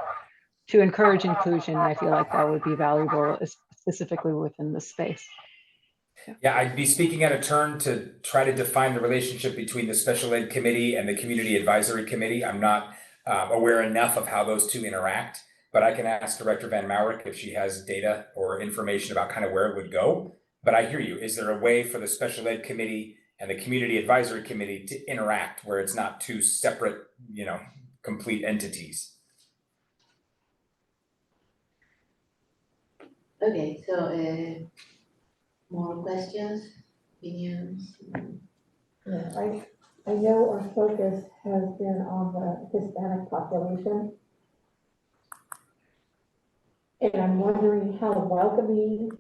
to encourage inclusion, I feel like that would be valuable, specifically within this space. Yeah, I'd be speaking out of turn to try to define the relationship between the special ed committee and the community advisory committee. I'm not aware enough of how those two interact, but I can ask Director Van Maurik if she has data or information about kind of where it would go. But I hear you. Is there a way for the special ed committee and the community advisory committee to interact where it's not two separate, you know, complete entities? Okay, so more questions, opinions? Yeah, I know our focus has been on the Hispanic population. And I'm wondering how welcoming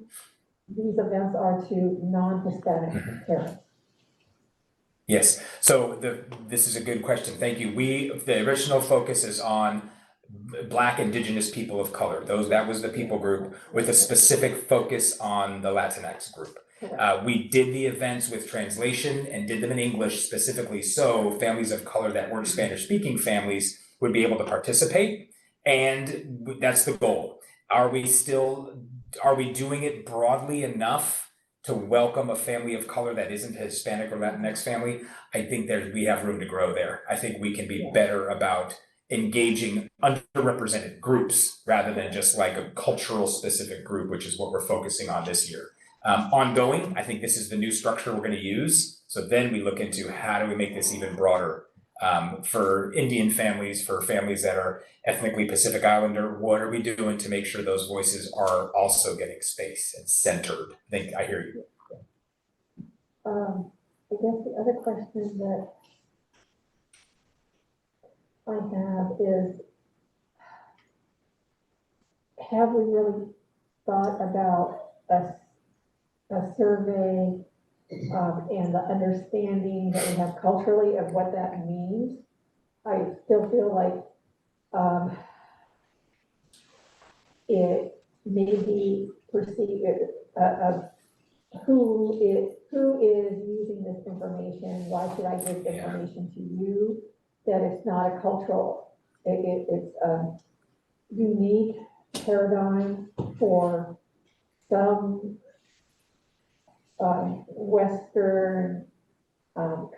these events are to non-Hispanic parents. Yes, so this is a good question. Thank you. The original focus is on Black, Indigenous people of color. That was the people group with a specific focus on the Latinx group. We did the events with translation and did them in English specifically so families of color that weren't Spanish speaking families would be able to participate. And that's the goal. Are we doing it broadly enough to welcome a family of color that isn't a Hispanic or Latinx family? I think we have room to grow there. I think we can be better about engaging underrepresented groups rather than just like a cultural specific group, which is what we're focusing on this year. Ongoing, I think this is the new structure we're going to use. So then we look into how do we make this even broader for Indian families, for families that are ethnically Pacific Islander. What are we doing to make sure those voices are also getting space and centered? I hear you. I guess the other question that I have is, have we really thought about a survey and the understanding that we have culturally of what that means? I still feel like it may be perceived of who is using this information. Why should I give information to you? That it's not a cultural, it's a unique paradigm for some Western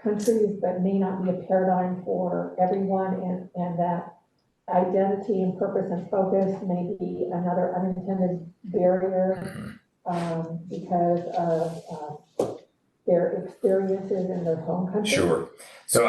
countries, but may not be a paradigm for everyone, and that identity and purpose and focus may be another unintended barrier because of their experiences in their home country. Sure. So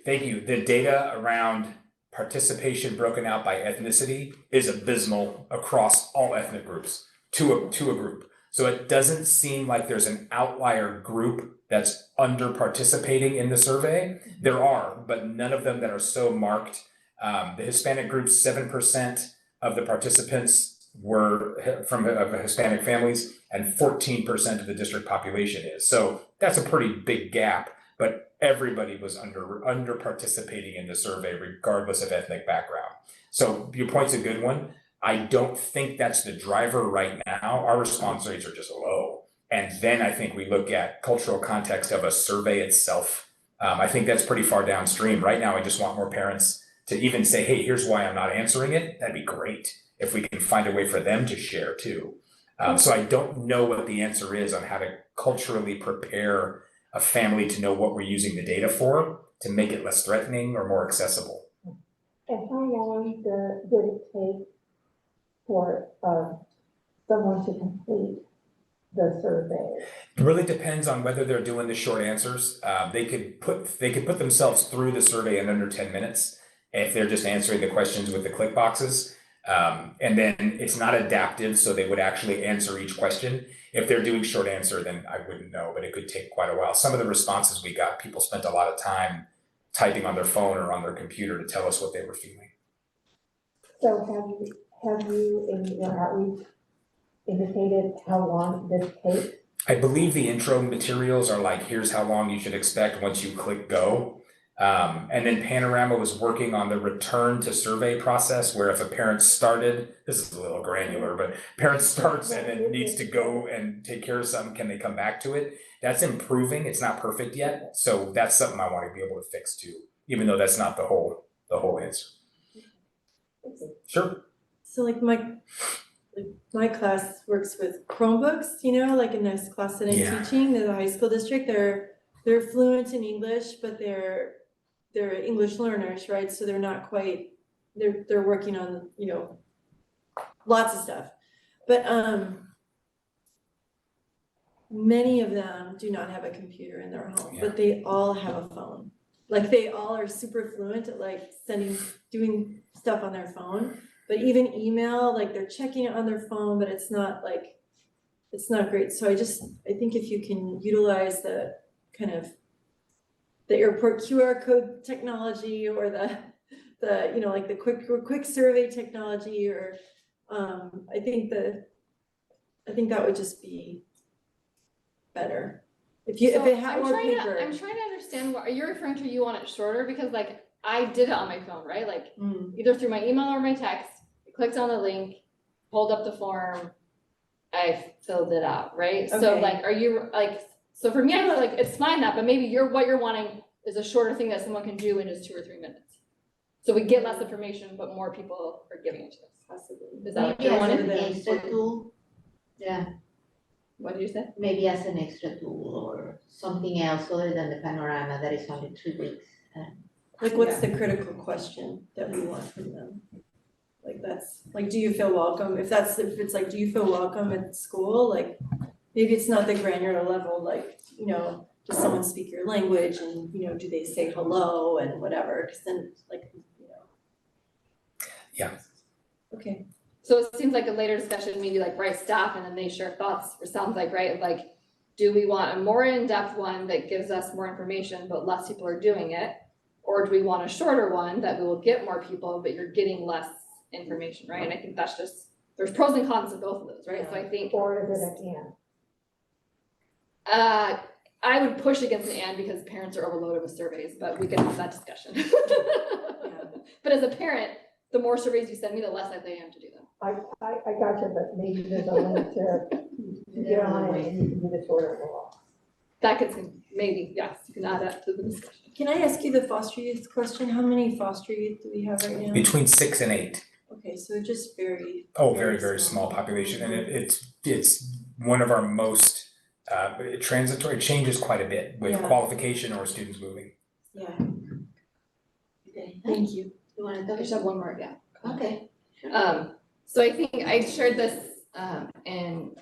thank you. The data around participation broken out by ethnicity is abysmal across all ethnic groups to a group. So it doesn't seem like there's an outlier group that's under participating in the survey. There are, but none of them that are so marked. The Hispanic group, 7% of the participants were from of Hispanic families, and 14% of the district population is. So that's a pretty big gap, but everybody was under participating in the survey regardless of ethnic background. So your point's a good one. I don't think that's the driver right now. Our response rates are just low. And then I think we look at cultural context of a survey itself. I think that's pretty far downstream. Right now, I just want more parents to even say, hey, here's why I'm not answering it. That'd be great if we can find a way for them to share too. So I don't know what the answer is on how to culturally prepare a family to know what we're using the data for to make it less threatening or more accessible. And how long would it take for someone to complete the survey? It really depends on whether they're doing the short answers. They could put themselves through the survey in under 10 minutes if they're just answering the questions with the click boxes. And then it's not adaptive, so they would actually answer each question. If they're doing short answer, then I wouldn't know, but it could take quite a while. Some of the responses we got, people spent a lot of time typing on their phone or on their computer to tell us what they were feeling. So have you in your outreach indicated how long this takes? I believe the intro materials are like, here's how long you should expect once you click go. And then Panorama was working on the return to survey process where if a parent started, this is a little granular, but parent starts and then needs to go and take care of something, can they come back to it? That's improving, it's not perfect yet. So that's something I want to be able to fix too, even though that's not the whole answer. Sure. So like my class works with Chromebooks, you know, like in this class that I'm teaching, the high school district, they're fluent in English, but they're English learners, right? So they're not quite, they're working on, you know, lots of stuff. But many of them do not have a computer in their home, but they all have a phone. Like they all are super fluent at like doing stuff on their phone. But even email, like they're checking it on their phone, but it's not great. So I think if you can utilize the kind of the airport QR code technology or the you know, like the quick survey technology, or I think that would just be better. If it had more paper. I'm trying to understand what you're referring to. You want it shorter because like I did it on my phone, right? Like either through my email or my text. I clicked on the link, pulled up the form, I filled it out, right? Okay. So like, are you like? So for me, I feel like it's fine that, but maybe what you're wanting is a shorter thing that someone can do in just 2 or 3 minutes. So we get less information, but more people are giving it to us. Possibly. Is that what you wanted? Maybe as an extra tool. Yeah. What did you say? Maybe as an extra tool or something else other than the Panorama that is only 3 weeks. Like what's the critical question that we want from them? Like that's like, do you feel welcome? If it's like, do you feel welcome at school? Like maybe it's not the granular level, like, you know, does someone speak your language and, you know, do they say hello and whatever? Because then like, you know. Yeah. Okay. So it seems like a later discussion, maybe like Bryce staff and then they share thoughts, or sounds like, right? Like, do we want a more in-depth one that gives us more information, but less people are doing it? Or do we want a shorter one that we will get more people, but you're getting less information, right? And I think that's just, there's pros and cons of both of those, right? So I think. Or is it an and? I would push against an and because parents are overloaded with surveys, but we can have that discussion. But as a parent, the more surveys you send me, the less likely I am to do them. I gotcha, but maybe there's a limit to get on it and you can do the shorter one. That could, maybe, yes, you can add that to the discussion. Can I ask you the foster youth question? How many foster youth do we have right now? Between 6 and 8. Okay, so just very. Very small population, and it's one of our most transitory. It changes quite a bit with qualification or students moving. Yeah. Okay, thank you. You want to I just have one more, yeah. Okay. So I think I shared this in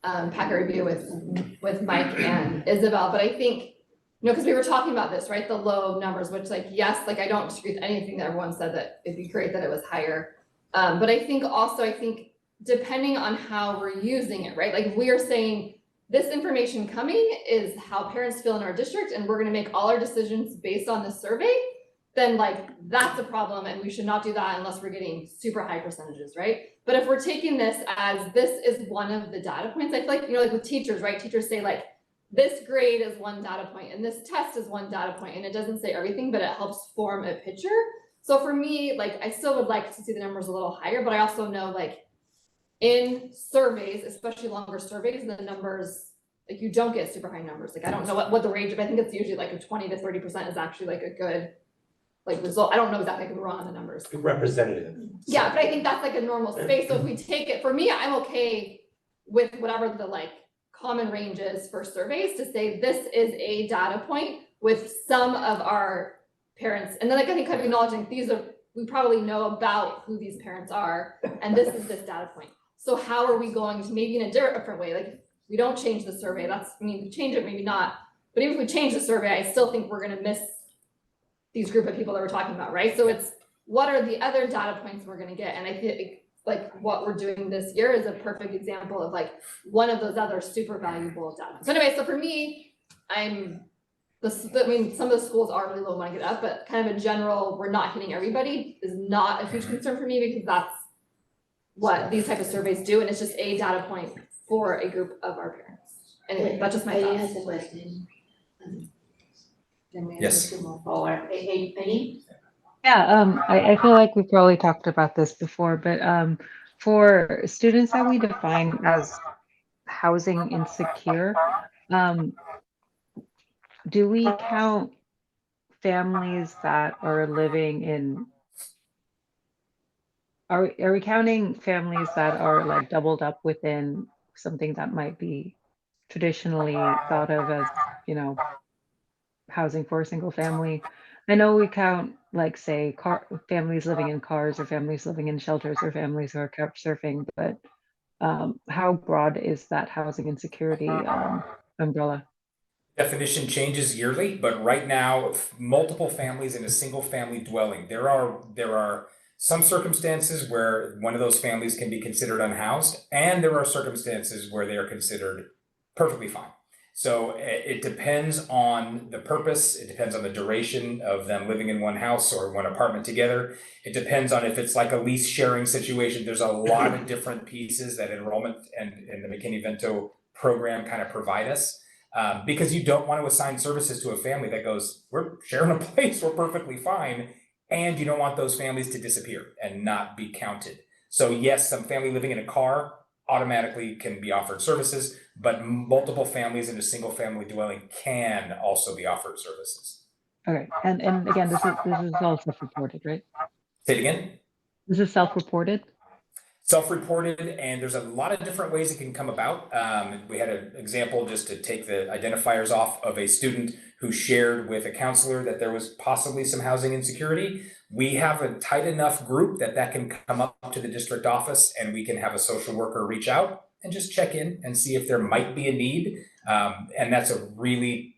packet review with Mike and Isabel, but I think, you know, because we were talking about this, right? The low numbers, which like, yes, like I don't disagree with anything that everyone said, that it'd be great that it was higher. But I think also, depending on how we're using it, right? Like if we are saying this information coming is how parents feel in our district and we're gonna make all our decisions based on this survey, then like that's a problem and we should not do that unless we're getting super high percentages, right? But if we're taking this as this is one of the data points, I feel like, you know, like with teachers, right? Teachers say like, this grade is one data point and this test is one data point, and it doesn't say everything, but it helps form a picture. So for me, like I still would like to see the numbers a little higher, but I also know like in surveys, especially longer surveys, the numbers, like you don't get super high numbers. Like I don't know what the range of, I think it's usually like a 20 to 30% is actually like a good like result. I don't know exactly, I could be wrong on the numbers. Representative. Yeah, but I think that's like a normal space. So if we take it, for me, I'm okay with whatever the like common range is for surveys to say this is a data point with some of our parents. And then like I think kind of acknowledging these are, we probably know about who these parents are and this is this data point. So how are we going to maybe in a different way? Like if we don't change the survey, that's, I mean, we change it, maybe not. But even if we change the survey, I still think we're gonna miss these group of people that we're talking about, right? So it's what are the other data points we're gonna get? And I think like what we're doing this year is a perfect example of like one of those other super valuable data. So anyway, so for me, I mean, some of the schools are really low when I get up, but kind of a general, we're not hitting everybody is not a huge concern for me because that's what these type of surveys do. And it's just a data point for a group of our parents. Anyway, that's just my Penny thoughts. has a question. Then we Yes. have to move forward. Hey, Penny? Yeah, I feel like we've probably talked about this before, but for students that we define as housing insecure, do we count families that are living in, are we counting families that are like doubled up within something that might be traditionally thought of as, you know, housing for a single family? I know we count like say families living in cars or families living in shelters or families who are couch surfing, but how broad is that housing insecurity umbrella? Definition changes yearly, but right now, multiple families in a single family dwelling, there are some circumstances where one of those families can be considered unhoused, and there are circumstances where they are considered perfectly fine. So it depends on the purpose, it depends on the duration of them living in one house or one apartment together. It depends on if it's like a lease sharing situation. There's a lot of different pieces that enrollment and the McKinney-Vento program kind of provide us. Because you don't want to assign services to a family that goes, we're sharing a place, we're perfectly fine, and you don't want those families to disappear and not be counted. So yes, some family living in a car automatically can be offered services, but multiple families in a single family dwelling can also be offered services. Okay, and again, this is all self-reported, right? Say it again? This is self-reported? Self-reported, and there's a lot of different ways it can come about. We had an example, just to take the identifiers off, of a student who shared with a counselor that there was possibly some housing insecurity. We have a tight enough group that can come up to the district office and we can have a social worker reach out and just check in and see if there might be a need. And that's a really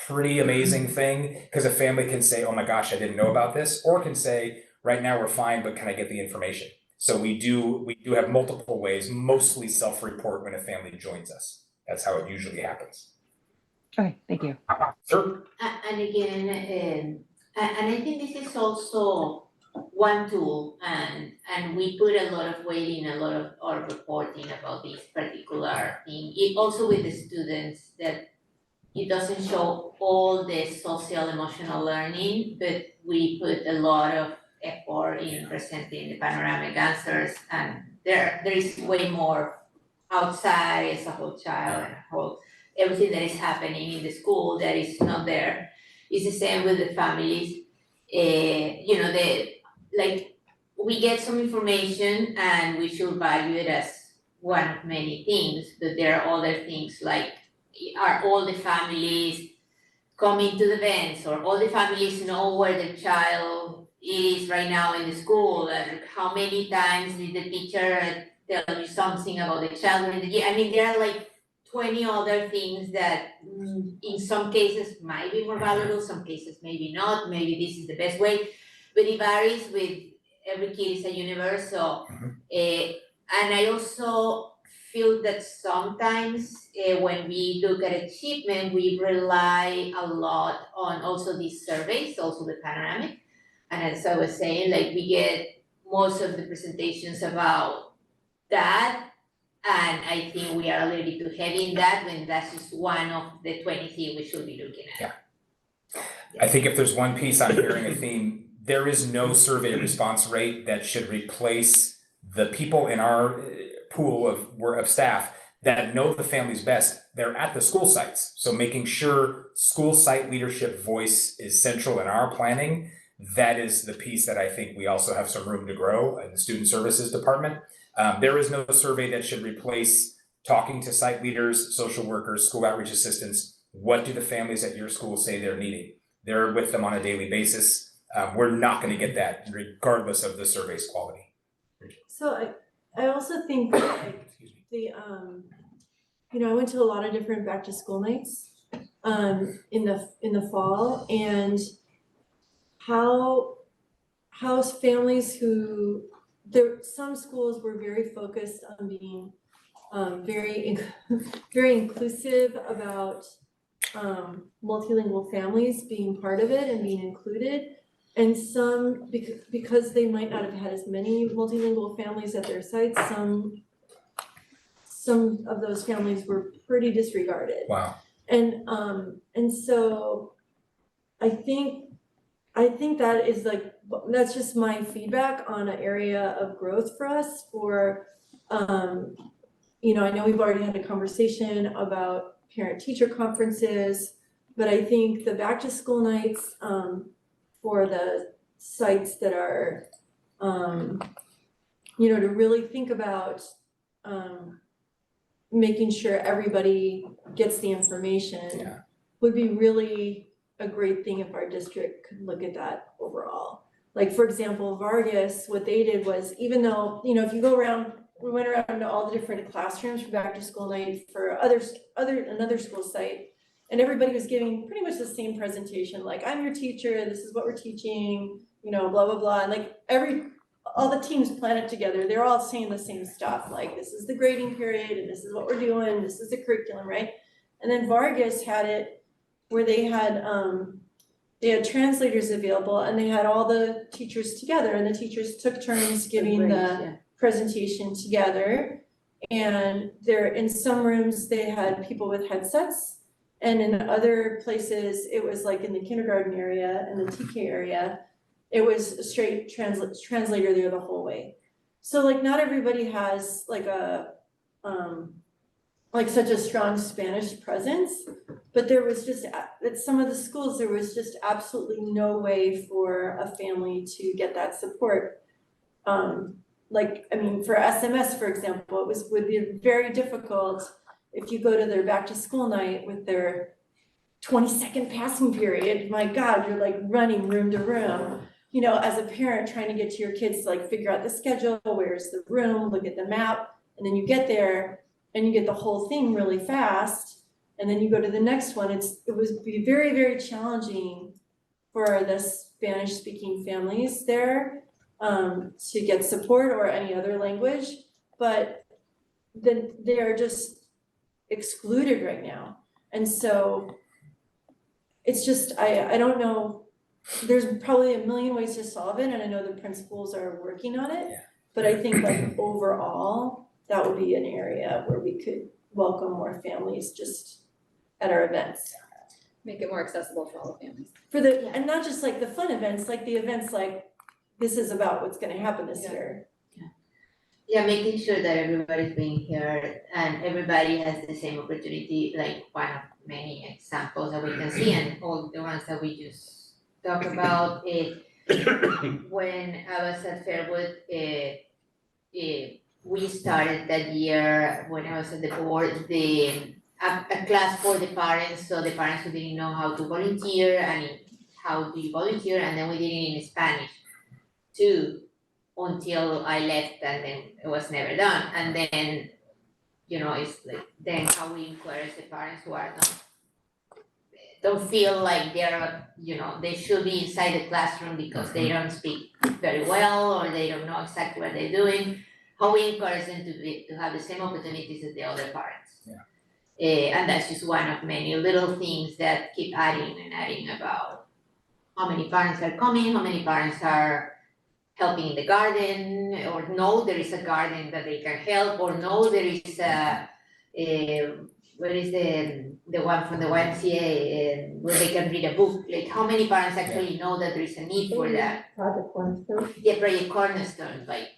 pretty amazing thing, because a family can say, oh my gosh, I didn't know about this, or can say, right now we're fine, but can I get the information? So we do have multiple ways, mostly self-report when a family joins us. That's how it usually happens. Okay, thank you. Sure. And again, and I think this is also one tool, and we put a lot of weight in a lot of our reporting about this particular thing. It also with the students, that it doesn't show all the social emotional learning, but we put a lot of effort in presenting the panoramic answers, and there is way more outside as a whole child and whole everything that is happening in the school that is not there. It's the same with the families. You know, we get some information and we should value it as one of many things, but there are other things like, are all the families coming to the events, or all the families know where the child is right now in the school, and how many times did the teacher tell you something about the child? I mean, there are like 20 other things that in some cases might be more valuable, some cases maybe not, maybe this is the best way, but it varies with every kid is a universe, so And I also feel that sometimes when we look at achievement, we rely a lot on also these surveys, also the panoramic. And as I was saying, like we get most of the presentations about that. And I think we are a little bit too heavy in that when that's just one of the 20 things we should be looking at. I think if there's one piece I'm hearing a theme, there is no survey response rate that should replace the people in our pool of staff that know the families best. They're at the school sites. So making sure school site leadership voice is central in our planning, that is the piece that I think we also have some room to grow in the student services department. There is no survey that should replace talking to site leaders, social workers, school outreach assistants. What do the families at your school say they're needing? They're with them on a daily basis. We're not going to get that regardless of the survey's quality. So I also think like the you know, I went to a lot of different back to school nights in the fall, and how families who some schools were very focused on being very inclusive about multilingual families being part of it and being included. And some, because they might not have had as many multilingual families at their sites, some of those families were pretty disregarded. Wow. And so I think that is like, that's just my feedback on an area of growth for us for, you know, I know we've already had a conversation about parent-teacher conferences, but I think the back to school nights for the sites that are, you know, to really think about making sure everybody gets the information would be really a great thing if our district could look at that overall. Like, for example, Vargas, what they did was, even though, you know, if you go around, we went around to all the different classrooms for back to school night for another school site, and everybody was giving pretty much the same presentation, like, I'm your teacher, this is what we're teaching, you know, blah, blah, blah. And like all the teams planned it together, they're all saying the same stuff, like, this is the grading period, and this is what we're doing, this is the curriculum, right? And then Vargas had it where they had translators available, and they had all the teachers together, and the teachers took turns giving the presentation together. And in some rooms, they had people with headsets, and in other places, it was like in the kindergarten area and the TK area, it was a straight translator there the whole way. So like, not everybody has like like such a strong Spanish presence, but there was just, at some of the schools, there was just absolutely no way for a family to get that support. Like, I mean, for SMS, for example, would be very difficult if you go to their back to school night with their 20-second passing period. My God, you're like running room to room, you know, as a parent trying to get to your kids to like figure out the schedule, where's the room, look at the map, and then you get there and you get the whole thing really fast, and then you go to the next one. It would be very, very challenging for the Spanish speaking families there to get support, or any other language, but then they are just excluded right now. And so it's just, I don't know, there's probably a million ways to solve it, and I know the principals are working on it, but I think like overall, that would be an area where we could welcome more families just at our events. Make it more accessible for all the families. And not just like the fun events, like the events like, this is about what's gonna happen this year. Yeah, making sure that everybody's being heard and everybody has the same opportunity, like one of many examples that we can see, and all the ones that we just talked about. When I was at Fairwood, we started that year, when I was at the board, a class for the parents, so the parents who didn't know how to volunteer and how do you volunteer, and then we did it in Spanish too, until I left, and then it was never done. And then, you know, it's like, then how we encourage the parents who are don't feel like they're, you know, they should be inside the classroom because they don't speak very well, or they don't know exactly what they're doing. how we encourage them to have the same opportunities as the other parents. And that's just one of many little things that keep adding and adding about how many parents are coming, how many parents are helping in the garden, or know there is a garden that they can help, or know there is where is the one from the YMCA where they can read a book. Like, how many parents actually know that there is a need for that? Project Cornerstone. Yeah, Project Cornerstone, like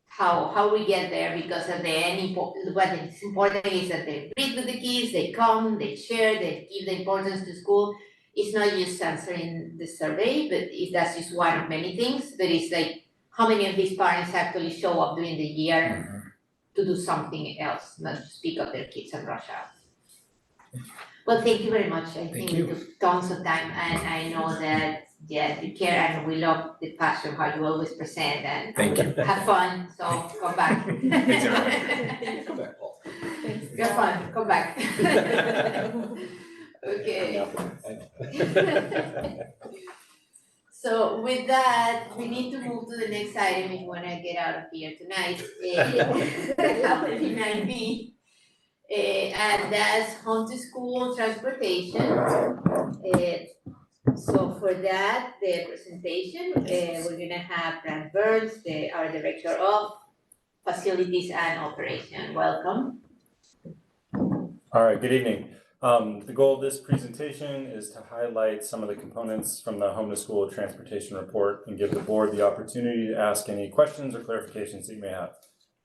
how we get there, because at the end, what is important is that they read with the kids, they come, they share, they give the importance to school. It's not just answering the survey, but that's just one of many things. But it's like, how many of these parents actually show up during the year to do something else, not just pick up their kids and rush out. Well, thank you very much. I think it took tons of time, and I know that, you care, and we love the passion, how you always present, and Thank you. have fun, so come back. Thanks, everyone. Come back, Paul. Have fun, come back. Okay. So with that, we need to move to the next item if you wanna get out of here tonight. That would be 9B. And that's home to school transportation. So for that, the presentation, we're gonna have Brad Burns, our Director of Facilities and Operation. Welcome. All right, good evening. The goal of this presentation is to highlight some of the components from the Home to School Transportation Report and give the board the opportunity to ask any questions or clarifications that you may have.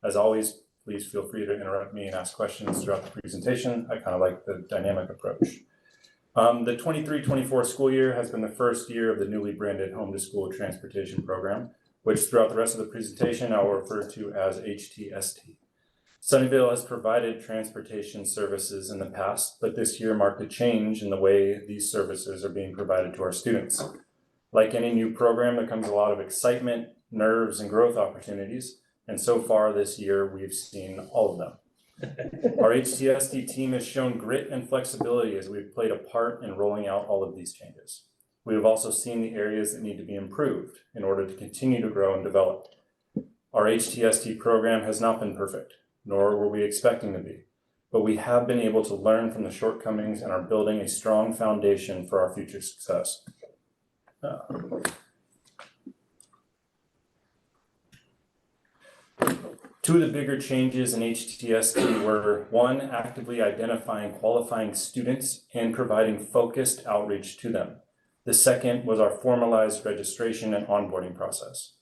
As always, please feel free to interrupt me and ask questions throughout the presentation. I kind of like the dynamic approach. The 23-24 school year has been the first year of the newly branded Home to School Transportation Program, which throughout the rest of the presentation I will refer to as HTST. Sunnyvale has provided transportation services in the past, but this year marked a change in the way these services are being provided to our students. Like any new program, there comes a lot of excitement, nerves, and growth opportunities, and so far this year we've seen all of them. Our HTST team has shown grit and flexibility as we've played a part in rolling out all of these changes. We have also seen the areas that need to be improved in order to continue to grow and develop. Our HTST program has not been perfect, nor were we expecting to be, but we have been able to learn from the shortcomings and are building a strong foundation for our future success. Two of the bigger changes in HTST were, one, actively identifying qualifying students and providing focused outreach to them. The second was our formalized registration and onboarding process.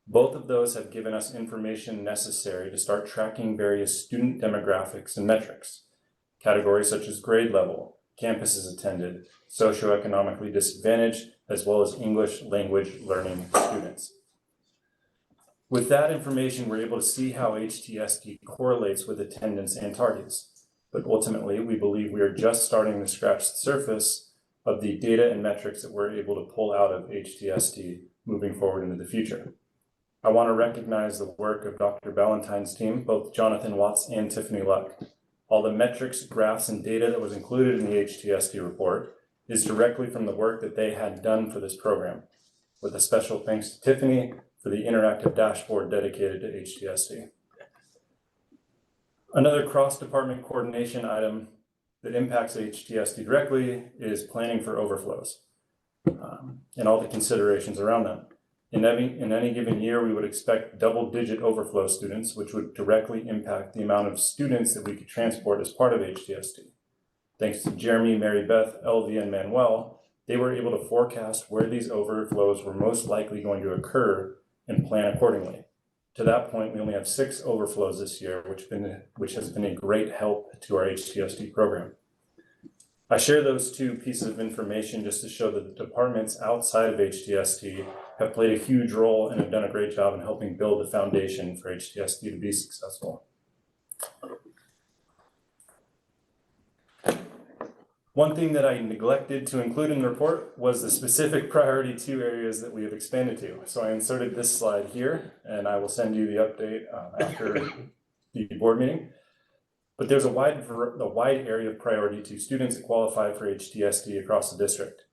Both of those have given us information necessary to start tracking various student demographics and metrics, categories such as grade level, campuses attended, socioeconomically disadvantaged, as well as English language learning students. With that information, we're able to see how HTST correlates with attendance and targets. But ultimately, we believe we are just starting to scratch the surface of the data and metrics that we're able to pull out of HTST moving forward into the future. I want to recognize the work of Dr. Ballantyne's team, both Jonathan Watts and Tiffany Luck. All the metrics, graphs, and data that was included in the HTST report is directly from the work that they had done for this program, with a special thanks to Tiffany for the interactive dashboard dedicated to HTST. Another cross-department coordination item that impacts HTST directly is planning for overflows and all the considerations around them. In any given year, we would expect double-digit overflow students, which would directly impact the amount of students that we could transport as part of HTST. Thanks to Jeremy, Mary Beth, Elvie, and Manuel, they were able to forecast where these overflows were most likely going to occur and plan accordingly. To that point, we only have 6 overflows this year, which has been a great help to our HTST program. I share those two pieces of information just to show that the departments outside of HTST have played a huge role and have done a great job in helping build the foundation for HTST to be successful. One thing that I neglected to include in the report was the specific priority 2 areas that we have expanded to. So I inserted this slide here, and I will send you the update after the board meeting. But there's a wide area of priority to students that qualify for HTST across the district.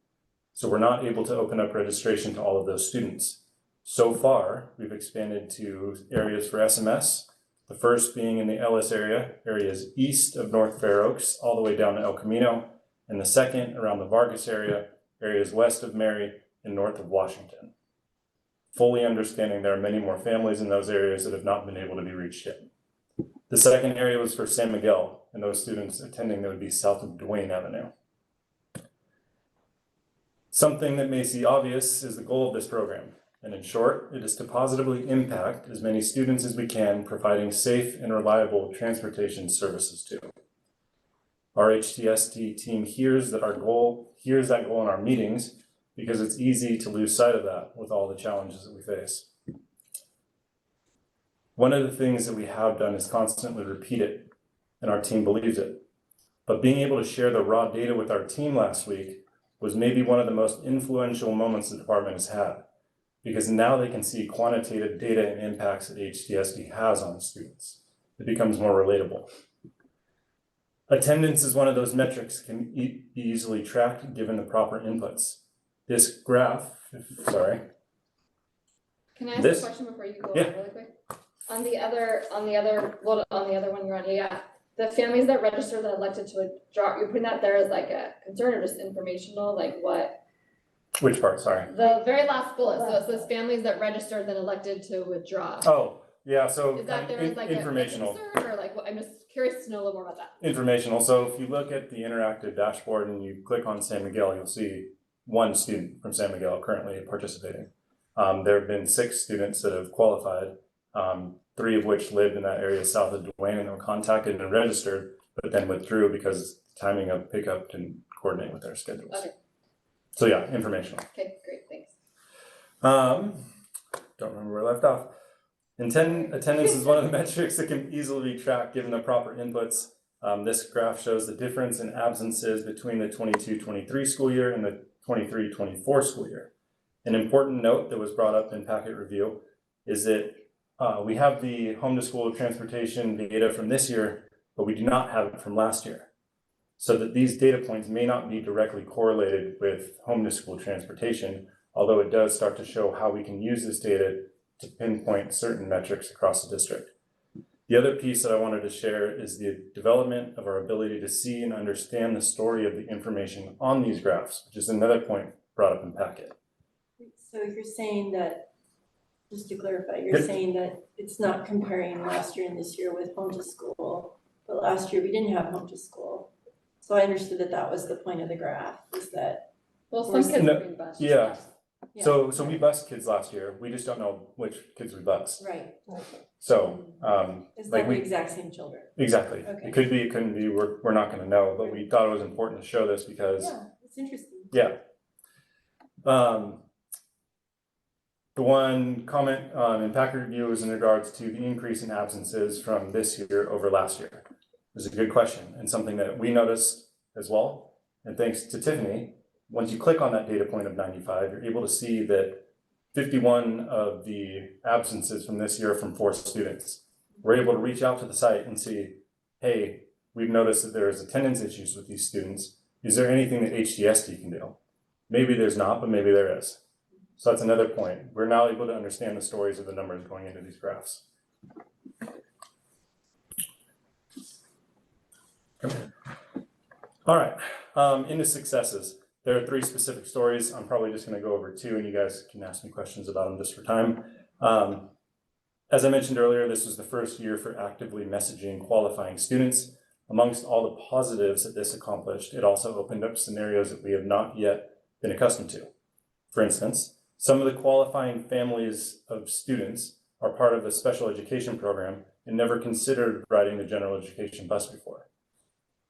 So we're not able to open up registration to all of those students. So far, we've expanded to areas for SMS, the first being in the Ellis area, areas east of North Fair Oaks, all the way down to El Camino, and the second around the Vargas area, areas west of Mary and north of Washington. Fully understanding there are many more families in those areas that have not been able to be reached yet. The second area was for San Miguel and those students attending that would be south of Duane Avenue. Something that may seem obvious is the goal of this program. And in short, it is to positively impact as many students as we can, providing safe and reliable transportation services to. Our HTST team hears that goal in our meetings because it's easy to lose sight of that with all the challenges that we face. One of the things that we have done is constantly repeat it, and our team believes it. But being able to share the raw data with our team last week was maybe one of the most influential moments the department has had, because now they can see quantitative data and impacts that HTSD has on students. It becomes more relatable. Attendance is one of those metrics that can be easily tracked given the proper inputs. This graph, sorry. Can I ask a question before you go on really quick? On the other one you're on, yeah. The families that register that elected to withdraw, you're putting that there as like a concern or just informational, like what? Which part, sorry? The very last bullet, so it says families that registered that elected to withdraw. Oh, yeah, so Is that there as like a informational. concern or like what? I'm just curious to know a little more about that. Informational, so if you look at the interactive dashboard and you click on San Miguel, you'll see one student from San Miguel currently participating. There have been 6 students that have qualified, 3 of which lived in that area south of Duane and were contacted and registered, but then withdrew because timing of pickup didn't coordinate with their schedules. Okay. So yeah, informational. Okay, great, thanks. Don't remember where I left off. Attendance is one of the metrics that can easily be tracked given the proper inputs. This graph shows the difference in absences between the 22-23 school year and the 23-24 school year. An important note that was brought up in packet review is that we have the home to school transportation data from this year, but we do not have it from last year. So that these data points may not be directly correlated with home to school transportation, although it does start to show how we can use this data to pinpoint certain metrics across the district. The other piece that I wanted to share is the development of our ability to see and understand the story of the information on these graphs, which is another point brought up in packet. So you're saying that, just to clarify, you're saying that it's not comparing last year and this year with home to school, but last year we didn't have home to school. So I understood that that was the point of the graph, is that. Well, some kids are being bused. Yeah. So we bused kids last year. We just don't know which kids we bused. Right. So It's like not the exact same children. Exactly. Okay. It could be, it couldn't be. We're not going to know, but we thought it was important to show this because Yeah, it's interesting. yeah. The one comment in packet review is in regards to the increase in absences from this year over last year. It's a good question and something that we noticed as well. And thanks to Tiffany, once you click on that data point of 95, you're able to see that 51 of the absences from this year are from 4 students. We're able to reach out to the site and see, hey, we've noticed that there's attendance issues with these students. Is there anything that HTSD can do? Maybe there's not, but maybe there is. So that's another point. We're now able to understand the stories of the numbers going into these graphs. All right, into successes. There are 3 specific stories. I'm probably just going to go over 2 and you guys can ask me questions about them just for time. As I mentioned earlier, this was the first year for actively messaging qualifying students. Amongst all the positives that this accomplished, it also opened up scenarios that we have not yet been accustomed to. For instance, some of the qualifying families of students are part of the special education program and never considered riding the general education bus before.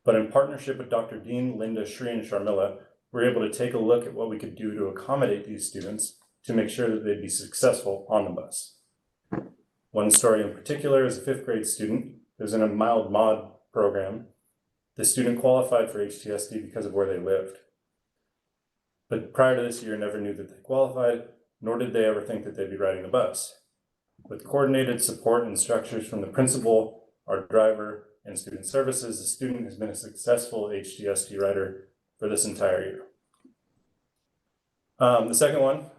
But in partnership with Dr. Dean, Linda, Shri, and Sharmila, we're able to take a look at what we could do to accommodate these students to make sure that they'd be successful on the bus. One story in particular is a 5th grade student who's in a mild mod program. The student qualified for HTSD because of where they lived. But prior to this year, never knew that they qualified, nor did they ever think that they'd be riding the bus. With coordinated support and structures from the principal, our driver, and student services, the student has been a successful HTSD rider for this entire year. The second one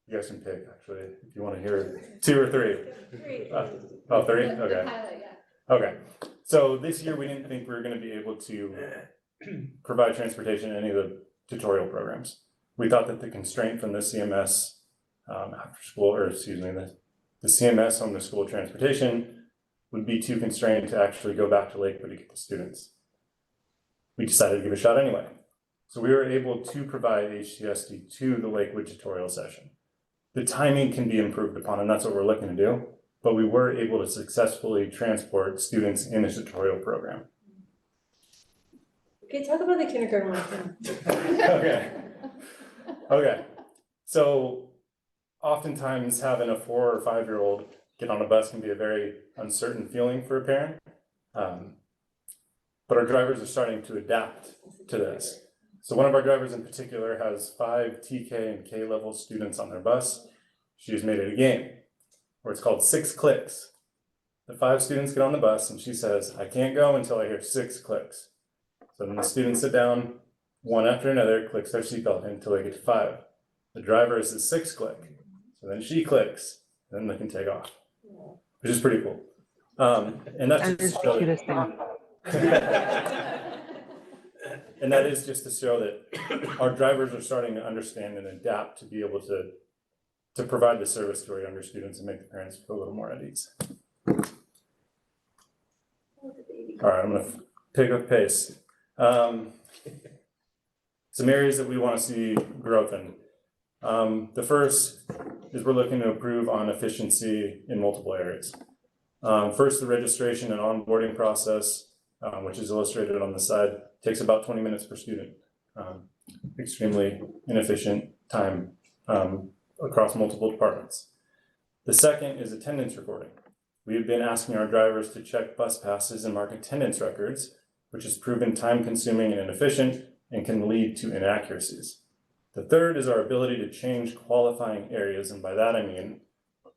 You guys can pick, actually, if you want to hear 2 or 3. 3? Okay. Okay. So this year, we didn't think we were going to be able to provide transportation in any of the tutorial programs. We thought that the constraint from the CMS after school, or excuse me, the CMS home to school transportation would be too constrained to actually go back to Lakewood to get the students. We decided to give it a shot anyway. So we were able to provide HTSD to the Lakewood tutorial session. The timing can be improved upon, and that's what we're looking to do, but we were able to successfully transport students in a tutorial program. Okay, talk about the kindergarten one. Okay. Okay. So oftentimes having a 4 or 5-year-old get on a bus can be a very uncertain feeling for a parent. But our drivers are starting to adapt to this. So one of our drivers in particular has 5 TK and K level students on their bus. She's made it a game where it's called 6 clicks. The 5 students get on the bus and she says, I can't go until I hear 6 clicks. So then the students sit down, one after another, clicks their seatbelt until they get to 5. The driver is the 6th click. So then she clicks, and then they can take off, which is pretty cool. And that's That is the cutest thing. And that is just to show that our drivers are starting to understand and adapt to be able to provide the service to our younger students and make the parents feel a little more at ease. All right, I'm gonna pick up pace. Some areas that we want to see growth in. The first is we're looking to improve on efficiency in multiple areas. First, the registration and onboarding process, which is illustrated on the side, takes about 20 minutes per student. Extremely inefficient time across multiple departments. The second is attendance recording. We have been asking our drivers to check bus passes and mark attendance records, which is proven time-consuming and inefficient and can lead to inaccuracies. The third is our ability to change qualifying areas, and by that I mean,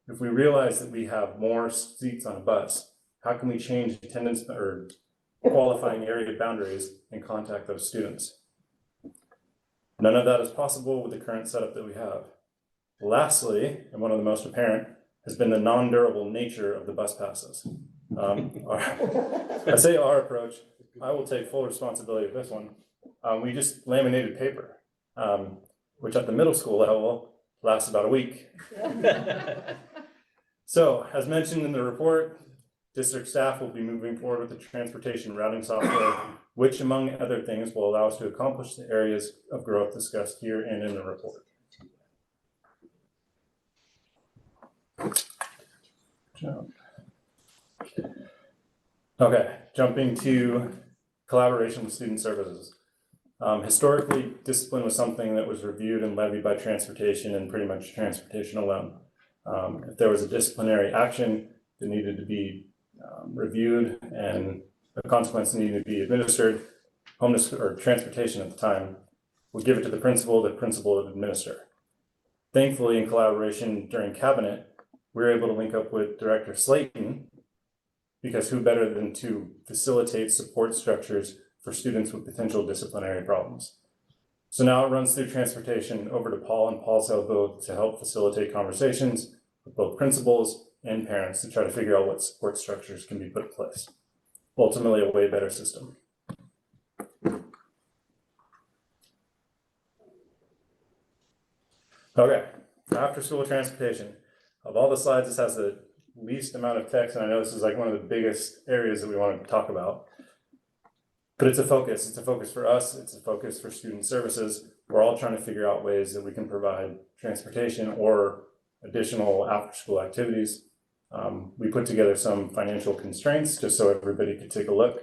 if we realize that we have more seats on a bus, how can we change attendance or qualifying area boundaries and contact those students? None of that is possible with the current setup that we have. Lastly, and one of the most apparent, has been the non-durable nature of the bus passes. I say our approach, I will take full responsibility of this one. We just laminated paper, which at the middle school level lasts about a week. So, as mentioned in the report, district staff will be moving forward with the transportation routing software, which among other things will allow us to accomplish the areas of growth discussed here and in the report. Okay, jumping to collaboration with student services. Historically, discipline was something that was reviewed and levied by transportation and pretty much transportation alone. If there was a disciplinary action that needed to be reviewed and a consequence needed to be administered, or transportation at the time would give it to the principal would administer. Thankfully, in collaboration during cabinet, we were able to link up with Director Slayton, because who better than to facilitate support structures for students with potential disciplinary problems. So now it runs through transportation over to Paul and Paul's elbow to help facilitate conversations with both principals and parents to try to figure out what support structures can be put in place. Ultimately, a way better system. Okay, after school transportation. Of all the slides, this has the least amount of text, and I know this is like one of the biggest areas that we want to talk about. But it's a focus. It's a focus for us. It's a focus for student services. We're all trying to figure out ways that we can provide transportation or additional after-school activities. We put together some financial constraints just so everybody could take a look.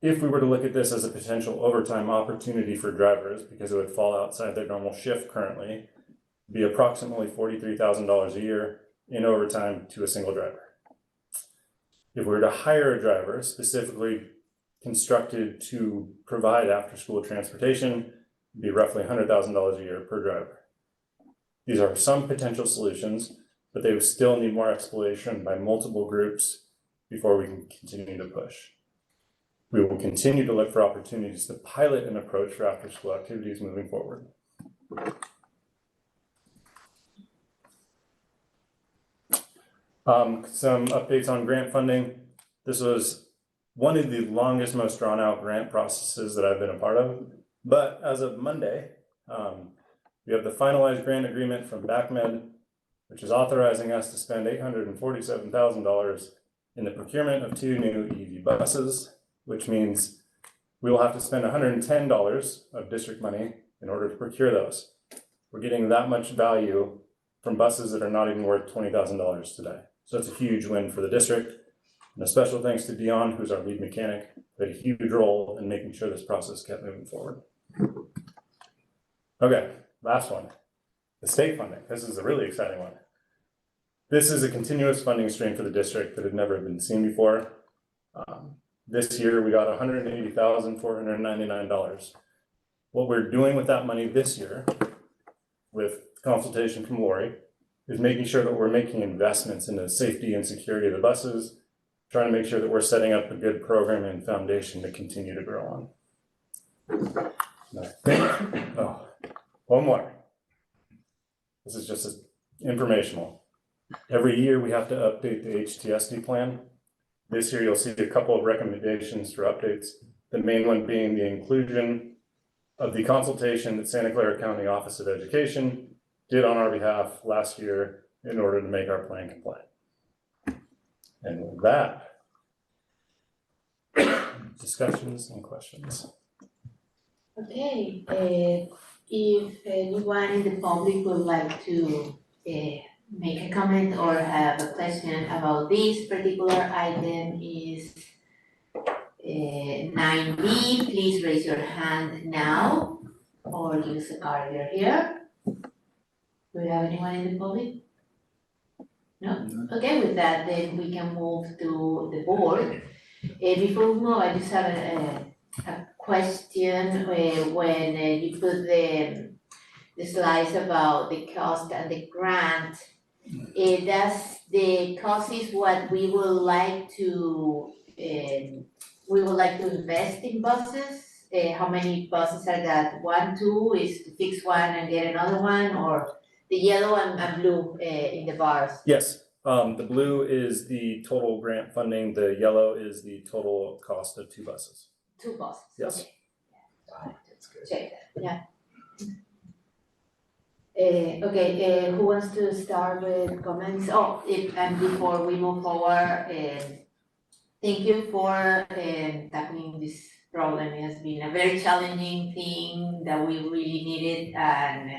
If we were to look at this as a potential overtime opportunity for drivers, because it would fall outside their normal shift currently, it'd be approximately $43,000 a year in overtime to a single driver. If we were to hire a driver specifically constructed to provide after-school transportation, it'd be roughly $100,000 a year per driver. These are some potential solutions, but they would still need more exploration by multiple groups before we can continue to push. We will continue to look for opportunities to pilot an approach for after-school activities moving forward. Some updates on grant funding. This was one of the longest, most drawn out grant processes that I've been a part of. But as of Monday, we have the finalized grant agreement from BACMed, which is authorizing us to spend $847,000 in the procurement of 2 new EV buses, which means we will have to spend $110 of district money in order to procure those. We're getting that much value from buses that are not even worth $20,000 today. So it's a huge win for the district. And a special thanks to Dion, who's our lead mechanic, who had a huge role in making sure this process kept moving forward. Okay, last one, the state funding. This is a really exciting one. This is a continuous funding stream for the district that had never been seen before. This year we got $180,499. What we're doing with that money this year, with consultation from Lori, is making sure that we're making investments in the safety and security of the buses, trying to make sure that we're setting up a good program and foundation to continue to grow on. And I think, one more. This is just informational. Every year we have to update the HTSD plan. This year you'll see a couple of recommendations for updates. The main one being the inclusion of the consultation that Santa Clara County Office of Education did on our behalf last year in order to make our plan compliant. And with that, discussions and questions. Okay, if anyone in the public would like to make a comment or have a question about this particular item is 9B, please raise your hand now or use the card here. Do we have anyone in the public? No? Okay, with that, then we can move to the board. Before we move, I just have a question when you put the slides about the cost and the grant. Does the cost is what we would like to invest in buses? How many buses are that? 1, 2 is to fix one and get another one, or the yellow and blue in the bars? Yes, the blue is the total grant funding. The yellow is the total cost of 2 buses. 2 buses. Yes. Okay. Check that. Yeah. Okay, who wants to start with comments? And before we move forward, thank you for tackling this problem. It has been a very challenging thing that we really needed, and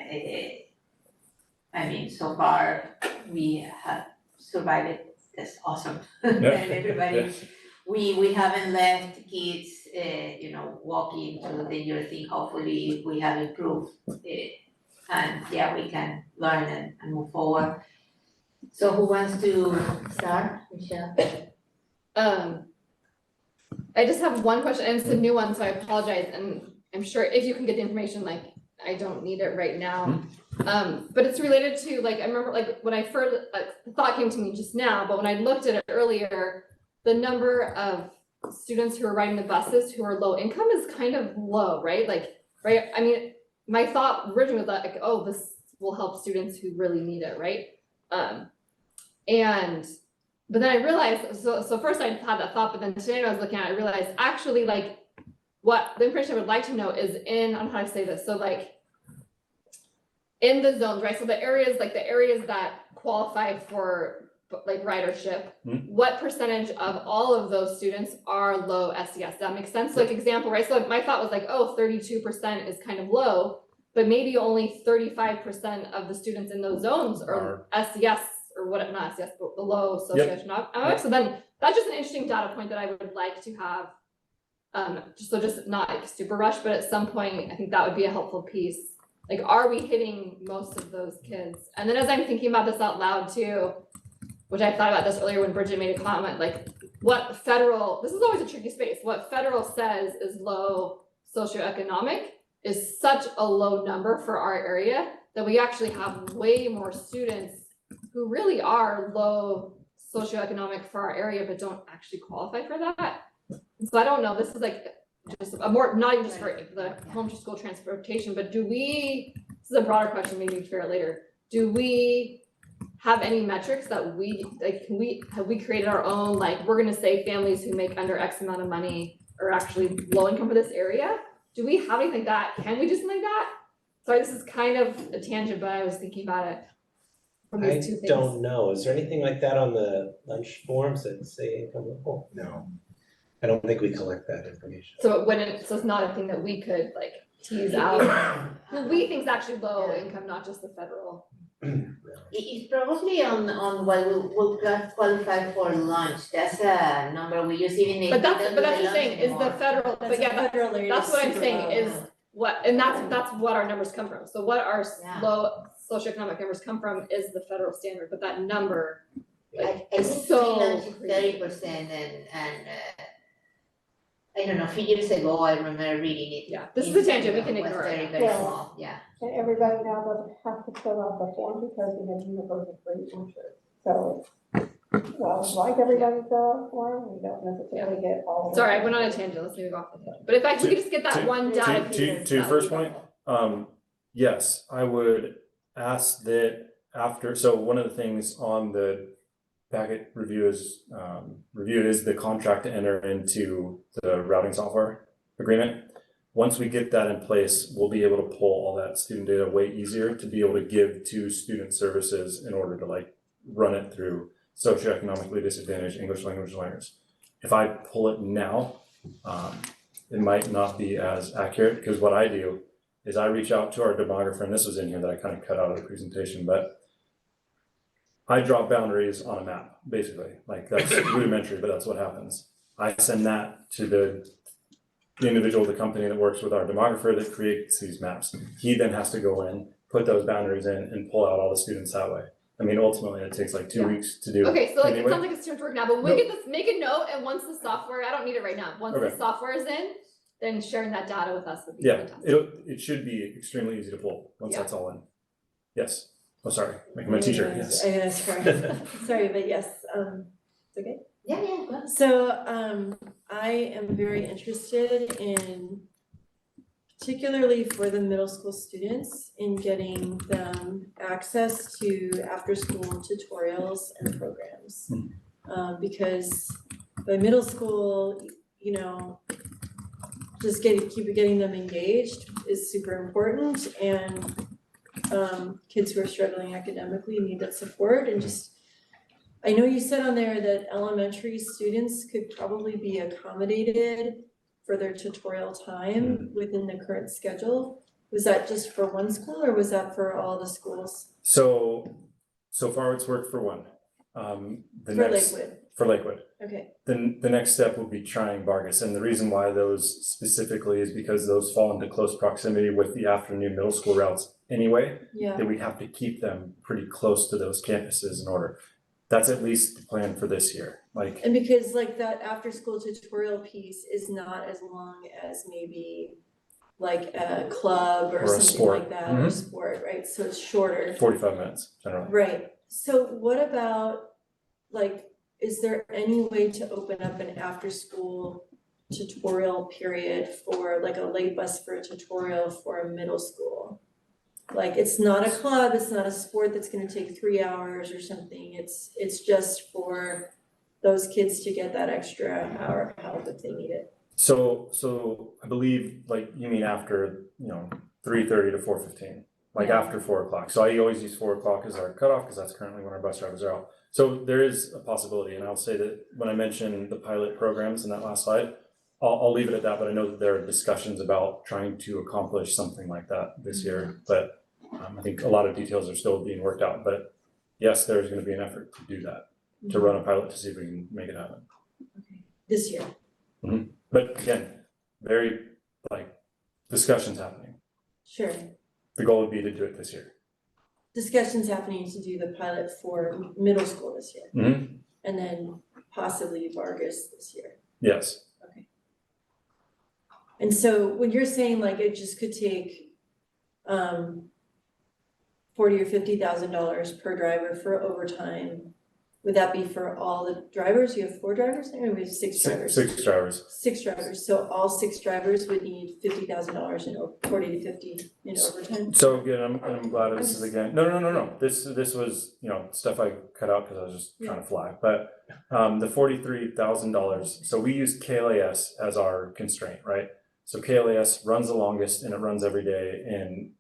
I mean, so far we have survived it. That's awesome. And everybody, we haven't left kids, walking to the dangerous thing. Hopefully, we have improved it. And yeah, we can learn and move forward. So who wants to start? Michelle? I just have one question, and it's a new one, so I apologize, and I'm sure if you can get the information, like, I don't need it right now. But it's related to, like, I remember, like, when I first, the thought came to me just now, but when I looked at it earlier, the number of students who are riding the buses who are low income is kind of low, right? Like, right, I mean, my thought originally was like, oh, this will help students who really need it, right? But then I realized, so first I had that thought, but then today when I was looking at it, I realized actually, like, what the information I would like to know is I don't know how to say this, so like, in the zones, right? So the areas that qualify for like ridership, what percentage of all of those students are low SES? That makes sense? Like example, right? So my thought was like, oh, 32% is kind of low, but maybe only 35% of the students in those zones are SES or what, not SES, but below socioeconomic. So then that's just an interesting data point that I would like to have, just not like super rush, but at some point, I think that would be a helpful piece. Like, are we hitting most of those kids? And then as I'm thinking about this out loud too, which I thought about this earlier when Bridget made a comment, like what federal, this is always a tricky space, what federal says is low socioeconomic is such a low number for our area that we actually have way more students who really are low socioeconomic for our area, but don't actually qualify for that. And so I don't know, this is like just a more, not even just for the home to school transportation, but this is a broader question, maybe fair later. Do we have any metrics that we, like, have we created our own, like, we're gonna say families who make under X amount of money are actually low income for this area? Do we have anything like that? Can we do something like that? Sorry, this is kind of a tangent, but I was thinking about it from I these two things. don't know. Is there anything like that on the lunch forms that say income level? No. I don't think we collect that information. So it wouldn't, so it's not a thing that we could like tease out. Well, we think it's actually low income, not just the federal. It's probably on what will qualify for lunch, that's a number we use even if. But that's we don't what do I'm the lunch saying, is the anymore. federal, That's but yeah, federal area that's what I'm super saying low. is what, and that's what our numbers come from. So what our Yeah. low socioeconomic numbers come from is the federal standard, but that number I is think so free lunch is crazy. 30% and I don't know, a few years ago, I remember reading it. Yeah, this is a tangent, we can It was ignore very, it. very Yeah. small, yeah. And everybody now doesn't have to fill out the form because we have universal free insurance. So, well, like everybody fill out the form, we don't necessarily get all of it. Sorry, I went on a tangent, let's move off the tangent. But if I could just get that one data piece. To that your would first be point, helpful. yes, I would ask that after, so one of the things on the packet review is the contract to enter into the routing software agreement. Once we get that in place, we'll be able to pull all that student data way easier to be able to give to student services in order to like run it through socioeconomically disadvantaged English language learners. If I pull it now, it might not be as accurate because what I do is I reach out to our demographer, and this was in here that I kind of cut out of the presentation, but I draw boundaries on a map, basically. Like that's rudimentary, but that's what happens. I send that to the individual, the company that works with our demographer that creates these maps. He then has to go in, put those boundaries in, and pull out all the students that way. I mean, ultimately, it takes like 2 weeks to do. Okay, so like, it anyway. sounds like it's too much work now, but when we No. get this, make a note, and once the software, I don't need it right now, once the Okay. software is in, then sharing that data with us would be Yeah, fantastic. it should be extremely easy to pull once Yeah. that's all in. Yes. Oh, sorry, making my teacher, yes. Sorry, but yes, it's okay. Yeah, yeah, go ahead. So, I am very interested in, particularly for the middle school students, in getting them access to after-school tutorials and programs. Because by middle school, you know, just keep getting them engaged is super important, and kids who are struggling academically need that support, and just, I know you said on there that elementary students could probably be accommodated for their tutorial time within the current schedule. Was that just for one school or was that for all the schools? So far it's worked for one. The For next- Lakewood, For Lakewood. okay, The next step will be trying Vargas, and the reason why those specifically is because those fall into close proximity with the afternoon middle school routes anyway, yeah, that we have to keep them pretty close to those campuses in order. That's at least the plan for this year, like, and because like that after-school tutorial piece is not as long as maybe like a club Or or a something sport. like that, or sport, right, so it's shorter. 45 minutes generally. Right, so what about, like, is there any way to open up an after-school tutorial period for like a late bus for a tutorial for a middle school? Like, it's not a club, it's not a sport that's gonna take 3 hours or something, it's just for those kids to get that extra hour of help if they need it. So I believe, like, you mean after, 3:30 to 4:15, like Yeah. after 4 o'clock. So I always use 4 o'clock as our cutoff because that's currently when our bus drivers are out. So there is a possibility, and I'll say that when I mentioned the pilot programs in that last slide, I'll leave it at that, but I know that there are discussions about trying to accomplish something like that this year. But I think a lot of details are still being worked out, but yes, there's gonna be an effort to do that, to run a pilot to see if we can make it happen. This year. But again, very discussions happening. Sure, The goal would be to do it this year. discussions happening to do the pilot for middle school this year, Mm-hmm. and then possibly Vargas this year. Yes. And so when you're saying like it just could take $40,000 or $50,000 per driver for overtime would that be for all the drivers? You have 4 drivers there, and we have 6 drivers? Six drivers. 6 drivers, so all 6 drivers would need $50,000 in 40 to 50 in overtime? So again, I'm glad this is again, no, this was, stuff I cut out because I was just trying to fly, but the $43,000, so we use KLAS as our constraint, right? So KLAS runs the longest and it runs every day, and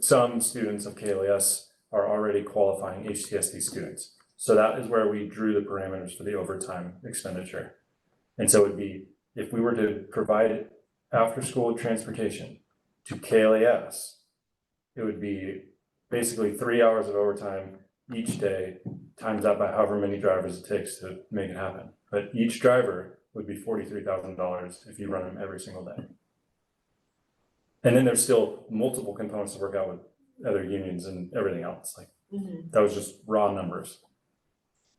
some students of KLAS are already qualifying HTSD students. So that is where we drew the parameters for the overtime expenditure. And so it'd be, if we were to provide after-school transportation to KLAS, it would be basically 3 hours of overtime each day, times that by however many drivers it takes to make it happen. But each driver would be $43,000 if you run them every single day. And then there's still multiple components to work out with other unions and everything else. Like that was just raw numbers.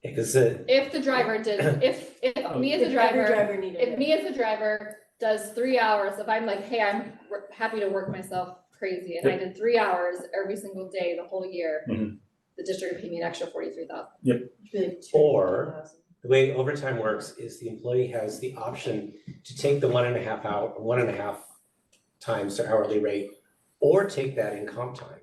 Because If the driver did, if me as a driver, needed if me as a driver does 3 hours, if I'm like, hey, I'm happy to work myself crazy, and I did 3 hours every single day the whole year, the district would pay me an extra $43,000. Or the way overtime works is the employee has the option to take the 1.5 times their hourly rate, or take that in comp time.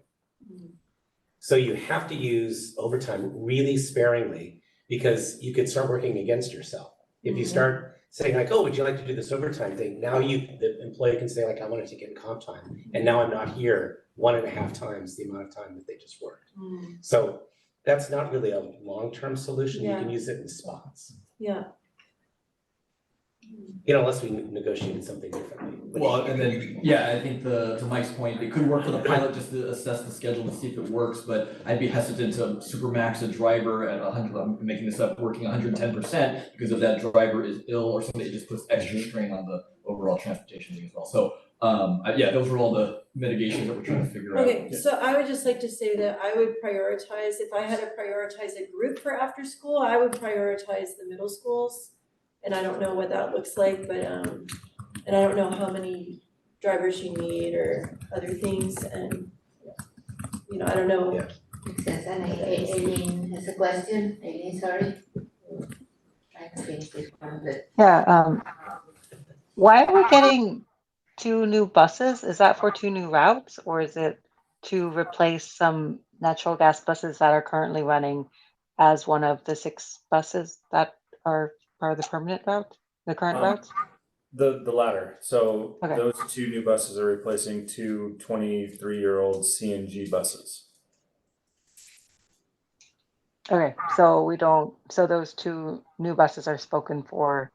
So you have to use overtime really sparingly, because you could start working against yourself. If you start saying like, oh, would you like to do this overtime thing? Now the employee can say like, I want to take it in comp time, and now I'm not here 1.5 times the amount of time that they just worked. So that's not really a long-term solution. You can use it in spots. Yeah. Unless we negotiated something differently. Well, and then, I think to Mike's point, it could work for the pilot just to assess the schedule and see if it works, but I'd be hesitant to supermax a driver at 100, I'm making this up, working 110%, because if that driver is ill or something, it just puts extra strain on the overall transportation as well. So, those were all the mitigations that we're trying to figure out. Okay, so I would just like to say that I would prioritize, if I had to prioritize a group for after school, I would prioritize the middle schools. And I don't know what that looks like, but, and I don't know how many drivers you need or other things, and, I don't know. Makes sense. And Aileen has a question. Aileen, sorry. Trying to finish this one, but. Yeah, why are we getting 2 new buses? Is that for 2 new routes, or is it to replace some natural gas buses that are currently running as one of the 6 buses that are the permanent route, the current routes? The latter. So Okay. those 2 new buses are replacing 2 23-year-old CNG buses. Okay, so those 2 new buses are spoken for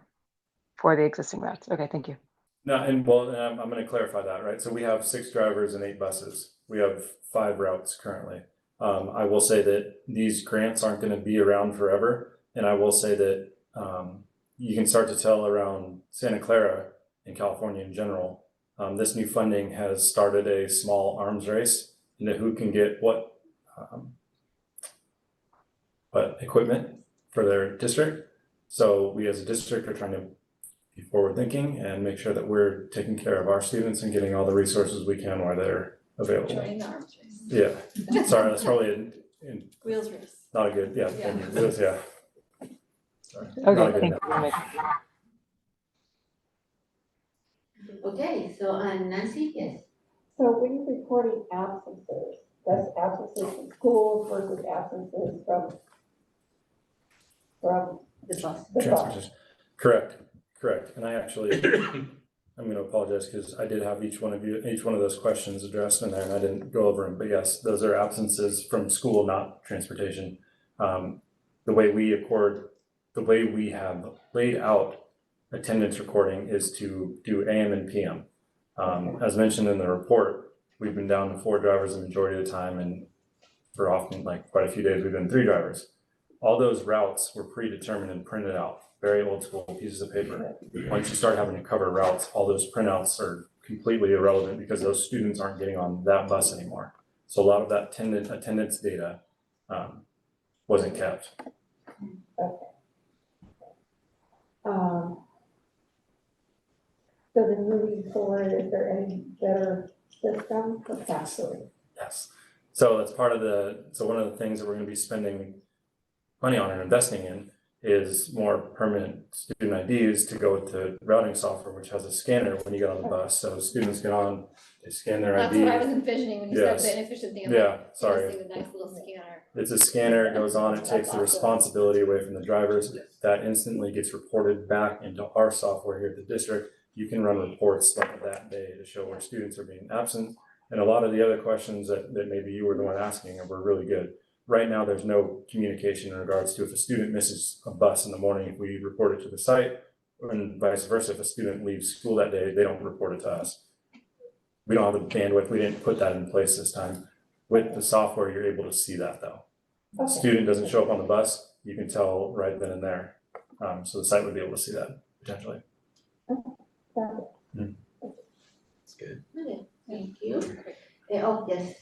the existing routes. Okay, thank you. No, I'm going to clarify that, right? So we have 6 drivers and 8 buses. We have 5 routes currently. I will say that these grants aren't going to be around forever, and I will say that you can start to tell around Santa Clara in California in general, this new funding has started a small arms race into who can get what equipment for their district. So we as a district are trying to be forward thinking and make sure that we're taking care of our students and getting all the resources we can while they're available. Join the arms race. Yeah, sorry, that's probably Wheels race. not a good, wheels, yeah. Sorry. Okay, thank you. Okay, so Nancy, yes. So when you're reporting absences, that's absences from schools versus absences from The bus. the bus. Transportation. Correct. And I actually, I'm going to apologize because I did have each one of those questions addressed in there and I didn't go over them. But yes, those are absences from school, not transportation. The way we have laid out attendance recording is to do AM and PM. As mentioned in the report, we've been down to 4 drivers the majority of the time, and for often, like quite a few days, we've been 3 drivers. All those routes were predetermined and printed out, very old school pieces of paper. Once you start having to cover routes, all those printouts are completely irrelevant because those students aren't getting on that bus anymore. So a lot of that attendance data wasn't kept. Okay. So then moving forward, is there any better system for capturing? Yes. So that's part of one of the things that we're going to be spending money on and investing in is more permanent student IDs to go with the routing software, which has a scanner when you get on the bus. So students get on, they scan their That's ID. what I was envisioning when you said Yes. the inefficient thing. I'm Yeah, like, sorry. you see the nice little scanner. It's a scanner, it goes on, it takes the responsibility away from the drivers. That instantly gets reported back into our software here at the district. You can run reports like that day to show where students are being absent. And a lot of the other questions that maybe you were the one asking were really good. Right now, there's no communication in regards to if a student misses a bus in the morning, if we report it to the site, and vice versa, if a student leaves school that day, they don't report it to us. We don't have the bandwidth, we didn't put that in place this time. With the software, you're able to see that though. Okay. Student doesn't show up on the bus, you can tell right then and there. So the site would be able to see that potentially. That's good. Okay, thank you. Oh, yes.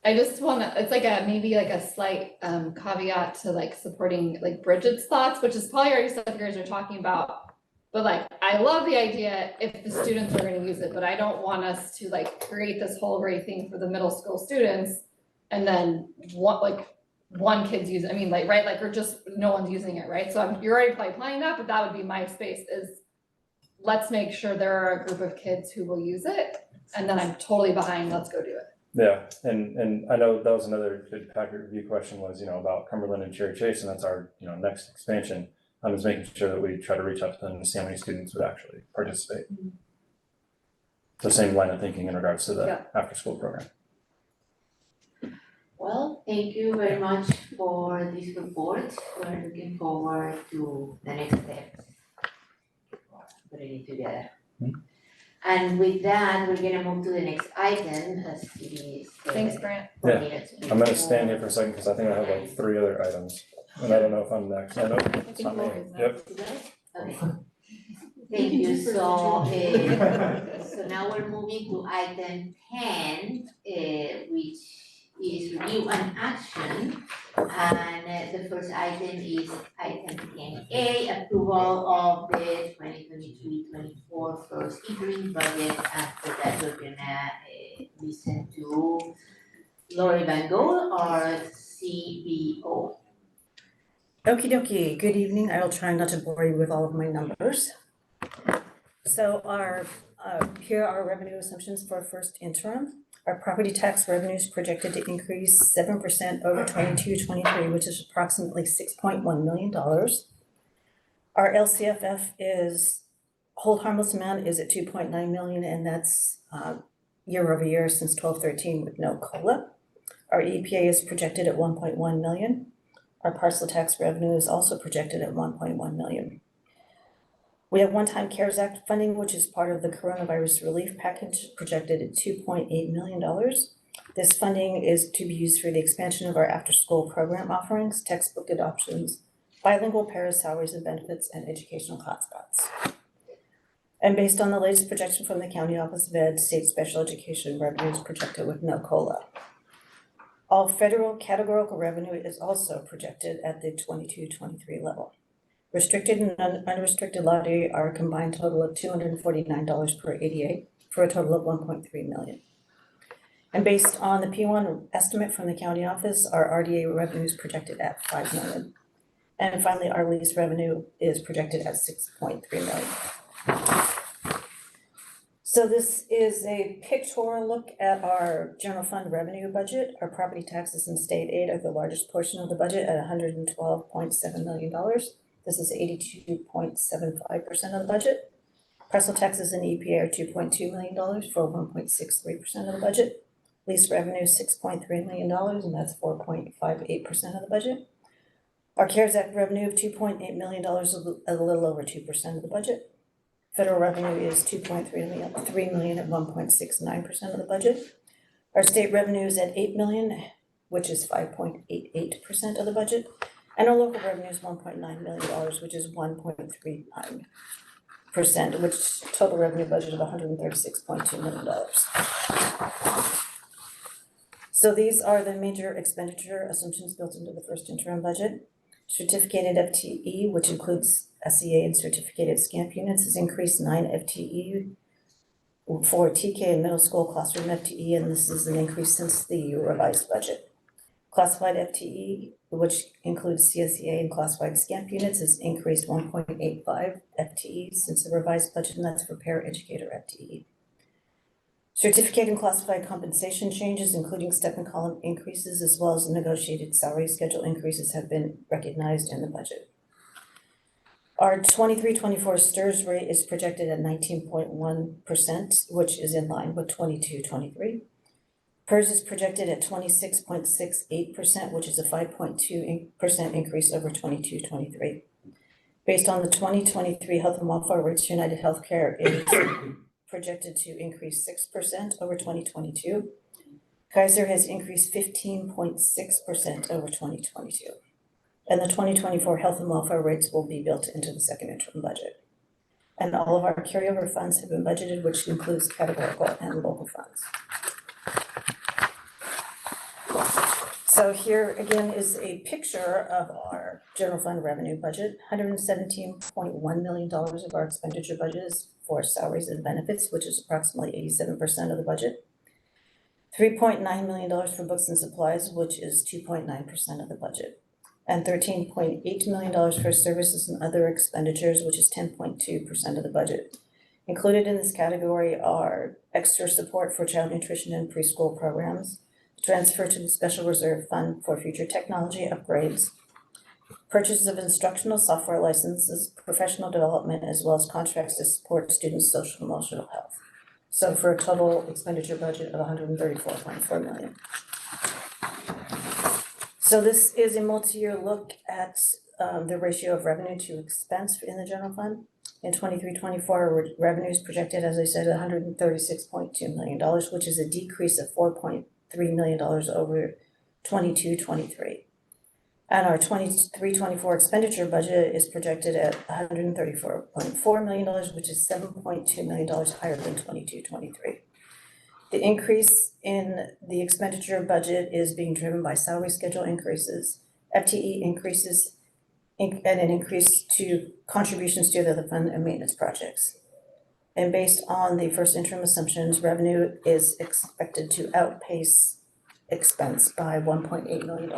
I just wanna, it's like maybe like a slight caveat to like supporting like Bridget's thoughts, which is probably already stuff you guys are talking about. But like, I love the idea if the students are gonna use it, but I don't want us to like create this whole great thing for the middle school students. And then one kid's using, I mean, like, right, like, or just no one's using it, right? So you're already probably planning that, but that would be my space is let's make sure there are a group of kids who will use it. And then I'm totally behind, let's go do it. Yeah, and I know that was another good packet review question was, about Cumberland and Cherry Chase, and that's our, next expansion. I'm just making sure that we try to reach out to them and see how many students would actually participate. The same line of thinking in regards to the after-school program. Well, thank you very much for this report. We're looking forward to the next steps. Putting it together. And with that, we're gonna move to the next item as it is. Thanks, Grant. Yeah, I'm gonna stand here for a second because I think I have like 3 other items. And I don't know if I'm next. I know it's not me. Yep. Okay. Thank you. So now we're moving to item 10, which is review and action. And the first item is item 10A, approval of the 2023-24 first interim budget. After that, we're gonna listen to Lori Van Gogh, our CBO. Okie dokie, good evening. I will try not to bore you with all of my numbers. So here are our revenue assumptions for first interim. Our property tax revenues projected to increase 7% over 22-23, which is approximately $6.1 million. Our LCFF hold harmless amount is at 2.9 million, and that's year over year since 12-13 with no COLA. Our EPA is projected at 1.1 million. Our parcel tax revenue is also projected at 1.1 million. We have one-time CARES Act funding, which is part of the coronavirus relief package, projected at $2.8 million. This funding is to be used for the expansion of our after-school program offerings, textbook adoptions, bilingual para salaries and benefits, and educational hotspots. And based on the latest projection from the County Office of Ed, state special education revenue is projected with no COLA. All federal categorical revenue is also projected at the 22-23 level. Restricted and unrestricted lottery are a combined total of $249 per ADA for a total of 1.3 million. And based on the P1 estimate from the county office, our RDA revenue is projected at 5 million. And finally, our lease revenue is projected at 6.3 million. So this is a pictorial look at our general fund revenue budget. Our property taxes and state aid are the largest portion of the budget at $112.7 million. This is 82.75% of the budget. Parcel taxes and EPA are $2.2 million for 1.63% of the budget. Lease revenue is $6.3 million, and that's 4.58% of the budget. Our CARES Act revenue of $2.8 million is a little over 2% of the budget. Federal revenue is $2.3 million at 1.69% of the budget. Our state revenue is at $8 million, which is 5.88% of the budget. And our local revenue is $1.9 million, which is 1.39%, which total revenue budget of $136.2 million. So these are the major expenditure assumptions built into the first interim budget. Certificated FTE, which includes SEA and certificated SCAMP units, has increased 9 FTE for TK and middle school classroom FTE, and this is an increase since the revised budget. Classified FTE, which includes CSEA and classified SCAMP units, has increased 1.85 FTE since the revised budget, and that's for paraeducator FTE. Certificate and classified compensation changes, including step and column increases, as well as negotiated salary schedule increases, have been recognized in the budget. Our 23-24 STIRS rate is projected at 19.1%, which is in line with 22-23. PERS is projected at 26.68%, which is a 5.2% increase over 22-23. Based on the 2023 health and welfare rates, United Healthcare is projected to increase 6% over 2022. Kaiser has increased 15.6% over 2022. And the 2024 health and welfare rates will be built into the second interim budget. And all of our carryover funds have been budgeted, which includes categorical and local funds. So here again is a picture of our general fund revenue budget. $117.1 million of our expenditure budget is for salaries and benefits, which is approximately 87% of the budget. $3.9 million for books and supplies, which is 2.9% of the budget. And $13.8 million for services and other expenditures, which is 10.2% of the budget. Included in this category are extra support for child nutrition and preschool programs, transfer to the Special Reserve Fund for future technology upgrades, purchase of instructional software licenses, professional development, as well as contracts to support students' social and emotional health. So for a total expenditure budget of $134.4 million. So this is a multi-year look at the ratio of revenue to expense in the general fund. In 23-24, revenue is projected, as I said, $136.2 million, which is a decrease of $4.3 million over 22-23. And our 23-24 expenditure budget is projected at $134.4 million, which is $7.2 million higher than 22-23. The increase in the expenditure budget is being driven by salary schedule increases, FTE increases, and an increase to contributions to the other fund and maintenance projects. And based on the first interim assumptions, revenue is expected to outpace expense by $1.8 million.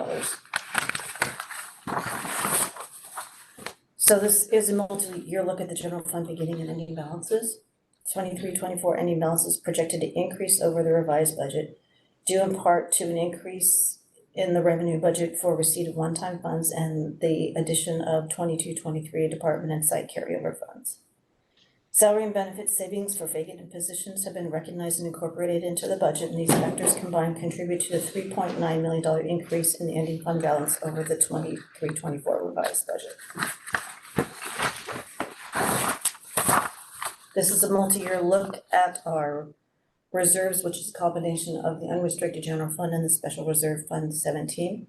So this is a multi-year look at the general fund beginning and ending balances. 23-24 ending balance is projected to increase over the revised budget, due in part to an increase in the revenue budget for receipt of one-time funds and the addition of 22-23 department and site carryover funds. Salary and benefit savings for vacant positions have been recognized and incorporated into the budget, and these factors combined contribute to the $3.9 million increase in the ending fund balance over the 23-24 revised budget. This is a multi-year look at our reserves, which is a combination of the unrestricted general fund and the special reserve fund 17.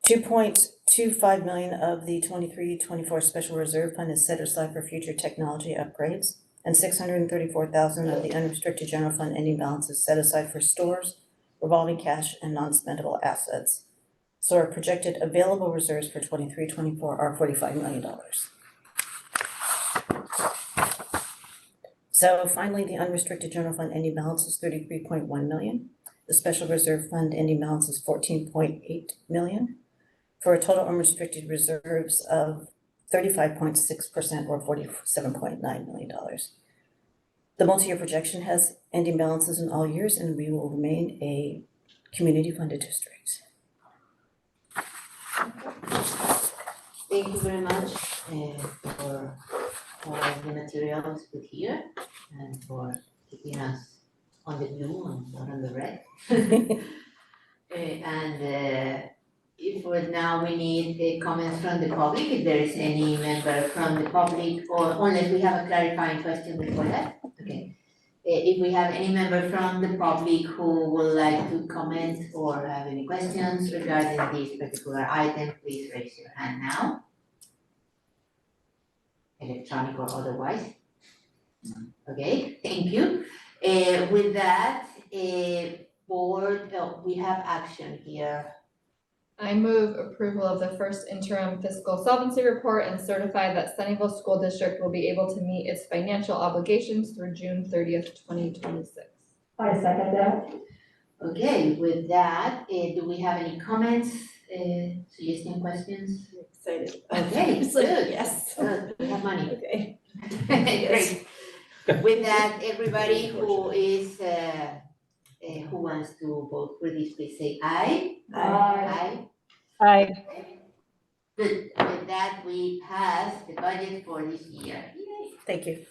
$2.25 million of the 23-24 special reserve fund is set aside for future technology upgrades, and $634,000 of the unrestricted general fund ending balance is set aside for stores, revolving cash, and non-spendable assets. So our projected available reserves for 23-24 are $45 million. So finally, the unrestricted general fund ending balance is $33.1 million. The special reserve fund ending balance is $14.8 million, for a total unrestricted reserves of 35.6% or $47.9 million. The multi-year projection has ending balances in all years, and we will remain a community funded district. Thank you very much for all the materials put here and for keeping us on the blue and not on the red. If now we need comments from the public, if there is any member from the public, or unless we have a clarifying question before that, okay. If we have any member from the public who would like to comment or have any questions regarding this particular item, please raise your hand now. Electronic or otherwise. Okay, thank you. With that, board, we have action here. I move approval of the first interim fiscal solvency report and certify that Sunnyvale School District will be able to meet its financial obligations through June 30th, 2026. I second that. Okay, with that, do we have any comments, suggesting questions? I'm excited. Okay, It's like, good. yes. Good, we have money. Okay. Great. With that, everybody who wants to vote for this, please say aye. Aye. Aye. Good, with that, we pass the budget for this year. Yay. Thank you.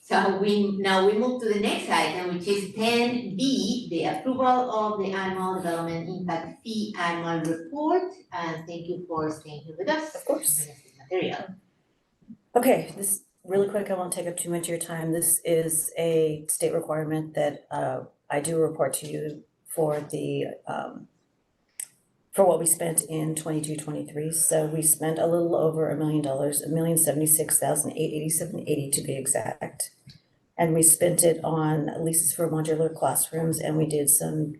So now we move to the next item, which is 10B, the approval of the annual development impact fee annual report. And thank you for staying here with us. Of course. Material. Okay, this really quick, I won't take up too much of your time. This is a state requirement that I do report to you for the for what we spent in 22-23. So we spent a little over $1 million, $1,076,887.80 to be exact. And we spent it on leases for modular classrooms, and we did some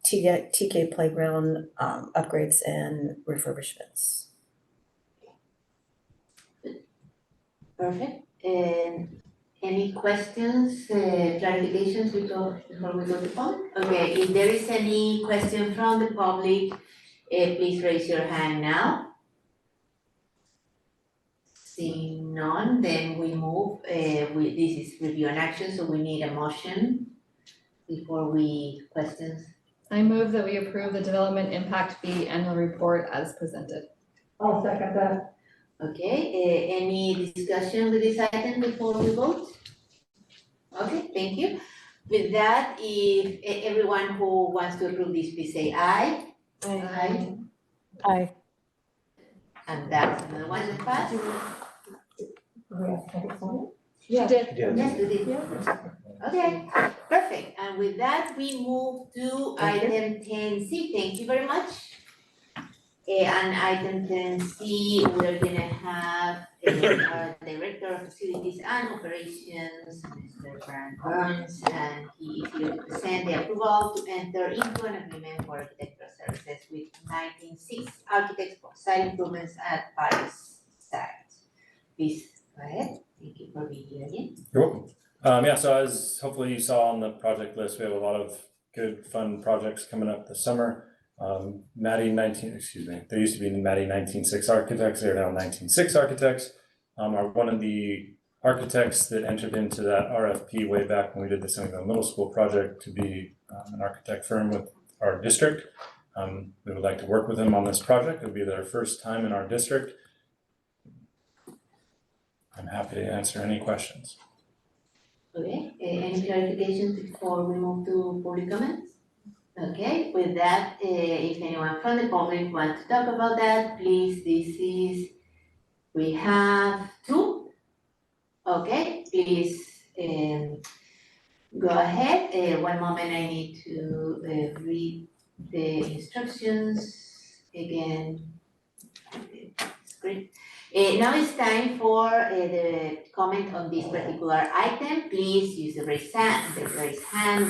TK playground upgrades and refurbishments. Perfect. And any questions, clarifications before we go to public? Okay, if there is any question from the public, please raise your hand now. Seeing none, then we move, this is review and action, so we need a motion before questions. I move that we approve the development impact fee annual report as presented. I'll second that. Okay, any discussion with this item before we vote? Okay, thank you. With that, if everyone who wants to approve this, please say aye. Aye. Aye. And that's another one that passed. We have to take it forward? She did. Yes, we did. Okay, perfect. And with that, we move to item 10C. Thank you very much. And item 10C, we're gonna have our Director of Facilities and Operations, Mr. Brian Burns, and he is here to present the approval to enter into an agreement for architectural services with 196 Architects for site improvements at Paris site. Please go ahead. Thank you for being here again. You're welcome. Yeah, so as hopefully you saw on the project list, we have a lot of good, fun projects coming up this summer. Maddie 19, excuse me, they used to be Maddie 196 Architects, they're now 196 Architects, are one of the architects that entered into that RFP way back when we did the Sunnyvale Middle School project to be an architect firm with our district. We would like to work with them on this project. It'll be their first time in our district. I'm happy to answer any questions. Okay, any clarifications before we move to public comments? Okay, with that, if anyone from the public wants to talk about that, please, we have two. Okay, please go ahead. One moment, I need to read the instructions again. Okay, that's great. Now it's time for the comment on this particular item. Please use the raise hand,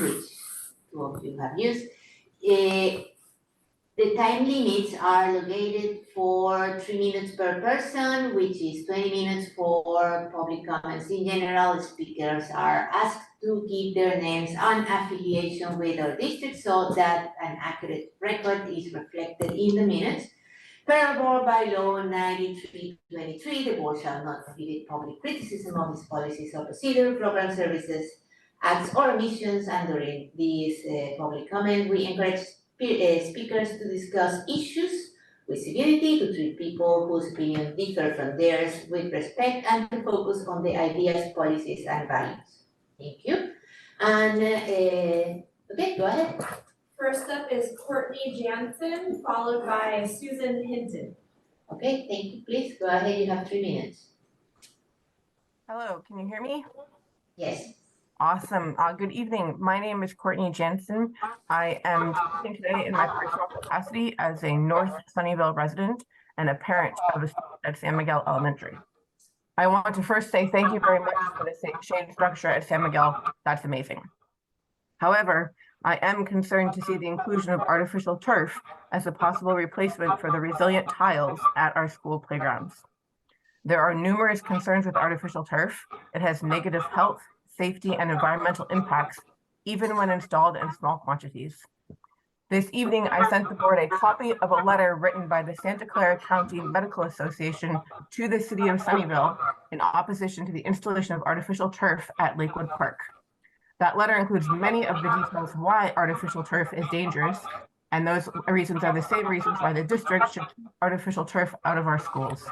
which two of you have used. The time limits are located for 3 minutes per person, which is 20 minutes for public comments. In general, speakers are asked to give their names and affiliation with our district so that an accurate record is reflected in the minutes. Per board by law 9323, the board shall not prohibit public criticism of its policies or procedure, program services, acts or omissions, and during this public comment, we encourage speakers to discuss issues with civility, to treat people whose opinions differ from theirs with respect, and to focus on the ideas, policies, and values. Thank you. And okay, go ahead. First up is Courtney Jansen, followed by Susan Hinton. Okay, thank you. Please go ahead. You have 3 minutes. Hello, can you hear me? Yes. Awesome. Good evening. My name is Courtney Jansen. I am speaking today in my personal capacity as a North Sunnyvale resident and a parent of a student at San Miguel Elementary. I want to first say thank you very much for the shade structure at San Miguel. That's amazing. However, I am concerned to see the inclusion of artificial turf as a possible replacement for the resilient tiles at our school playgrounds. There are numerous concerns with artificial turf. It has negative health, safety, and environmental impacts even when installed in small quantities. This evening, I sent the board a copy of a letter written by the Santa Clara County Medical Association to the city of Sunnyvale in opposition to the installation of artificial turf at Lakewood Park. That letter includes many of the details why artificial turf is dangerous, and those reasons are the same reasons why the district should keep artificial turf out of our schools.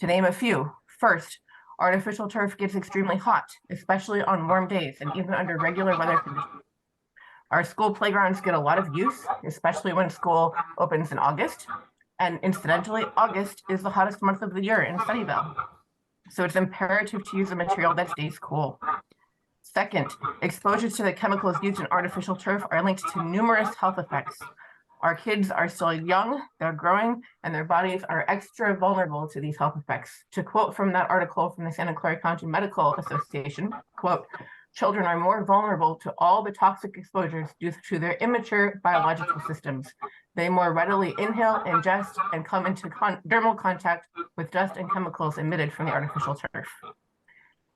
To name a few, first, artificial turf gets extremely hot, especially on warm days and even under regular weather conditions. Our school playgrounds get a lot of use, especially when school opens in August. And incidentally, August is the hottest month of the year in Sunnyvale. So it's imperative to use a material that stays cool. Second, exposure to the chemicals used in artificial turf are linked to numerous health effects. Our kids are still young, they're growing, and their bodies are extra vulnerable to these health effects. To quote from that article from the Santa Clara County Medical Association, quote, "Children are more vulnerable to all the toxic exposures due to their immature biological systems. They more readily inhale, ingest, and come into dermal contact with dust and chemicals emitted from the artificial turf."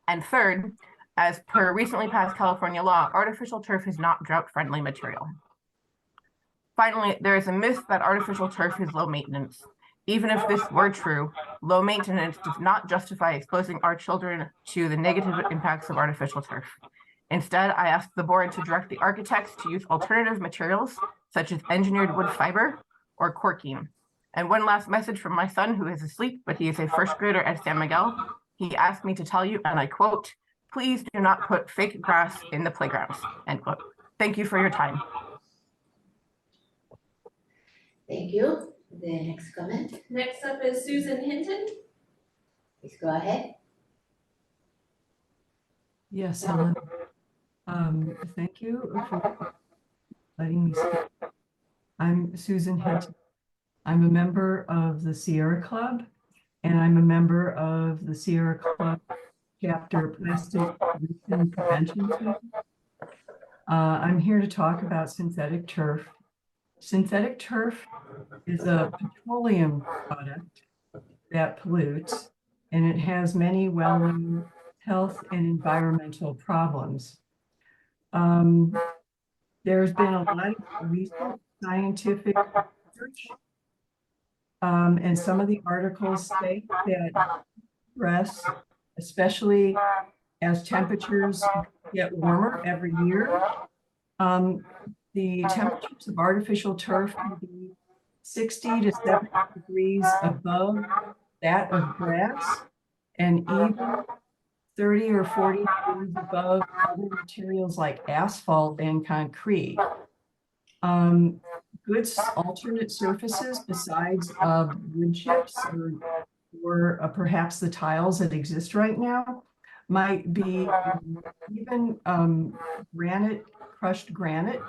And third, as per recently passed California law, artificial turf is not drought-friendly material. Finally, there is a myth that artificial turf is low maintenance. Even if this were true, low maintenance does not justify exposing our children to the negative impacts of artificial turf. Instead, I asked the board to direct the architects to use alternative materials such as engineered wood fiber or corking. And one last message from my son, who is asleep, but he is a first grader at San Miguel. He asked me to tell you, and I quote, "Please do not put fake grass in the playgrounds," end quote. Thank you for your time. Thank you. The next comment, Next up is Susan Hinton. please go ahead. Yes, Ellen. Thank you for letting me speak. I'm Susan Hinton. I'm a member of the Sierra Club, and I'm a member of the Sierra Club chapter Plastic Pollution Prevention Team. I'm here to talk about synthetic turf. Synthetic turf is a petroleum product that pollutes, and it has many well-known health and environmental problems. There's been a lot of recent scientific research, and some of the articles state that stress, especially as temperatures get warmer every year, the temperatures of artificial turf can be 60 to 70 degrees above that of grass, and even 30 or 40 degrees above other materials like asphalt and concrete. Good alternate surfaces besides wood chips or perhaps the tiles that exist right now might be even granite, crushed granite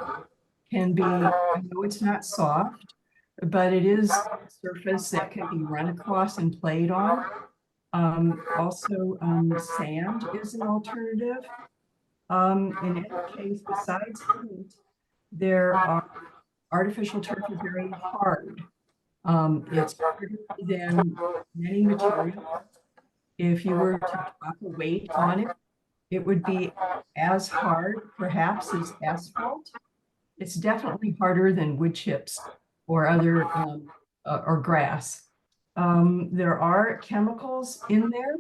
can be, I know it's not soft, but it is a surface that can be run across and played on. Also, sand is an alternative. In any case, besides paint, there are artificial turf is very hard. It's harder than many materials. If you were to drop a weight on it, it would be as hard, perhaps, as asphalt. It's definitely harder than wood chips or other or grass. There are chemicals in there.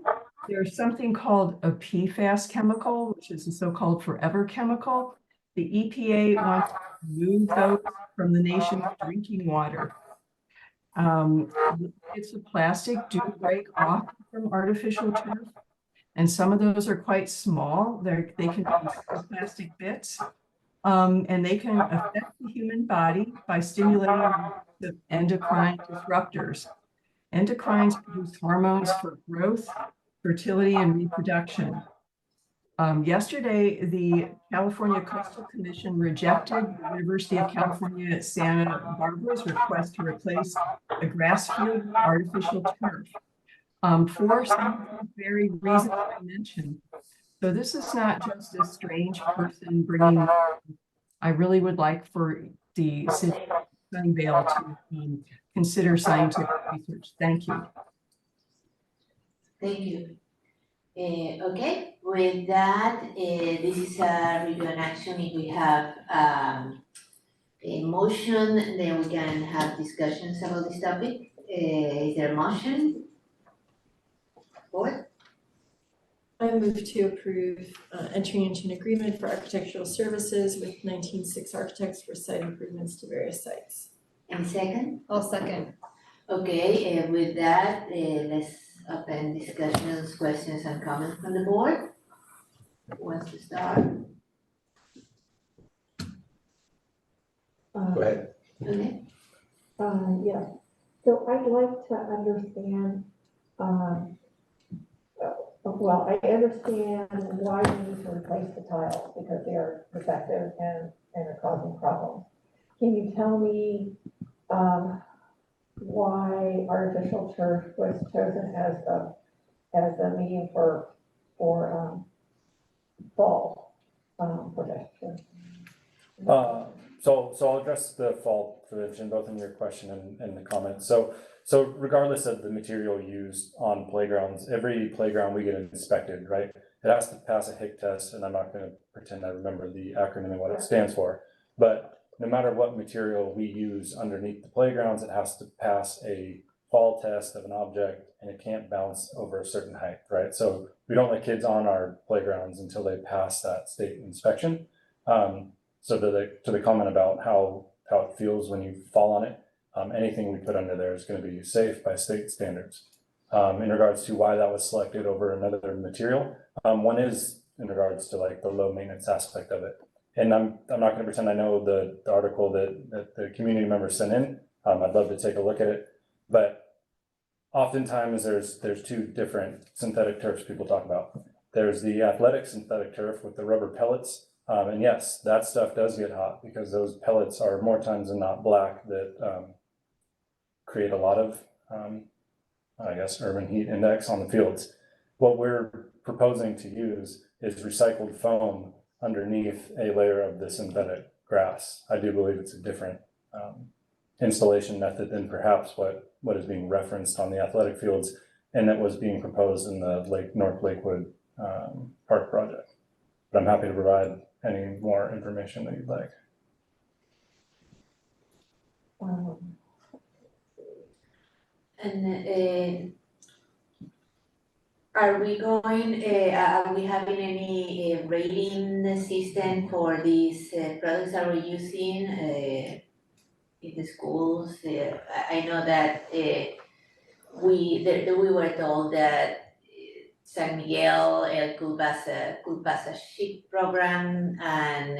There's something called a PFAS chemical, which is a so-called forever chemical. The EPA wants to remove those from the nation's drinking water. Bits of plastic do break off from artificial turf, and some of those are quite small. They can be plastic bits, and they can affect the human body by stimulating the endocrine disruptors. Endocrines produce hormones for growth, fertility, and reproduction. Yesterday, the California Coastal Commission rejected the University of California at Santa Barbara's request to replace the grass field with artificial turf for some of the very reasons I mentioned. So this is not just a strange person bringing. I really would like for the city of Sunnyvale to consider scientific research. Thank you. Thank you. Okay, with that, this is a review and action. If we have a motion, then we can have discussions about this topic. Is there a motion? Board? I move to approve entering into an agreement for architectural services with 196 Architects for site improvements to various sites. And second? I'll second. Okay, with that, let's open discussions, questions and comments from the board. Who wants to start? Go ahead. Okay. Yeah, so I'd like to understand, well, I understand why we need to replace the tiles because they are defective and are causing problems. Can you tell me why artificial turf was chosen as the medium for fall protection? So I'll address the fall prevention both in your question and the comment. So regardless of the material used on playgrounds, every playground we get inspected, right? It has to pass a HIC test, and I'm not going to pretend I remember the acronym and what it stands for. But no matter what material we use underneath the playgrounds, it has to pass a fall test of an object, and it can't bounce over a certain height, right? So we don't let kids on our playgrounds until they pass that state inspection. So to the comment about how it feels when you fall on it, anything we put under there is going to be safe by state standards. In regards to why that was selected over another material, one is in regards to like the low maintenance aspect of it. And I'm not going to pretend I know the article that the community members sent in. I'd love to take a look at it, but oftentimes there's two different synthetic turfs people talk about. There's the athletic synthetic turf with the rubber pellets. And yes, that stuff does get hot because those pellets are more times than not black that create a lot of, I guess, urban heat index on the fields. What we're proposing to use is recycled foam underneath a layer of the synthetic grass. I do believe it's a different installation method than perhaps what is being referenced on the athletic fields and that was being proposed in the North Lakewood Park project. But I'm happy to provide any more information that you'd like. And are we having any rating system for these products that we're using in the schools? I know that we were told that San Miguel could pass a SHIP program and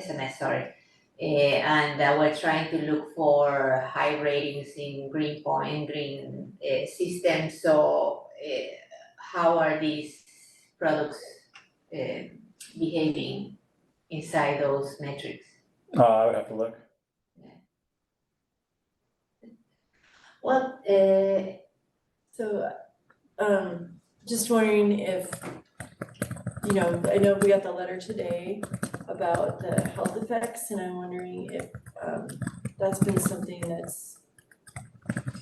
SMS, sorry. And we're trying to look for high ratings in green systems. So how are these products behaving inside those metrics? I would have to look. Well, Just wondering if, I know we got the letter today about the health effects, and I'm wondering if that's been something that's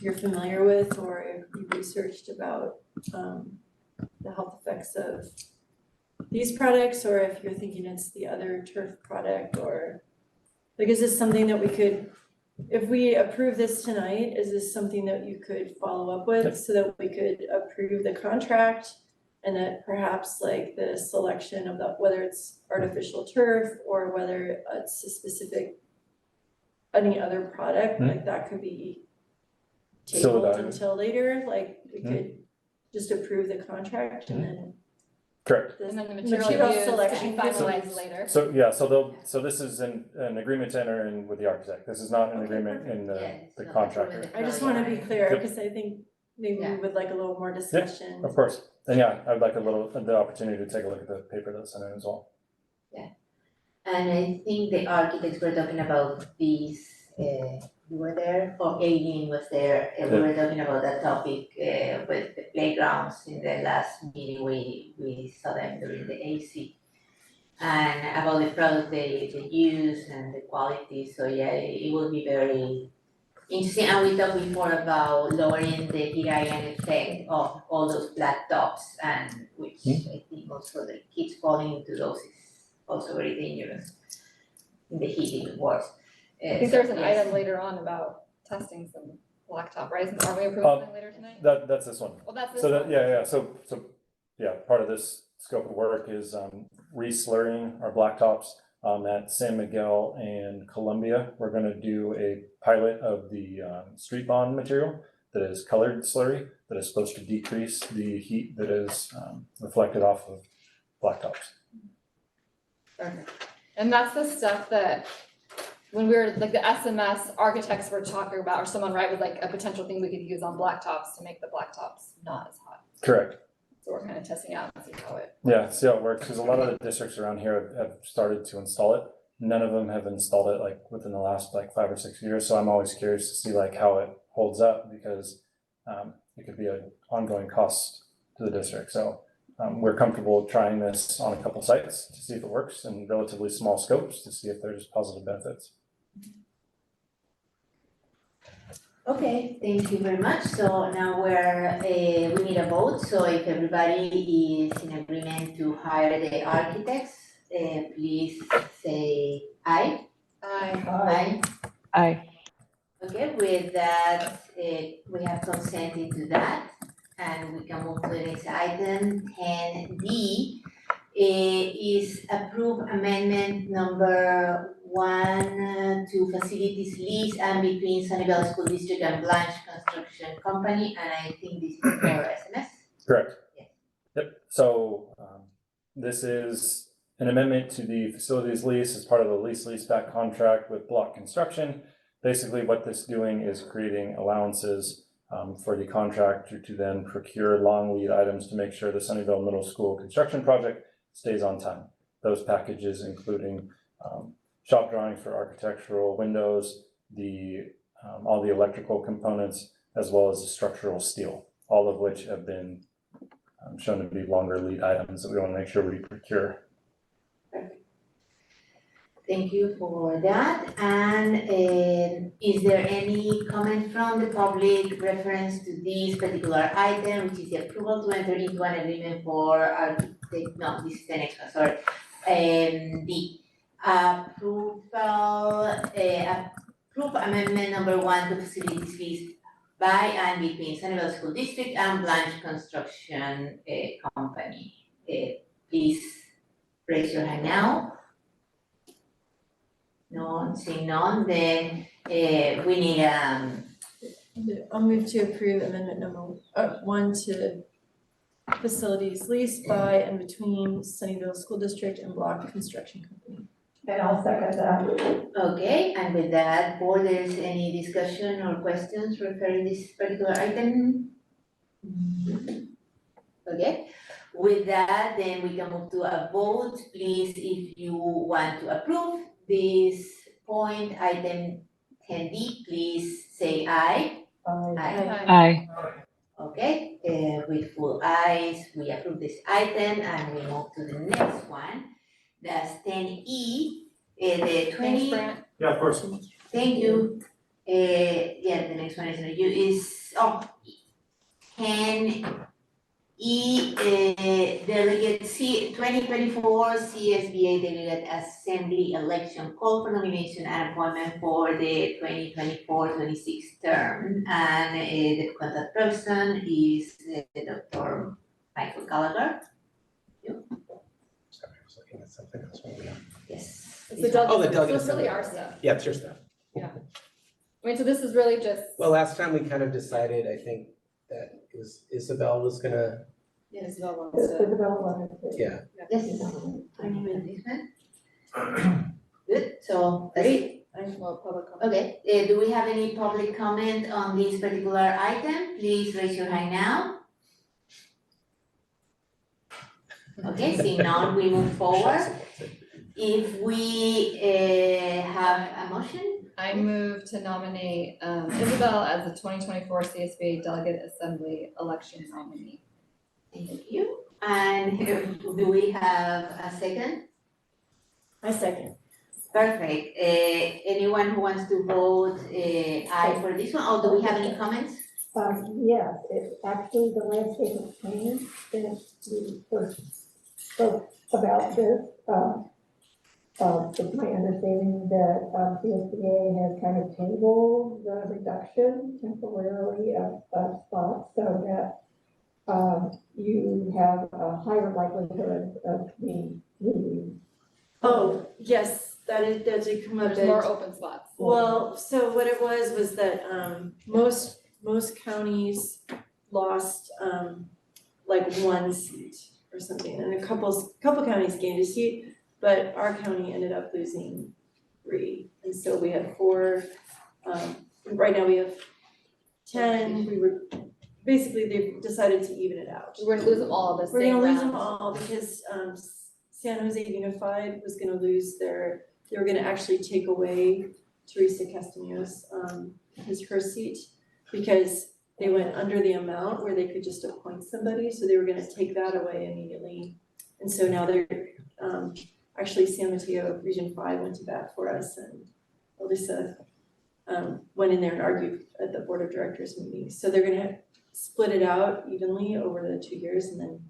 you're familiar with, or if you researched about the health effects of these products, or if you're thinking it's the other turf product, or like, is this something that we could, if we approve this tonight, is this something that you could follow up with so that we could approve the contract? And that perhaps like the selection of whether it's artificial turf or whether it's a specific, any other product, like that could be tabled until later, like we could just approve the contract and then. Correct. And then the material selection finalized later. So this is an agreement to enter in with the architect. This is not an agreement in the contractor. I just want to be clear, because I think maybe we would like a little more discussion. Of course. And yeah, I'd like the opportunity to take a look at the paper that's sent in as well. Yeah. And I think the architects were talking about these, you were there, or Aileen was there, and we were talking about that topic with the playgrounds in the last meeting we saw them during the AC. And about the product they use and the quality, so yeah, it will be very interesting, and we talked before about lowering the Hirayan effect of all those black dots, and which I think also the kids falling into those is also very dangerous in the heat, even worse. I think there's an item later on about testing some blacktop, right? Are we approving something later tonight? That's this one. Well, that's this So one. so part of this scope of work is re-slurring our blacktops at San Miguel and Columbia. We're gonna do a pilot of the street bond material that is colored slurry that is supposed to decrease the heat that is reflected off of blacktops. Okay. And that's the stuff that when we were like the SMS architects were talking about, or someone was like a potential thing we could use on blacktops to make the blacktops not as hot. Correct. So we're kind of testing out and see how it. Yeah, see how it works, because a lot of the districts around here have started to install it. None of them have installed it like within the last like 5 or 6 years, so I'm always curious to see like how it holds up, because it could be an ongoing cost to the district. So we're comfortable trying this on a couple sites to see if it works in relatively small scopes to see if there's positive benefits. Okay, thank you very much. So now we need a vote. So if everybody is in agreement to hire the architects, please say aye. Aye. Aye. Okay, with that, we have consented to that, and we can move to the next item. 10D is approve amendment number 1 to facilities lease and between Sunnyvale School District and Blanche Construction Company, and I think this is for SMS. Correct. Yes. Yep. So this is an amendment to the facilities lease as part of the lease-leaseback contract with Block Construction. Basically, what this is doing is creating allowances for the contractor to then procure long lead items to make sure the Sunnyvale Middle School construction project stays on time. Those packages including shop drawings for architectural windows, all the electrical components, as well as the structural steel, all of which have been shown to be longer lead items that we want to make sure we procure. Thank you for that. And is there any comment from the public reference to this particular item, which is the approval to enter into an agreement for no, this is the next one, sorry. The approve amendment number 1 to facilities lease by and between Sunnyvale School District and Blanche Construction Company. Please raise your hand now. No, seeing none, then we need I'll move to approve amendment number 1 to facilities leased by and between Sunnyvale School District and Block Construction Company. And I'll second that. Okay, and with that, board, there's any discussion or questions regarding this particular item? Okay, with that, then we can move to a vote. Please, if you want to approve this point, item 10D, please say aye. Aye. Okay, with full ayes, we approve this item and we move to the next one. That's 10E, the 20. Yeah, of course. Thank you. Yeah, the next one is review is 10E, delegate 2024 CSBA delegate assembly election call for nomination and appointment for the 2024-26 term. And the contact person is Dr. Michael Gallagher. Sorry, I was looking at something else. Yes. It's the delegate, Oh, the delegate so it's really assembly. our stuff. Yeah, it's your stuff. Yeah. I mean, so this is really just. Well, last time we kind of decided, I think, that Isabel was gonna, Yeah, Isabel wants to. yeah. Yes. Good, so that's it. I just want public comment. Okay, do we have any public comment on this particular item? Please raise your hand now. Okay, seeing none, we move forward. If we have a motion? I move to nominate Isabel as the 2024 CSBA Delegate Assembly election nominee. Thank you. And do we have a second? I second. Perfect. Anyone who wants to vote aye for this one, or do we have any comments? Yes, it's actually the landscape has changed since we first spoke about this. It's my understanding that CSBA has kind of tabled the reduction temporarily of spots so that you have a higher likelihood of being renewed. Oh, yes, that did come up. There's more open spots. Well, so what it was that most counties lost like one seat or something, and a couple counties gained a seat, but our county ended up losing 3, and so we have 4. Right now we have 10. We were basically they've decided to even it out. We're gonna lose them all this We're same gonna lose round. them all because San Jose Unified was gonna lose they were gonna actually take away Teresa Castaños, her seat, because they went under the amount where they could just appoint somebody, so they were gonna take that away immediately. And so now they're, actually San Mateo Region 5 went to bat for us, and Alyssa went in there and argued at the board of directors meeting. So they're gonna split it out evenly over the 2 years, and then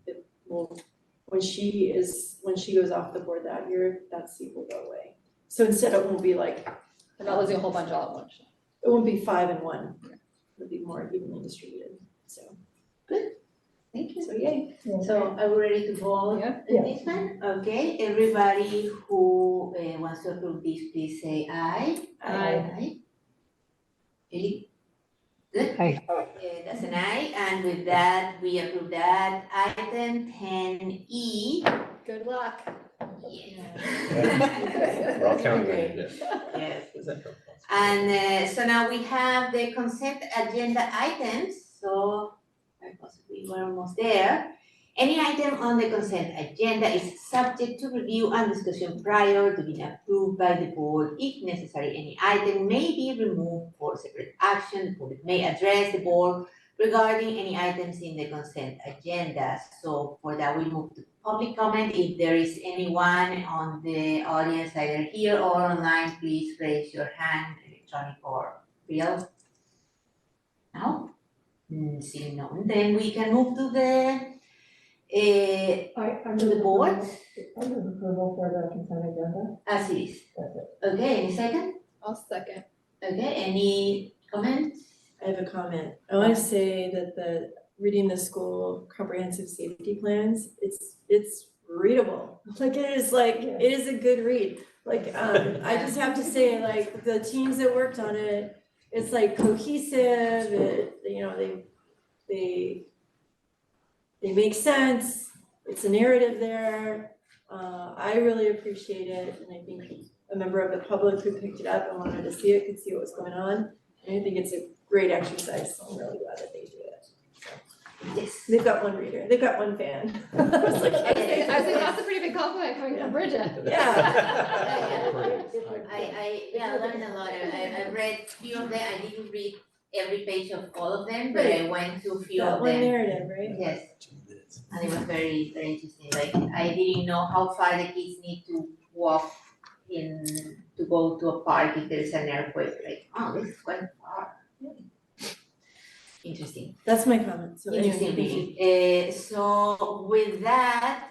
it will, when she goes off the board that year, that seat will go away. So instead it won't be like, They're not losing a whole bunch all at once. it won't be 5 and 1, it'll be more evenly distributed, so. Thank you. So yay. So are we ready to vote Yeah. on this one? Okay, everybody who wants to approve this, please say aye. Aye. Really? Good? Aye. That's an aye, and with that, we approve that. Item 10E. Good luck. We're all counting on you. Yes. And so now we have the consent agenda items, so possibly we're almost there. Any item on the consent agenda is subject to review and discussion prior to being approved by the board. If necessary, any item may be removed for separate action. The board may address the board regarding any items in the consent agenda. So for that, we move to public comment. If there is anyone on the audience, either here or online, please raise your hand, electronic or real. No? Seeing none, then we can move to the board. I move approval for the consent agenda. As it is. That's it. Okay, any second? I'll second. Okay, any comments? I have a comment. I wanna say that reading the school comprehensive safety plans, it's readable. Like it is a good read. Like, I just have to say, like, the teams that worked on it, it's like cohesive, they make sense, it's a narrative there. I really appreciate it, and I think a member of the public who picked it up and wanted to see it could see what was going on. And I think it's a great exercise, so I'm really glad that they do it. Yes. They've got one reader, they've got one fan. I was like, I think that's a pretty big compliment coming from Bridget. Yeah. I learned a lot. I read few of them. I didn't read every page of all of them, but I went to a few That of one them. narrative, right? Yes. And it was very, very interesting. Like, I didn't know how far the kids need to walk to go to a park if there's an earthquake. Like, oh, this is quite far. Interesting. That's my comment. So Interesting reading. So with that,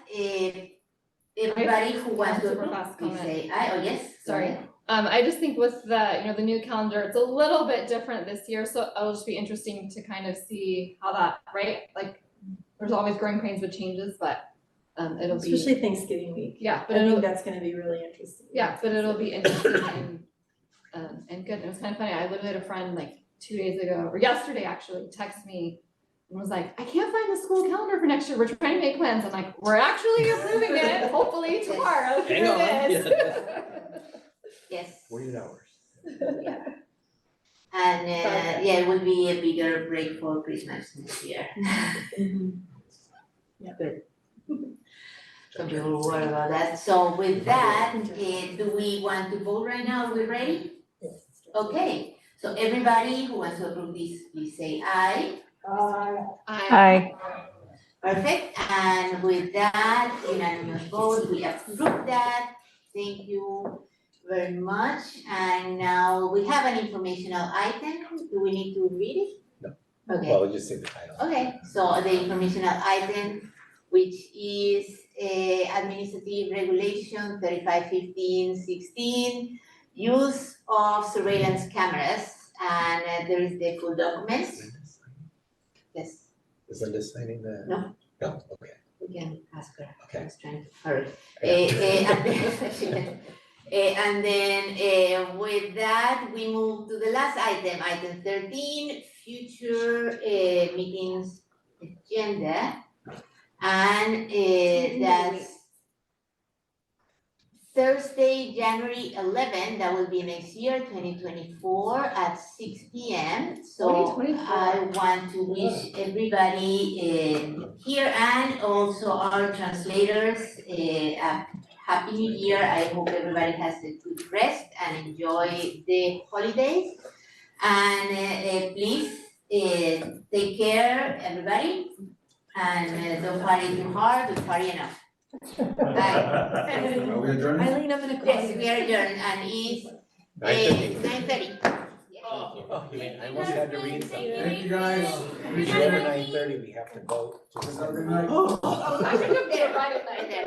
everybody who wants to Super fast please comment. say aye. Oh, yes. Sorry. I just think with the new calendar, it's a little bit different this year, so it'll just be interesting to kind of see how that, right? Like, there's always growing pains with changes, but it'll be. Especially Thanksgiving week. Yeah, but I think it'll, that's gonna be really interesting. yeah, but it'll be interesting and good. And it was kind of funny. I literally had a friend like 2 days ago, or yesterday actually, text me and was like, I can't find the school calendar for next year. We're trying to make plans. I'm like, we're actually approving it, hopefully tomorrow. Hang Here on. it is. Yes. 48 hours. Yeah. And yeah, it will be a bigger break for Christmas next year. Yeah. Good. Some people will worry about that. So with that, do we want to vote right now? Are we ready? Yes. Okay, so everybody who wants to approve this, please say aye. Aye. Perfect, and with that unanimous vote, we approve that. Thank you very much. And now we have an informational item. Do we need to read it? No. Okay. Well, we'll just say the title. Okay, so the informational item, which is administrative regulation 3515-16, use of surveillance cameras, and there is the full document. Yes, Is Linda signing the? No. No, okay. we can ask her. Okay. I was trying to hurry. Yeah. And then with that, we move to the last item, item 13, future meetings agenda. And that's Thursday, January 11, that will be next year, 2024 at 6 p.m. So 2024. I want to wish everybody here and also our translators a happy new year. I hope everybody has a good rest and enjoy the holidays. And please take care, everybody. And don't party too hard, don't party enough. Bye. Are we adjourned? Eileen, I'm gonna call Yes, you. we are adjourned and it's 9:30. 9:30. Oh, you mean, I almost had to read something. Thank you, guys. Before 9:30, we have to vote. Have a good night. Oh, I should have there, right there.